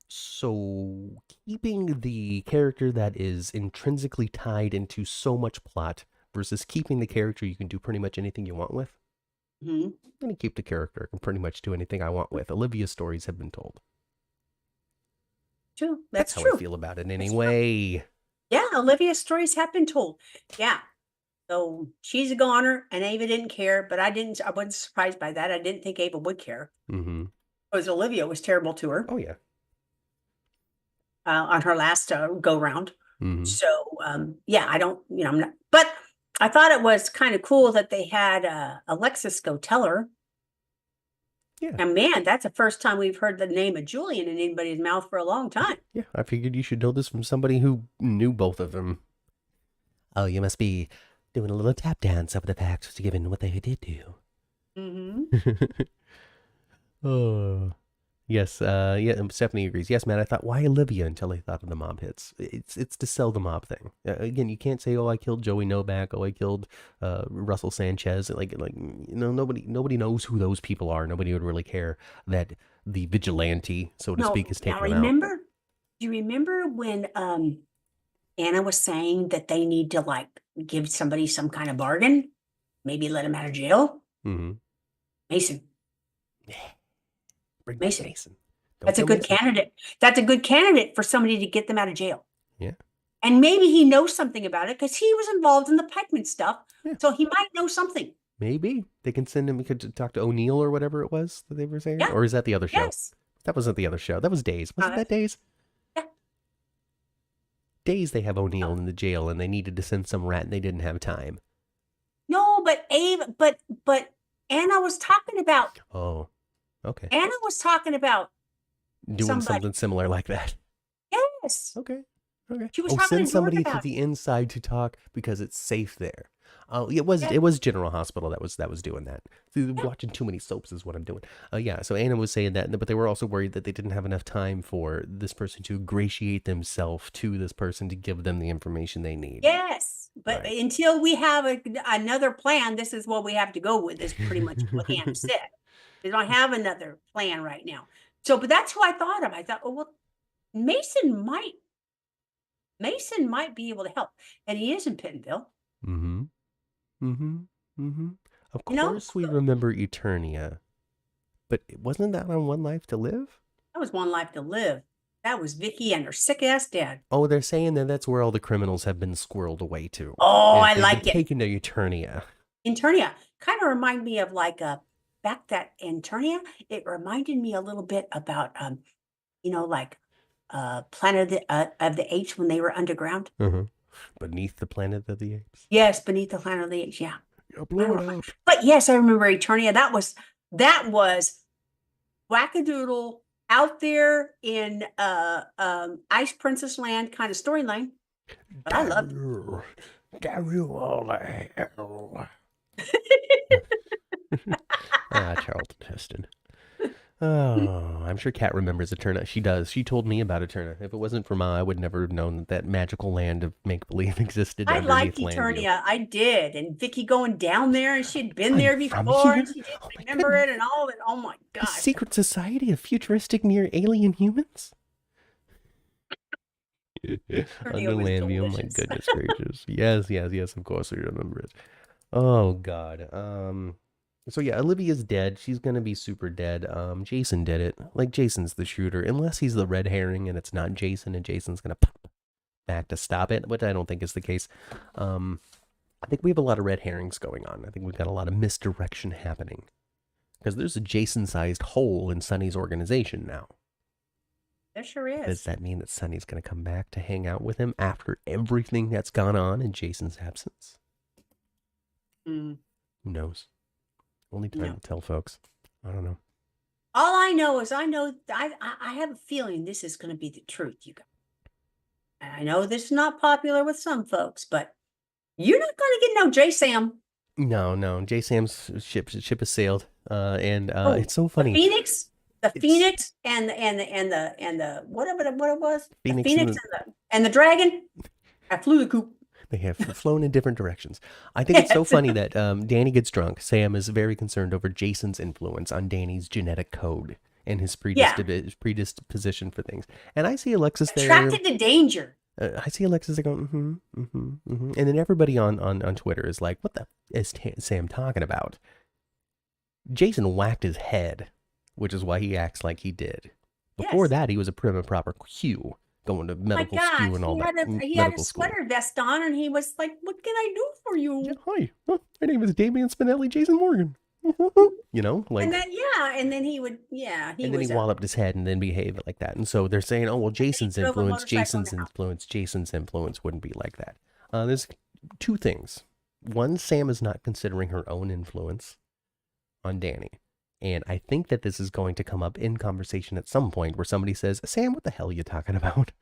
Speaker 1: So keeping the character that is intrinsically tied into so much plot versus keeping the character you can do pretty much anything you want with. I'm going to keep the character I can pretty much do anything I want with. Olivia's stories have been told.
Speaker 2: True.
Speaker 1: That's
Speaker 2: true.
Speaker 1: How I feel about it anyway.
Speaker 2: Yeah, Olivia's stories have been told. Yeah. So she's a goner, and Ava didn't care, but I wasn't surprised by that. I didn't think Ava would care. Because Olivia was terrible to her.
Speaker 1: Oh, yeah.
Speaker 2: On her last go round. So, yeah, I'm not, but I thought it was kind of cool that they had Alexis go tell her.
Speaker 1: Yeah.
Speaker 2: And man, that's the first time we've heard the name of Julian in anybody's mouth for a long time.
Speaker 1: Yeah, I figured you should know this from somebody who knew both of them. Oh, you must be doing a little tap dance over the facts, given what they did do.
Speaker 2: Mm-hmm.
Speaker 1: Oh. Yes, yeah, Stephanie agrees. Yes, man, I thought, why Olivia until I thought of the mob hits? It's to sell the mob thing. Again, you can't say, oh, I killed Joey Novak, oh, I killed Russell Sanchez. Nobody knows who those people are. Nobody would really care that the vigilante, so to speak, is taken out.
Speaker 2: Do you remember when Anna was saying that they need to like give somebody some kind of bargain? Maybe let him out of jail?
Speaker 1: Mm-hmm.
Speaker 2: Mason.
Speaker 1: Bring
Speaker 2: Mason.
Speaker 1: Mason.
Speaker 2: That's a good candidate. That's a good candidate for somebody to get them out of jail.
Speaker 1: Yeah.
Speaker 2: And maybe he knows something about it because he was involved in the Pikeman stuff.
Speaker 1: Yeah.
Speaker 2: So he might know something.
Speaker 1: Maybe they can send him. We could talk to O'Neill or whatever it was that they were saying.
Speaker 2: Yeah.
Speaker 1: Or is that the other show?
Speaker 2: Yes.
Speaker 1: That wasn't the other show. That was Days. Wasn't that Days?
Speaker 2: Yeah.
Speaker 1: Days they have O'Neill in the jail and they needed to send some rat and they didn't have time.
Speaker 2: No, but but Anna was talking about.
Speaker 1: Oh, okay.
Speaker 2: Anna was talking about
Speaker 1: doing something similar like that.
Speaker 2: Yes.
Speaker 1: Okay.
Speaker 2: She was talking
Speaker 1: send
Speaker 2: to
Speaker 1: somebody
Speaker 2: George
Speaker 1: to
Speaker 2: about
Speaker 1: the inside to talk because it's safe there. Oh, it was General Hospital that was doing that. Watching too many soaps is what I'm doing. Yeah. So Anna was saying that, but they were also worried that they didn't have enough time for this person to ingratiate themselves to this person to give them the information they need.
Speaker 2: Yes, but until we have another plan, this is what we have to go with. Is pretty much what Anna said. They don't have another plan right now. So, but that's who I thought of. I thought, oh well, Mason might be able to help, and he is in Pittenville.
Speaker 1: Mm-hmm. Of course, we remember Eternia, but wasn't that on One Life to Live?
Speaker 2: That was One Life to Live. That was Vicky and her sick ass dad.
Speaker 1: Oh, they're saying that that's where all the criminals have been squirreled away to.
Speaker 2: Oh, I like it.
Speaker 1: Taken to Eternia.
Speaker 2: Eternia kind of reminded me of like back that Eternia. It reminded me a little bit about like Planet of the Apes when they were underground.
Speaker 1: Mm-hmm. Beneath the Planet of the Apes.
Speaker 2: Yes, Beneath the Planet of the Apes. Yeah.
Speaker 1: Blow it up.
Speaker 2: But yes, I remember Eternia. That was wackadoodle out there in Ice Princess Land kind of storyline. But I loved it.
Speaker 1: Damn you all to hell. Charlton Heston. Oh, I'm sure Kat remembers Eterna. She does. She told me about Eterna. If it wasn't for Ma, I would never have known that magical land of make-believe existed.
Speaker 2: I liked Eternia. I did. And Vicky going down there, and she'd been there before, and she didn't remember it and all that. Oh my gosh.
Speaker 1: A secret society of futuristic near alien humans? Underland view, my goodness gracious. Yes, of course I remember it. Oh God. So yeah, Olivia's dead. She's gonna be super dead. Jason did it. Like, Jason's the shooter, unless he's the red herring and it's not Jason, and Jason's gonna pop back to stop it, which I don't think is the case. I think we have a lot of red herrings going on. I think we've got a lot of misdirection happening because there's a Jason-sized hole in Sonny's organization now.
Speaker 2: There sure is.
Speaker 1: Does that mean that Sonny's gonna come back to hang out with him after everything that's gone on in Jason's absence? Who knows? Only time will tell, folks. I don't know.
Speaker 2: All I know is I have a feeling this is going to be the truth, you guys. And I know this is not popular with some folks, but you're not going to get no J Sam.
Speaker 1: No. J Sam's ship has sailed. It's so funny.
Speaker 2: The Phoenix and the whatever it was.
Speaker 1: Phoenix
Speaker 2: the Phoenix and the dragon. I flew the coop.
Speaker 1: They have flown in different directions. I think it's so funny that Danny gets drunk. Sam is very concerned over Jason's influence on Danny's genetic code and his predisposition for things. And I see Alexis there.
Speaker 2: Attracted to danger.
Speaker 1: I see Alexis going, And then everybody on Twitter is like, what the is Sam talking about? Jason whacked his head, which is why he acts like he did. Before that, he was a prim and proper Q. Going to medical school and all that.
Speaker 2: He had a sweater vest on, and he was like, "What can I do for you?"
Speaker 1: Yeah, hi, my name is Damian Spinelli, Jason Morgan. You know, like.
Speaker 2: And then he would,
Speaker 1: and then he walloped his head and then behaved like that. And so they're saying, "Oh well, Jason's influence wouldn't be like that." There's two things. One, Sam is not considering her own influence on Danny, And I think that this is going to come up in conversation at some point where somebody says, Sam, what the hell are you talking about?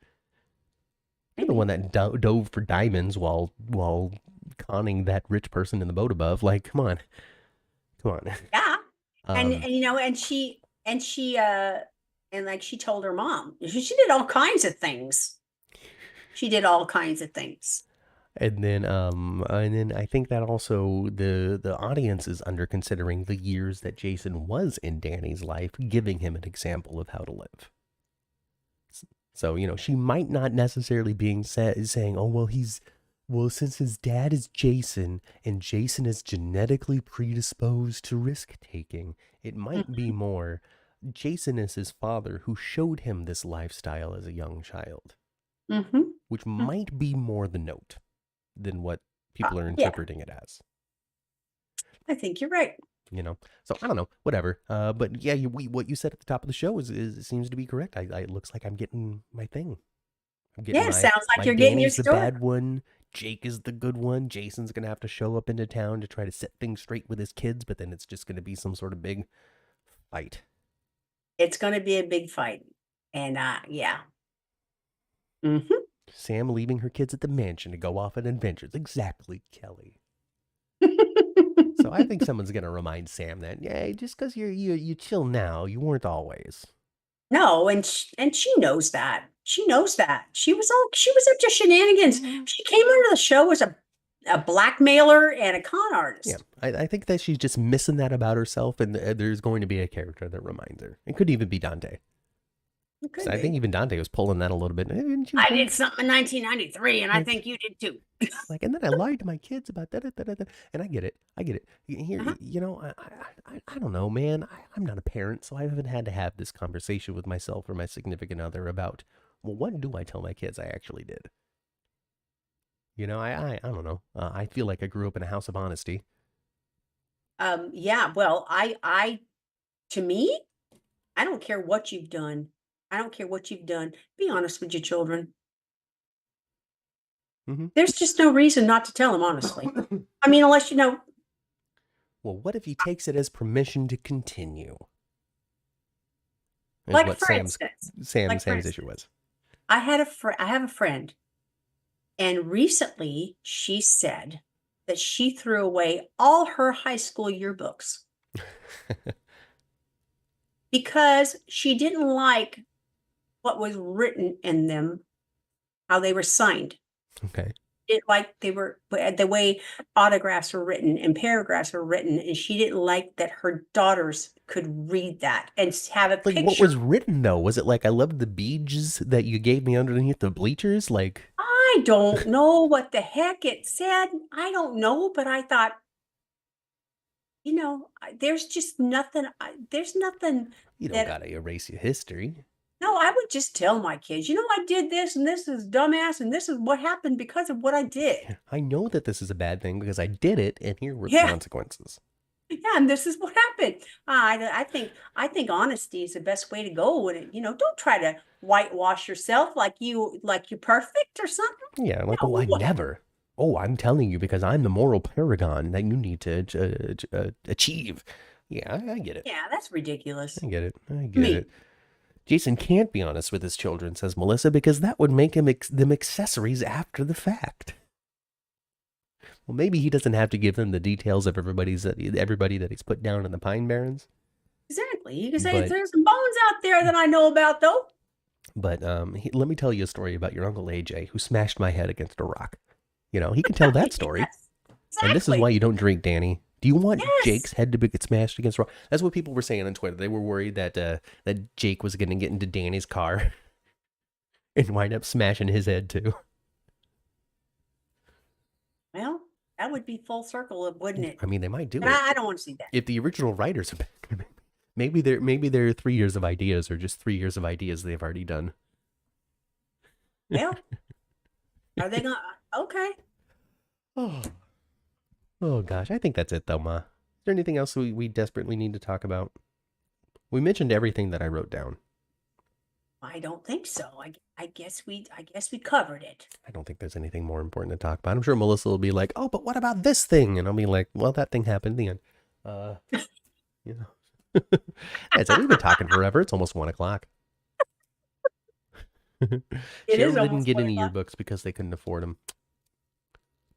Speaker 1: You're the one that dove for diamonds while conning that rich person in the boat above. Like, come on.
Speaker 2: Yeah. And
Speaker 1: Um,
Speaker 2: you know, and she like she told her mom, she did all kinds of things. She did all kinds of things.
Speaker 1: and then I think that also the audience is under considering the years that Jason was in Danny's life, giving him an example of how to live. So, you know, she might not necessarily being saying, oh, well, since his dad is Jason and Jason is genetically predisposed to risk taking, it might be more Jason is his father who showed him this lifestyle as a young child, which might be more the note than what people are interpreting it as.
Speaker 2: I think you're right.
Speaker 1: You know, so I don't know, whatever. But yeah, what you said at the top of the show is seems to be correct. It looks like I'm getting my thing. I'm getting
Speaker 2: Sounds like
Speaker 1: my
Speaker 2: you're getting your
Speaker 1: Danny's the
Speaker 2: story.
Speaker 1: bad one. Jake is the good one. Jason's gonna have to show up into town to try to set things straight with his kids, but then it's just gonna be some sort of big fight.
Speaker 2: It's going to be a big fight, and yeah.
Speaker 1: Sam leaving her kids at the mansion to go off on adventures. Exactly, Kelly. So I think someone's gonna remind Sam that, yeah, just because you chill now, you weren't always.
Speaker 2: No, and she knows that. She knows that. She was up to shenanigans. She came into the show as a blackmailer and a con artist.
Speaker 1: Yeah, I think that she's just missing that about herself, and there's going to be a character that reminds her. It could even be Dante. I think even Dante was pulling that a little bit.
Speaker 2: I did something in 1993, and I think you did too.
Speaker 1: Like, and then I lied to my kids about that, and I get it. Here, you know, I don't know, man. I'm not a parent, so I haven't had to have this conversation with myself or my significant other about, well, what do I tell my kids I actually did? You know, I don't know. I feel like I grew up in a house of honesty.
Speaker 2: Yeah, well, to me, I don't care what you've done. I don't care what you've done. Be honest with your children. There's just no reason not to tell them honestly. I mean, unless you know.
Speaker 1: Well, what if he takes it as permission to continue? Is
Speaker 2: Like,
Speaker 1: what
Speaker 2: for instance,
Speaker 1: Sam's issue was.
Speaker 2: I have a friend, and recently she said that she threw away all her high school yearbooks because she didn't like what was written in them, how they were signed.
Speaker 1: Okay.
Speaker 2: Like they were the way autographs were written and paragraphs were written, and she didn't like that her daughters could read that and have a picture.
Speaker 1: What was written though? Was it like, I loved the beads that you gave me underneath the bleachers? Like,
Speaker 2: I don't know what the heck it said. I don't know, but I thought, you know, there's just nothing. There's nothing.
Speaker 1: You don't gotta erase your history.
Speaker 2: No, I would just tell my kids, you know, I did this and this is dumbass and this is what happened because of what I did.
Speaker 1: I know that this is a bad thing because I did it, and here were the consequences.
Speaker 2: Yeah, and this is what happened. I think honesty is the best way to go. And you know, don't try to whitewash yourself like you're perfect or something.
Speaker 1: Yeah, like, oh, I never. Oh, I'm telling you because I'm the moral paragon that you need to achieve. Yeah, I get it.
Speaker 2: Yeah, that's ridiculous.
Speaker 1: I get it. Jason can't be honest with his children, says Melissa, because that would make them accessories after the fact. Well, maybe he doesn't have to give them the details of everybody that he's put down in the Pine Barrens.
Speaker 2: Exactly. You can say there's some bones out there that I know about, though.
Speaker 1: But let me tell you a story about your Uncle AJ, who smashed my head against a rock. You know, he can tell that story.
Speaker 2: Yes, exactly.
Speaker 1: And this is why you don't drink, Danny. Do you want Jake's head to get smashed against a rock? That's what people were saying on Twitter. They were worried that that Jake was going to get into Danny's car and wind up smashing his head too.
Speaker 2: Well, that would be full circle, wouldn't it?
Speaker 1: I mean, they might do it.
Speaker 2: I don't want to see that.
Speaker 1: If the original writers, maybe their 3 years of ideas are just 3 years of ideas they've already done.
Speaker 2: Well, are they going to? Okay.
Speaker 1: Oh gosh, I think that's it though, Ma. Is there anything else we desperately need to talk about? We mentioned everything that I wrote down.
Speaker 2: I don't think so. I guess we covered it.
Speaker 1: I don't think there's anything more important to talk about. I'm sure Melissa will be like, "Oh, but what about this thing?" And I'll be like, "Well, that thing happened in the end." You know. That's it. We've been talking forever. It's almost 1 o'clock.
Speaker 2: It is
Speaker 1: Cheryl didn't
Speaker 2: almost
Speaker 1: get
Speaker 2: 1
Speaker 1: any
Speaker 2: o'clock.
Speaker 1: yearbooks because they couldn't afford them.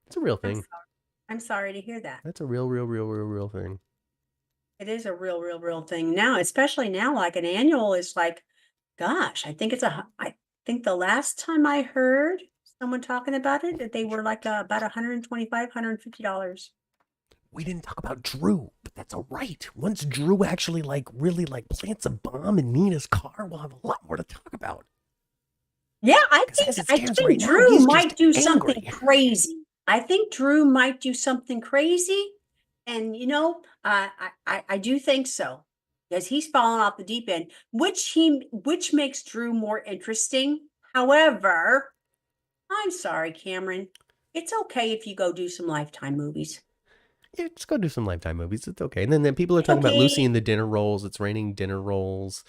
Speaker 1: It's a real
Speaker 2: I'm
Speaker 1: thing.
Speaker 2: sorry. I'm sorry to hear that.
Speaker 1: That's a real thing.
Speaker 2: It is a real thing now, especially now, like an annual is like, gosh, I think the last time I heard someone talking about it, that they were like about $125, $150.
Speaker 1: We didn't talk about Drew, but that's all right. Once Drew actually really plants a bomb in Nina's car, we'll have a lot more to talk about.
Speaker 2: Yeah,
Speaker 1: Because as it
Speaker 2: I
Speaker 1: stands
Speaker 2: think
Speaker 1: right now,
Speaker 2: Drew
Speaker 1: he's
Speaker 2: might
Speaker 1: just
Speaker 2: do something
Speaker 1: angry.
Speaker 2: crazy. I think Drew might do something crazy, and I do think so because he's fallen off the deep end, which makes Drew more interesting. However, I'm sorry, Cameron. It's okay if you go do some Lifetime movies.
Speaker 1: Yeah, just go do some Lifetime movies. It's okay. And then people are
Speaker 2: It's
Speaker 1: talking about Lucy
Speaker 2: okay.
Speaker 1: and the dinner rolls. It's raining dinner rolls.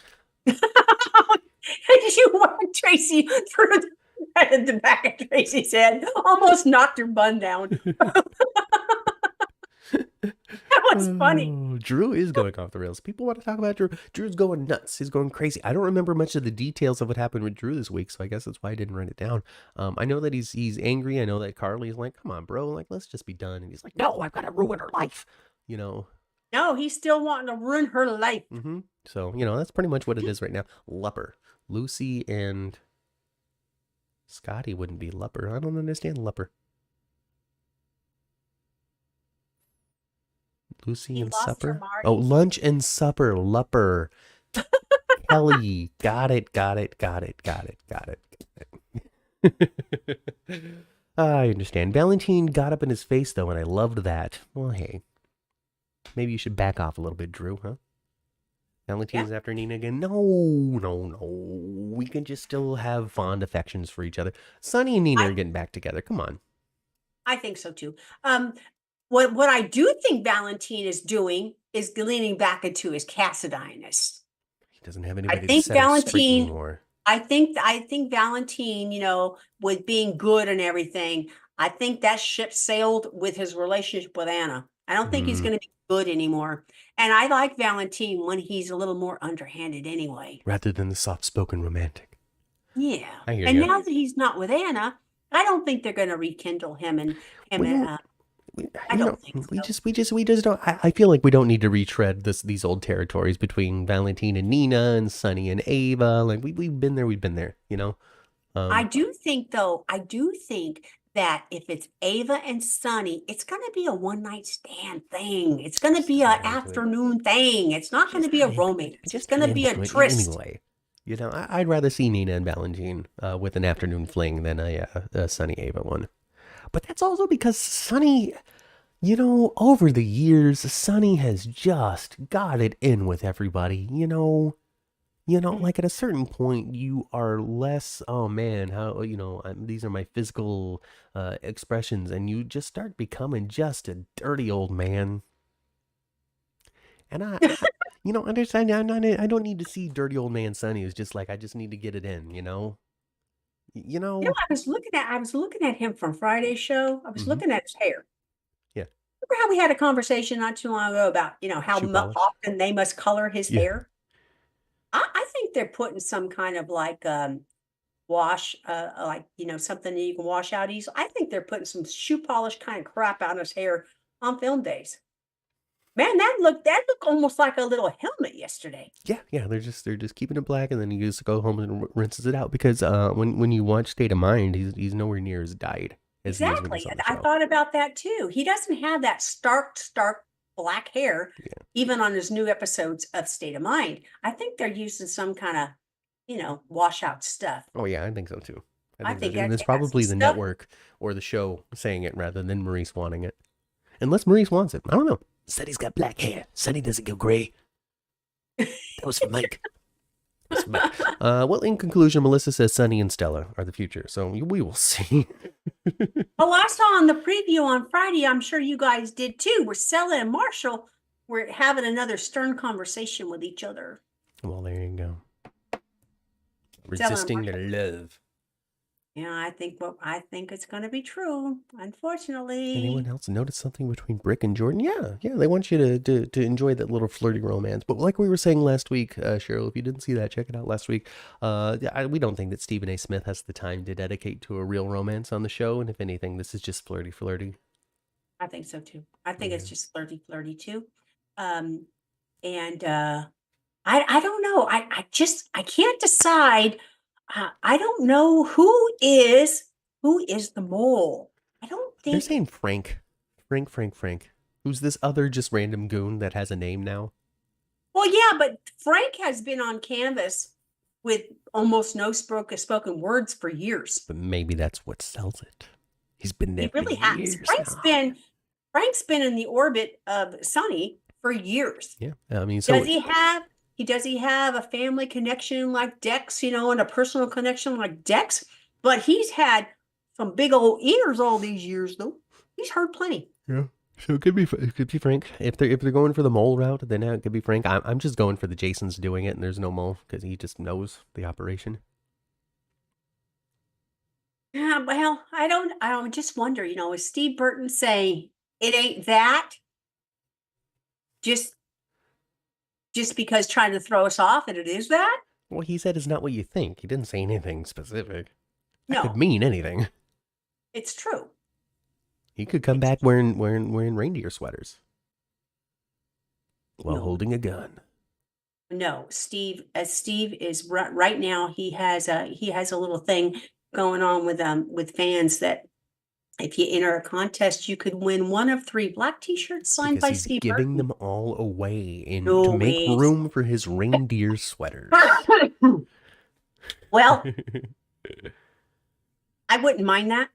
Speaker 2: You want Tracy through the back of Tracy's head, almost knocked her bun down. That was funny.
Speaker 1: Oh, Drew is going off the rails. People want to talk about Drew. Drew's going nuts. He's going crazy. I don't remember much of the details of what happened with Drew this week, so I guess that's why I didn't write it down. I know that he's angry. I know that Carly's like, "Come on, bro, like let's just be done." And he's like, "No, I've got to ruin her life." You know.
Speaker 2: No, he's still wanting to ruin her life.
Speaker 1: So that's pretty much what it is right now. Lupper, Lucy and Scotty wouldn't be Lupper. I don't understand Lupper. Lucy
Speaker 2: He
Speaker 1: and
Speaker 2: lost her,
Speaker 1: supper.
Speaker 2: Marty.
Speaker 1: Oh, lunch and supper. Lupper. Kelly. Got it. I understand. Valentine got up in his face, though, and I loved that. Well, hey. Maybe you should back off a little bit, Drew, huh? Valentine's after Nina again. No. We can just still have fond affections for each other. Sonny and Nina are getting back together. Come on.
Speaker 2: I think so, too. What I do think Valentine is doing is leaning back into his Cassidiness.
Speaker 1: He doesn't have
Speaker 2: I
Speaker 1: anybody to
Speaker 2: think
Speaker 1: set him straight
Speaker 2: Valentine
Speaker 1: anymore.
Speaker 2: I think Valentine, with being good and everything, I think that ship sailed with his relationship with Anna. I don't think he's gonna be good anymore. And I like Valentine when he's a little more underhanded anyway.
Speaker 1: Rather than the soft-spoken romantic.
Speaker 2: Yeah.
Speaker 1: I hear
Speaker 2: And
Speaker 1: ya.
Speaker 2: now that he's not with Anna, I don't think they're gonna rekindle him and I don't think so.
Speaker 1: We just don't. I feel like we don't need to retread these old territories between Valentine and Nina and Sunny and Ava. Like we've been there.
Speaker 2: I do think that if it's Ava and Sunny, it's going to be a one night stand thing. It's going to be an afternoon thing. It's not going to be a romance. It's going to be a tryst.
Speaker 1: Anyway. I'd rather see Nina and Valentine with an afternoon fling than a Sunny Ava one. But that's also because Sunny, over the years, Sunny has just got it in with everybody. Like at a certain point, you are less, oh man, how, these are my physical expressions, and you just start becoming just a dirty old man. And I understand, I don't need to see dirty old man Sonny. It's just like, I just need to get it in,
Speaker 2: I was looking at him from Friday's show. I was looking at his hair.
Speaker 1: Yeah.
Speaker 2: Remember how we had a conversation not too long ago about, how often they must color his hair? I think they're putting some kind of like wash, something that you can wash out easily. I think they're putting some shoe polish kind of crap on his hair on film days. Man, that looked almost like a little helmet yesterday.
Speaker 1: Yeah, they're just keeping it black, and then he just go home and rinses it out because when you watch State of Mind, he's nowhere near as dyed as he is when
Speaker 2: Exactly.
Speaker 1: he's on the
Speaker 2: I
Speaker 1: show.
Speaker 2: thought about that too. He doesn't have that stark black hair, even on his new episodes of State of Mind. I think they're using some kind of, washout stuff.
Speaker 1: Oh yeah, I think so too.
Speaker 2: I think
Speaker 1: and it's
Speaker 2: they got
Speaker 1: probably the
Speaker 2: some stuff.
Speaker 1: network or the show saying it rather than Maurice wanting it. Unless Maurice wants it. I don't know. Sonny's got black hair. Sonny doesn't go gray. That was for Mike. Well, in conclusion, Melissa says Sonny and Stella are the future, so we will see.
Speaker 2: Well, I saw on the preview on Friday, I'm sure you guys did too, where Stella and Marshall were having another stern conversation with each other.
Speaker 1: Well, there you go. Resisting their love.
Speaker 2: Yeah, I think it's going to be true, unfortunately.
Speaker 1: Anyone else notice something between Brick and Jordan? Yeah, they want you to enjoy that little flirty romance. But like we were saying last week, Cheryl, if you didn't see that, check it out last week. We don't think that Stephen A. Smith has the time to dedicate to a real romance on the show. And if anything, this is just flirty.
Speaker 2: I think so too. I think
Speaker 1: Yeah.
Speaker 2: it's just flirty too. Um, and I don't know. I can't decide. I don't know who is the mole. I don't
Speaker 1: They're
Speaker 2: think.
Speaker 1: saying Frank. Frank. Who's this other just random goon that has a name now?
Speaker 2: Well, yeah, but Frank has been on canvas with almost no spoken words for years.
Speaker 1: But maybe that's what sells it. He's been there
Speaker 2: He really
Speaker 1: for
Speaker 2: has.
Speaker 1: years now.
Speaker 2: Frank's been in the orbit of Sonny for years.
Speaker 1: Yeah, I mean, so
Speaker 2: Does he have a family connection like Dex, and a personal connection like Dex? But he's had some big old ears all these years, though. He's heard plenty.
Speaker 1: yeah. So it could be Frank. If they're going for the mole route, then it could be Frank. I'm just going for the Jason's doing it, and there's no mole because he just knows the operation.
Speaker 2: Yeah, well, I don't just wonder, is Steve Burton saying it ain't that? Just because trying to throw us off and it is that?
Speaker 1: Well, he said it's not what you think. He didn't say anything specific. That could
Speaker 2: No,
Speaker 1: mean anything.
Speaker 2: it's true.
Speaker 1: He could come back wearing reindeer sweaters while
Speaker 2: No.
Speaker 1: holding a gun.
Speaker 2: No, Steve is right now, he has a little thing going on with fans that if you enter a contest, you could win one of 3 black t-shirts signed
Speaker 1: Because
Speaker 2: by
Speaker 1: he's
Speaker 2: Steve
Speaker 1: giving
Speaker 2: Burton.
Speaker 1: them all away to
Speaker 2: No,
Speaker 1: make
Speaker 2: wait.
Speaker 1: room for his reindeer sweaters.
Speaker 2: Well, I wouldn't mind that.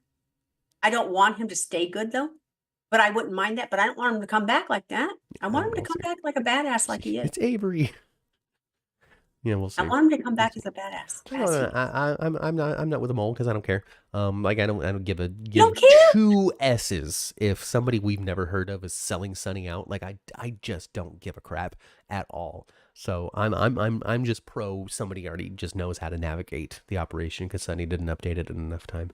Speaker 2: I don't want him to stay good though, but I wouldn't mind that. But I don't want him to come back like that. I want him to
Speaker 1: We'll
Speaker 2: come
Speaker 1: see.
Speaker 2: back like a badass, like he is.
Speaker 1: It's Avery. Yeah, we'll see.
Speaker 2: I want him to come back as a badass.
Speaker 1: I'm not with a mole because I don't care. Like I don't give
Speaker 2: don't care?
Speaker 1: 2 S's if somebody we've never heard of is selling Sunny out. Like I just don't give a crap at all. So I'm just pro somebody already just knows how to navigate the operation because Sunny didn't update it in enough time.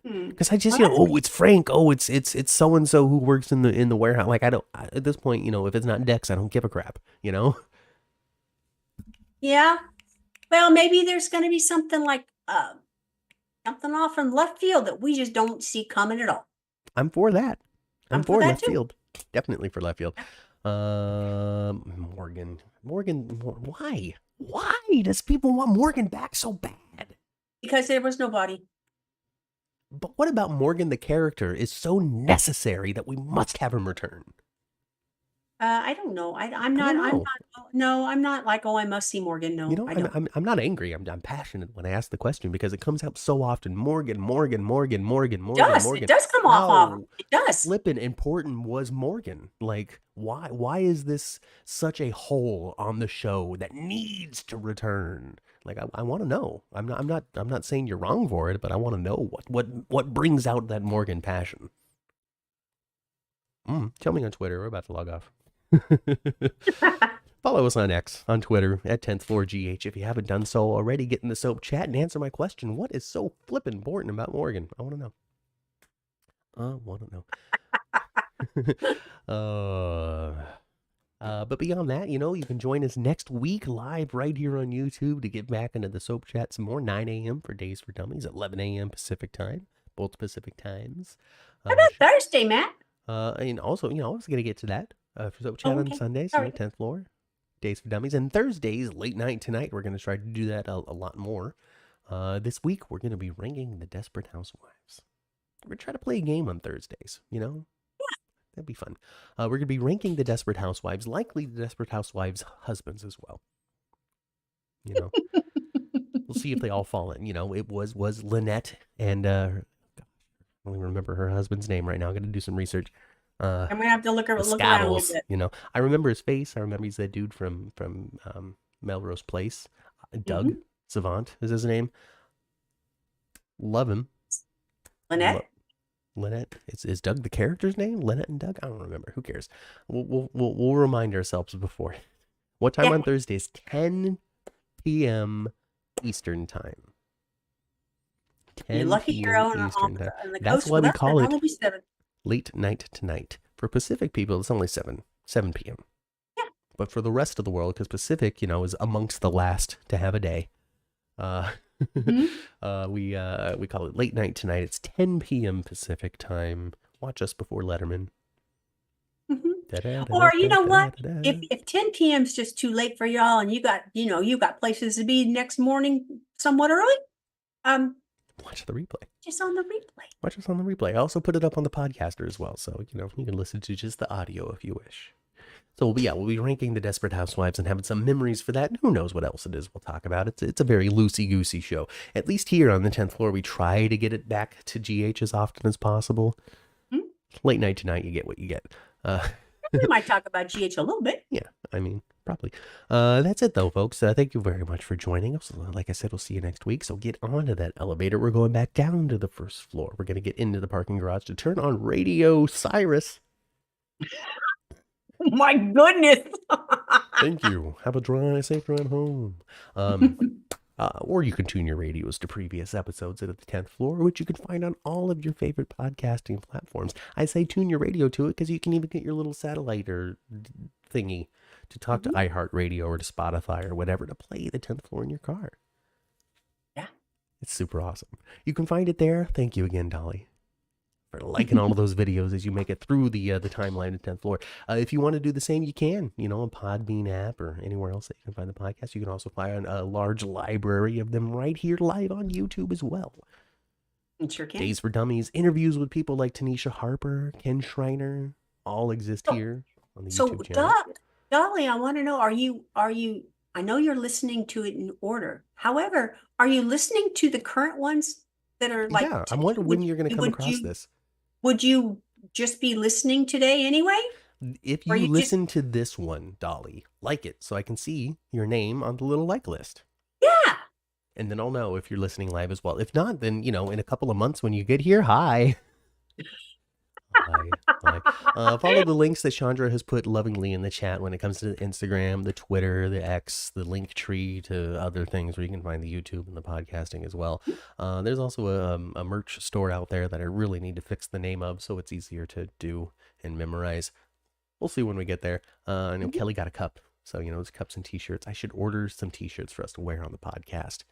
Speaker 1: Because I just it's Frank. It's so and so who works in the warehouse. Like at this point, if it's not Dex, I don't give a crap.
Speaker 2: Yeah. Well, maybe there's going to be something like something off from left field that we just don't see coming at all.
Speaker 1: I'm for that. I'm for
Speaker 2: that
Speaker 1: left
Speaker 2: too.
Speaker 1: field. Definitely for left field. Morgan. Why? Why does people want Morgan back so bad?
Speaker 2: Because there was nobody.
Speaker 1: But what about Morgan the character is so necessary that we must have him return?
Speaker 2: I don't know. I'm
Speaker 1: I
Speaker 2: not.
Speaker 1: don't
Speaker 2: I'm
Speaker 1: know.
Speaker 2: not. No, I'm not like. Oh, I must see Morgan. No, I don't.
Speaker 1: I'm not angry. I'm passionate when I ask the question because it comes out so often. Morgan.
Speaker 2: It does come off often. It does.
Speaker 1: Flippin' important was Morgan. Like, why is this such a hole on the show that needs to return? Like, I want to know. I'm not saying you're wrong for it, but I want to know what brings out that Morgan passion. Tell me on Twitter. We're about to log off. Follow us on X, on Twitter, at 10th Floor GH. If you haven't done so already, get in the soap chat and answer my question. What is so flippin' important about Morgan? I want to know. But beyond that, you can join us next week live right here on YouTube to get back into the soap chat some more. 9 a.m. for Days for Dummies, 11 a.m. Pacific time, both Pacific times.
Speaker 2: How about Thursday, Matt?
Speaker 1: And also, I was going to get to that. For soap chat on Sundays, 10th Floor, Days for Dummies, and Thursdays, late night tonight. We're going to try to do that a lot more. This week, we're going to be ranking the Desperate Housewives. We're going to try to play a game on Thursdays, Yeah. That'd be fun. We're going to be ranking the Desperate Housewives, likely the Desperate Housewives' husbands as well. We'll see if they all fall in. It was Lynette and, I don't even remember her husband's name right now. I'm going to do some research.
Speaker 2: I'm gonna have to look around a little bit.
Speaker 1: I remember his face. I remember he's that dude from Melrose Place. Doug Savant is his name. Love him.
Speaker 2: Lynette.
Speaker 1: Lynette. Is Doug the character's name? Lynette and Doug. I don't remember. Who cares? We'll remind ourselves before. What time on Thursdays? 10 p.m. Eastern time.
Speaker 2: You're
Speaker 1: 10
Speaker 2: lucky you're
Speaker 1: p.m.
Speaker 2: on,
Speaker 1: Eastern time.
Speaker 2: on the
Speaker 1: That's
Speaker 2: coast
Speaker 1: why
Speaker 2: with
Speaker 1: we
Speaker 2: us.
Speaker 1: call
Speaker 2: It'd
Speaker 1: it
Speaker 2: only be 7.
Speaker 1: late night tonight. For Pacific people, it's only 7 p.m.
Speaker 2: Yeah.
Speaker 1: But for the rest of the world, because Pacific, is amongst the last to have a day, we call it late night tonight. It's 10 p.m. Pacific time. Watch us before Letterman.
Speaker 2: Or you know what? If 10 p.m. is just too late for y'all, and you got places to be next morning somewhat early,
Speaker 1: watch the replay.
Speaker 2: just on the replay.
Speaker 1: Watch us on the replay. I also put it up on the podcaster as well, so you can listen to just the audio if you wish. So yeah, we'll be ranking the Desperate Housewives and having some memories for that. And who knows what else it is we'll talk about. It's a very loosey-goosey show. At least here on the 10th floor, we try to get it back to GH as often as possible. Late night tonight, you get what you get.
Speaker 2: We might talk about GH a little bit.
Speaker 1: Yeah, I mean, probably. That's it, though, folks. Thank you very much for joining us. Like I said, we'll see you next week. So get onto that elevator. We're going back down to the first floor. We're going to get into the parking garage to turn on Radio Cyrus.
Speaker 2: Oh, my goodness.
Speaker 1: Thank you. Have a safe drive home. Or you can tune your radios to previous episodes at the 10th floor, which you can find on all of your favorite podcasting platforms. I say tune your radio to it because you can even get your little satellite or thingy to talk to iHeartRadio or to Spotify or whatever to play the 10th floor in your car.
Speaker 2: Yeah.
Speaker 1: It's super awesome. You can find it there. Thank you again, Dolly, for liking all of those videos as you make it through the timeline of 10th floor. If you want to do the same, you can, on Podbean app or anywhere else that you can find the podcast. You can also find a large library of them right here live on YouTube as well.
Speaker 2: It sure can.
Speaker 1: Days for Dummies, interviews with people like Tanisha Harper, Ken Schreiner, all exist here on the YouTube channel.
Speaker 2: Dolly, I want to know, are you, I know you're listening to it in order. However, are you listening to the current ones that are like...
Speaker 1: Yeah, I'm wondering when you're going to come across this.
Speaker 2: Would you just be listening today anyway?
Speaker 1: If you listen to this one, Dolly, like it so I can see your name on the little like list.
Speaker 2: Yeah.
Speaker 1: And then I'll know if you're listening live as well. If not, then, in a couple of months when you get here, hi. Hi. Follow the links that Chandra has put lovingly in the chat when it comes to the Instagram, the Twitter, the X, the link tree to other things where you can find the YouTube and the podcasting as well. There's also a merch store out there that I really need to fix the name of so it's easier to do and memorize. We'll see when we get there. I know Kelly got a cup. So, there's cups and t-shirts. I should order some t-shirts for us to wear on the podcast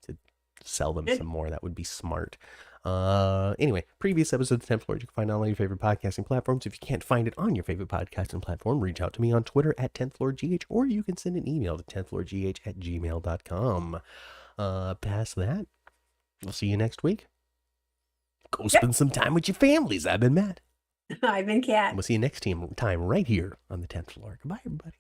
Speaker 1: to sell them some more. That would be smart. Anyway, previous episodes of the 10th floor, you can find on all your favorite podcasting platforms. If you can't find it on your favorite podcasting platform, reach out to me on Twitter at 10th floor GH, or you can send an email to 10thfloorgh@gmail.com. Past that, we'll see you next week. Go spend some time with your families. I've been Matt.
Speaker 2: I've been Kat.
Speaker 1: We'll see you next time right here on the 10th floor. Goodbye, everybody.